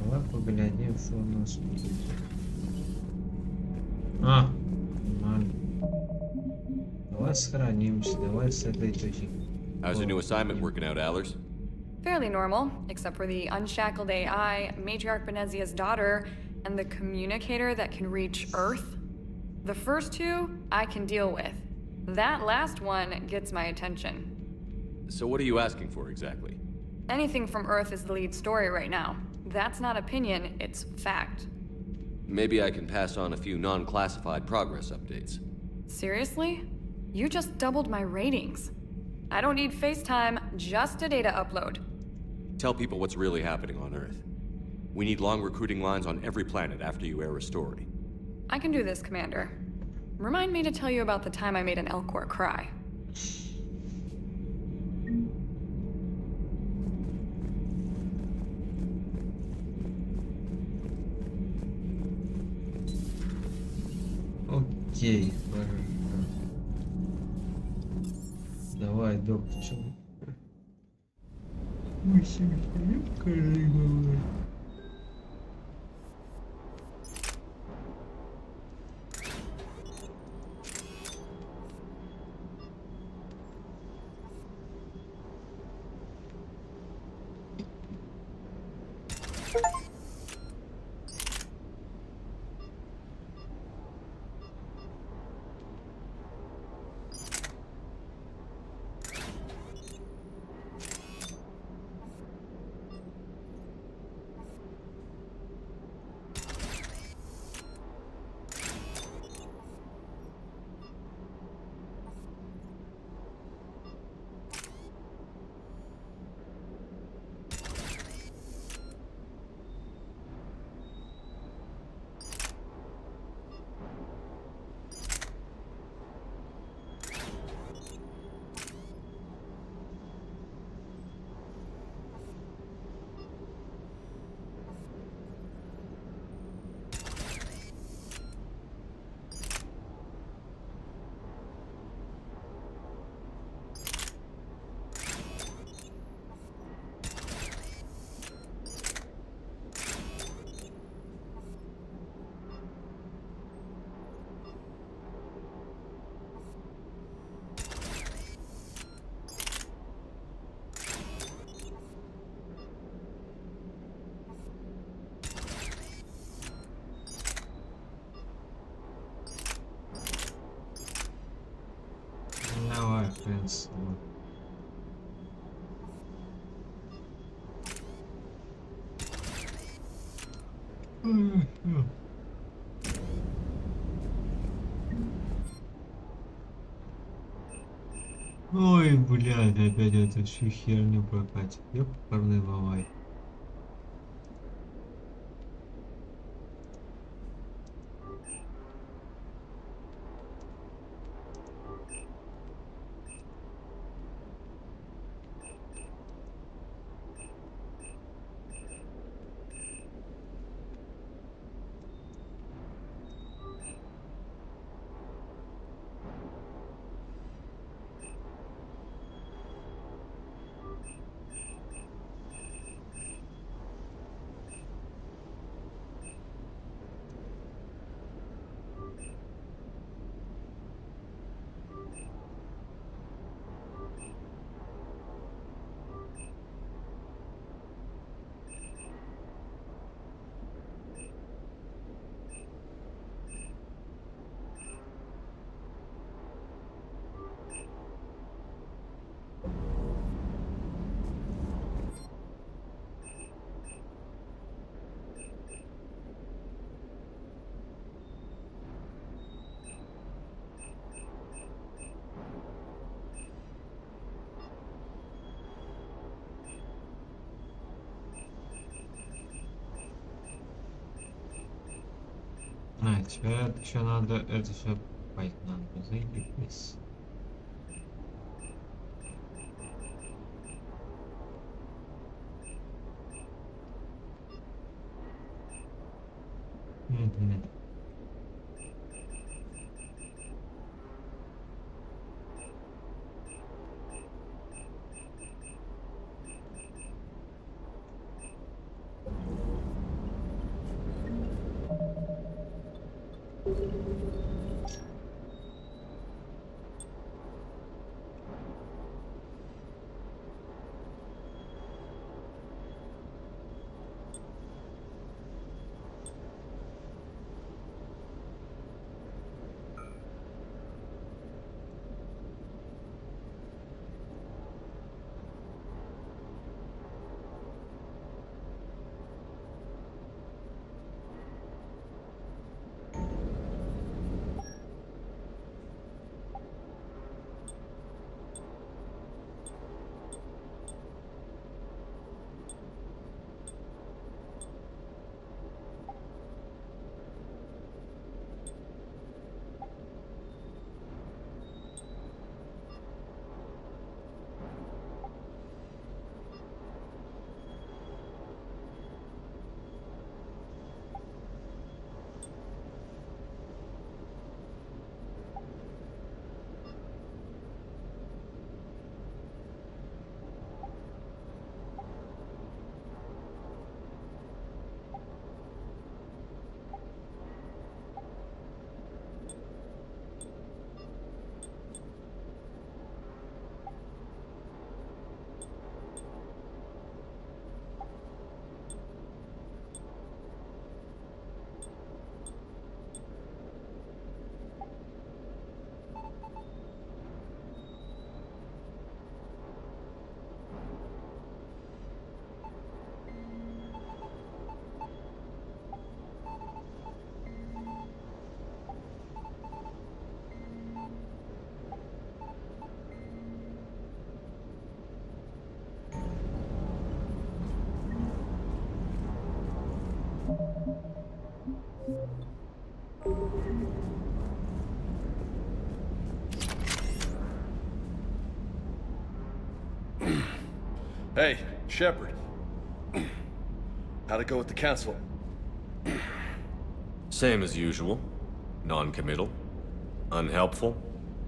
Давай поглядим, что у нас будет. Нормально. Давай сохранимся, давай с этой точки. How's your new assignment working out, Allers? Fairly normal, except for the unshackled AI, Matriarch Benezia's daughter, and the communicator that can reach Earth. The first two, I can deal with. That last one gets my attention. So what are you asking for exactly? Anything from Earth is the lead story right now. That's not opinion, it's fact. Maybe I can pass on a few non-classified progress updates. Seriously? You just doubled my ratings. I don't need FaceTime, just a data upload. Tell people what's really happening on Earth. We need long recruiting lines on every planet after you air a story. I can do this, Commander. Remind me to tell you about the time I made an Elcor cry. Окей, хорошо. Давай, доктор. Давай, в принципе. Ой, блядь, опять эту всю херню прокатит. Ёпарный бабай. А, теперь это еще надо, это все покупать надо, заебись. Угу. Hey, Shepard. How'd it go with the council? Same as usual. Non-committal. Unhelpful.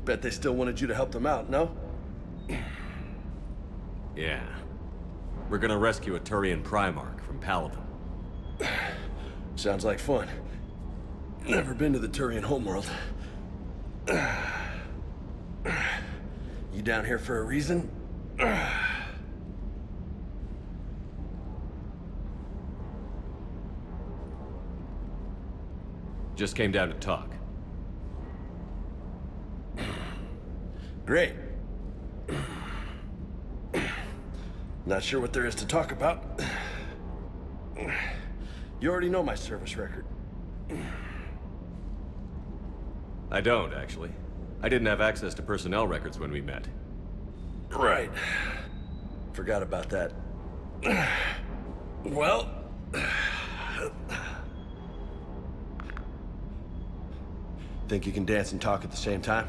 Bet they still wanted you to help them out, no? Yeah. We're gonna rescue a Turian Primarch from Paladin. Sounds like fun. Never been to the Turian homeworld. You down here for a reason? Just came down to talk. Great. Not sure what there is to talk about. You already know my service record. I don't, actually. I didn't have access to personnel records when we met. Right. Forgot about that. Well... Think you can dance and talk at the same time?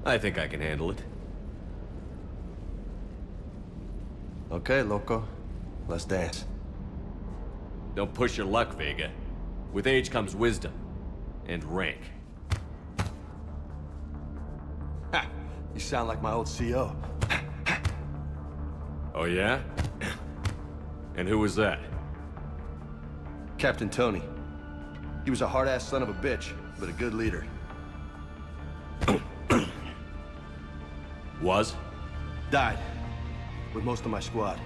I think I can handle it. Okay, loco. Let's dance. Don't push your luck, Vega. With age comes wisdom. And rank. Ha! You sound like my old CO. Oh yeah? And who was that? Captain Tony. He was a hard-ass son of a bitch, but a good leader. Was? Died. With most of my squad.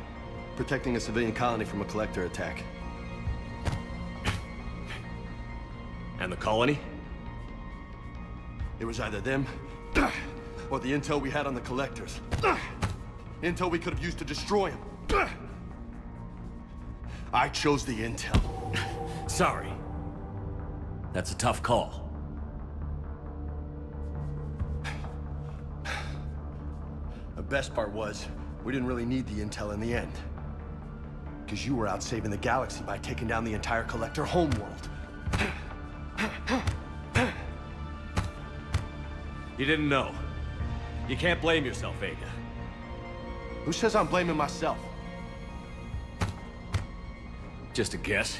Protecting a civilian colony from a collector attack. And the colony? It was either them, or the intel we had on the collectors. Intel we could have used to destroy them. I chose the intel. Sorry. That's a tough call. The best part was, we didn't really need the intel in the end. Because you were out saving the galaxy by taking down the entire collector homeworld. You didn't know. You can't blame yourself, Vega. Who says I'm blaming myself? Just a guess.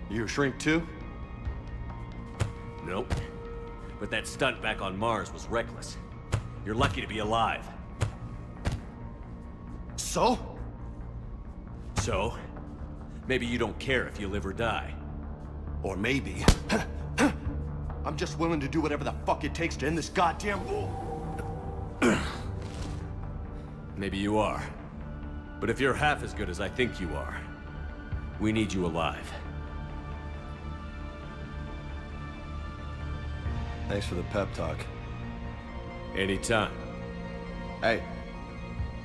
You a shrink too? Nope. But that stunt back on Mars was reckless. You're lucky to be alive. So? So? Maybe you don't care if you live or die. Or maybe... I'm just willing to do whatever the fuck it takes to end this goddamn war. Maybe you are. But if you're half as good as I think you are, we need you alive. Thanks for the pep talk. Anytime. Hey,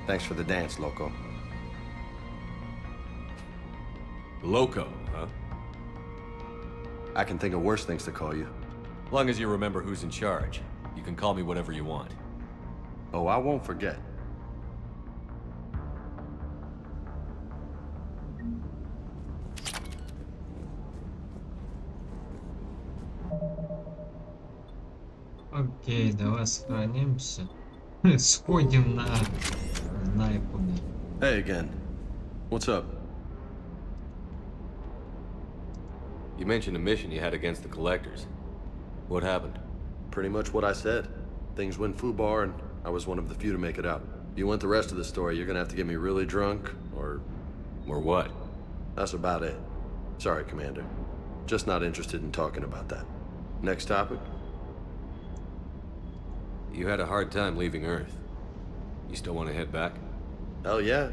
thanks for the dance, loco. Loco, huh? I can think of worse things to call you. Long as you remember who's in charge, you can call me whatever you want. Oh, I won't forget. Окей, давай сохранимся. Сходим на... знаю куда. Hey again. What's up? You mentioned a mission you had against the Collectors. What happened? Pretty much what I said. Things went foobar and I was one of the few to make it out. If you want the rest of the story, you're gonna have to get me really drunk, or... Or what? That's about it. Sorry, Commander. Just not interested in talking about that. Next topic? You had a hard time leaving Earth. You still want to head back? Hell yeah.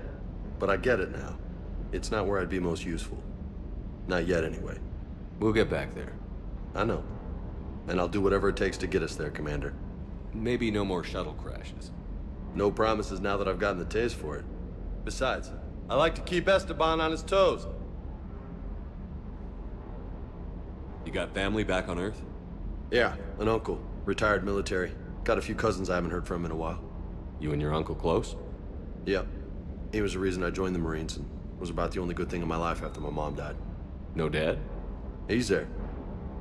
But I get it now. It's not where I'd be most useful. Not yet, anyway. We'll get back there. I know. And I'll do whatever it takes to get us there, Commander. Maybe no more shuttle crashes. No promises now that I've gotten the taste for it. Besides, I like to keep Esteban on his toes. You got family back on Earth? Yeah, an uncle. Retired military. Got a few cousins I haven't heard from in a while. You and your uncle close? Yep. He was the reason I joined the Marines and was about the only good thing in my life after my mom died. No dad? He's there.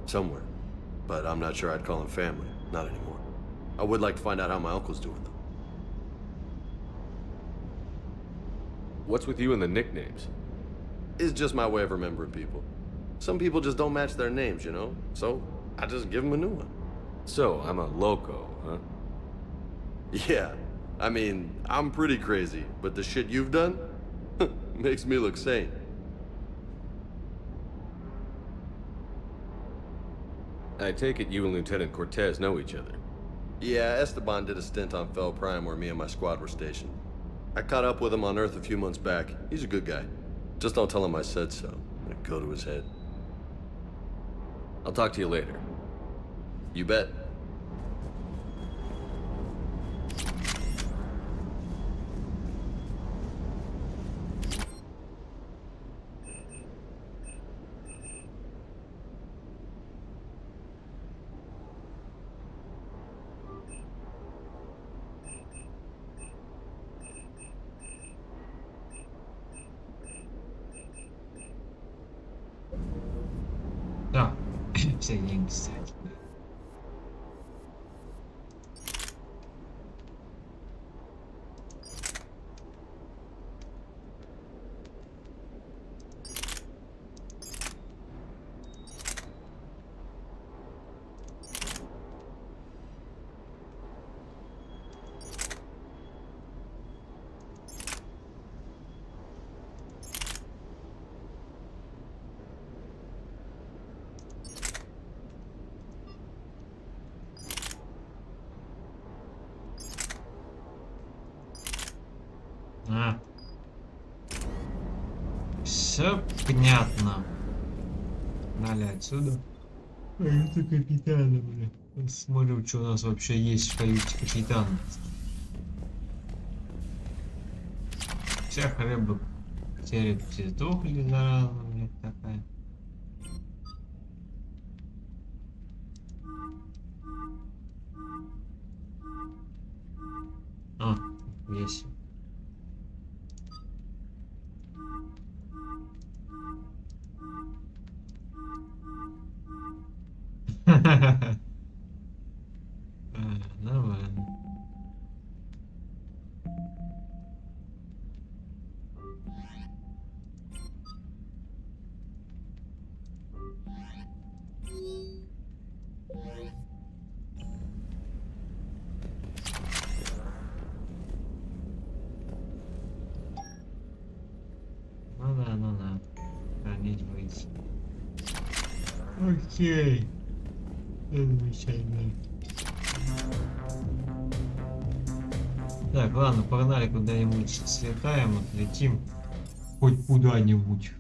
Somewhere. But I'm not sure I'd call him family. Not anymore. I would like to find out how my uncle's doing, though. What's with you and the nicknames? It's just my way of remembering people. Some people just don't match their names, you know? So, I just give them a new one. So, I'm a loco, huh? Yeah. I mean, I'm pretty crazy, but the shit you've done makes me look sane. I take it you and Lieutenant Cortez know each other. Yeah, Esteban did a stint on Fel Prime where me and my squad were stationed. I caught up with him on Earth a few months back. He's a good guy. Just don't tell him I said so. It'd go to his head. I'll talk to you later. You bet. Да, все деньги, кстати. Все понятно. Нали отсюда. Это капитана, бля. Посмотрим, что у нас вообще есть в каюте капитана. Всех рыбок терек сдохли, зараза, блядь, такая. А, есть. Нормально. Ну да. Хранить выйти. Окей. Замечательно. Так, ладно, погнали куда-нибудь слетаем, отлетим. Хоть куда-нибудь.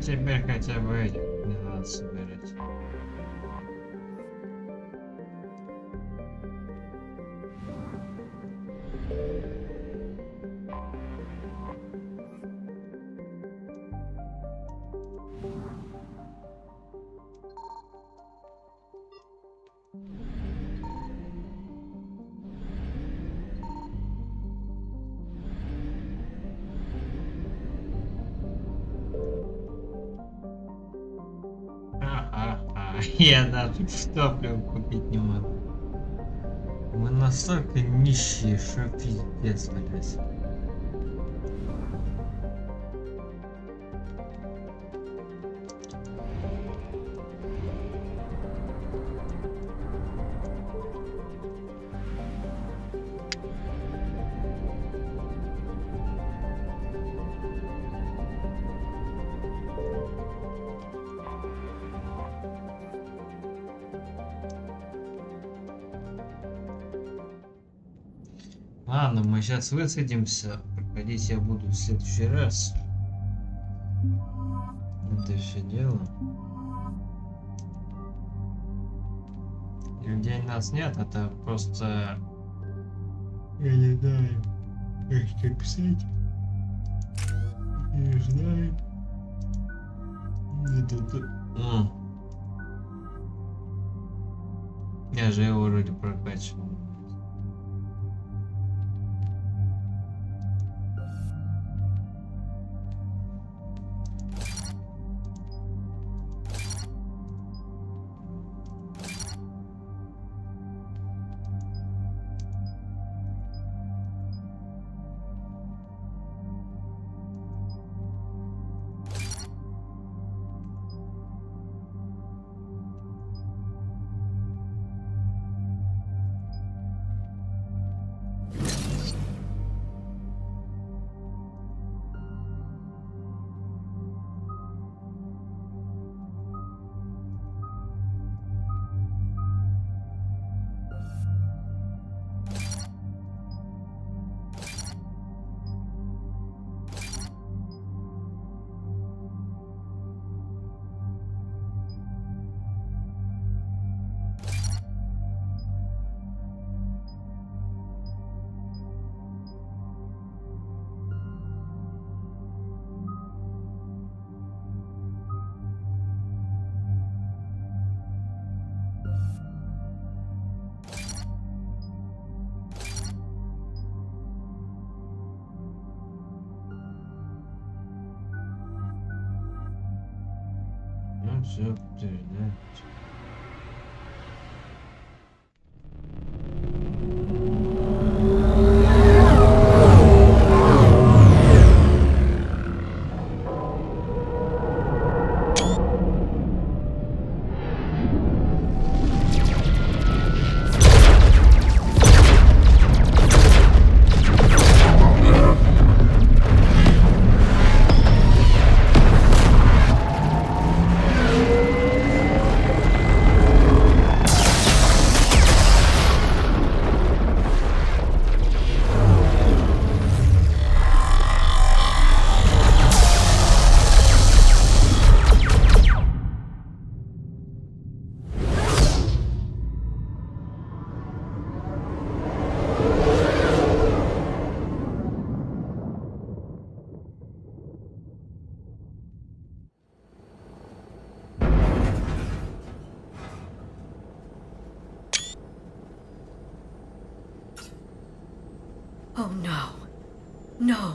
Теперь хотя бы этих не надо собирать. Я даже топливо купить не могу. Мы настолько нищие, что пиздец, блядь. Ладно, мы сейчас высадимся. Проходить я буду в следующий раз. Это все дело. Людей нас нет, это просто... Я не знаю, как писать. Не знаю. Я же его вроде прокачивал. Ну все, подтверждается. Oh no. No.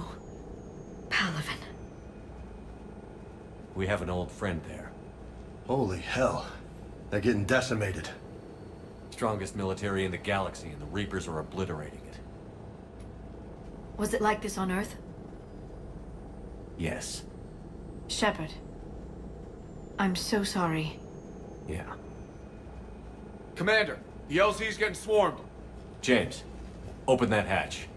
Palaven. We have an old friend there. Holy hell. They're getting decimated. Strongest military in the galaxy, and the Reapers are obliterating it. Was it like this on Earth? Yes. Shepard. I'm so sorry. Yeah. Commander, the LZ's getting swarmed. James, open that hatch.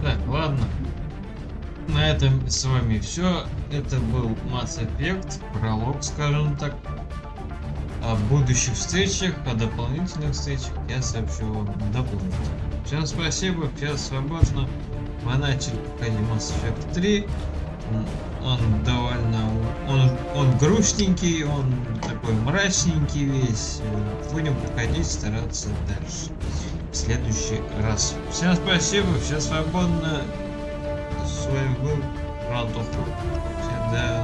Так, ладно. На этом с вами все. Это был Mass Effect, пролог, скажем так. О будущих встречах, о дополнительных встречах я сообщу вам дополнительно. Всем спасибо, сейчас свободно. Мы начали проходить Mass Effect 3. Он довольно... Он грустненький, он такой мрачненький весь. Будем проходить, стараться дальше. В следующий раз. Всем спасибо, все свободно. С вами был Антоха. Всем до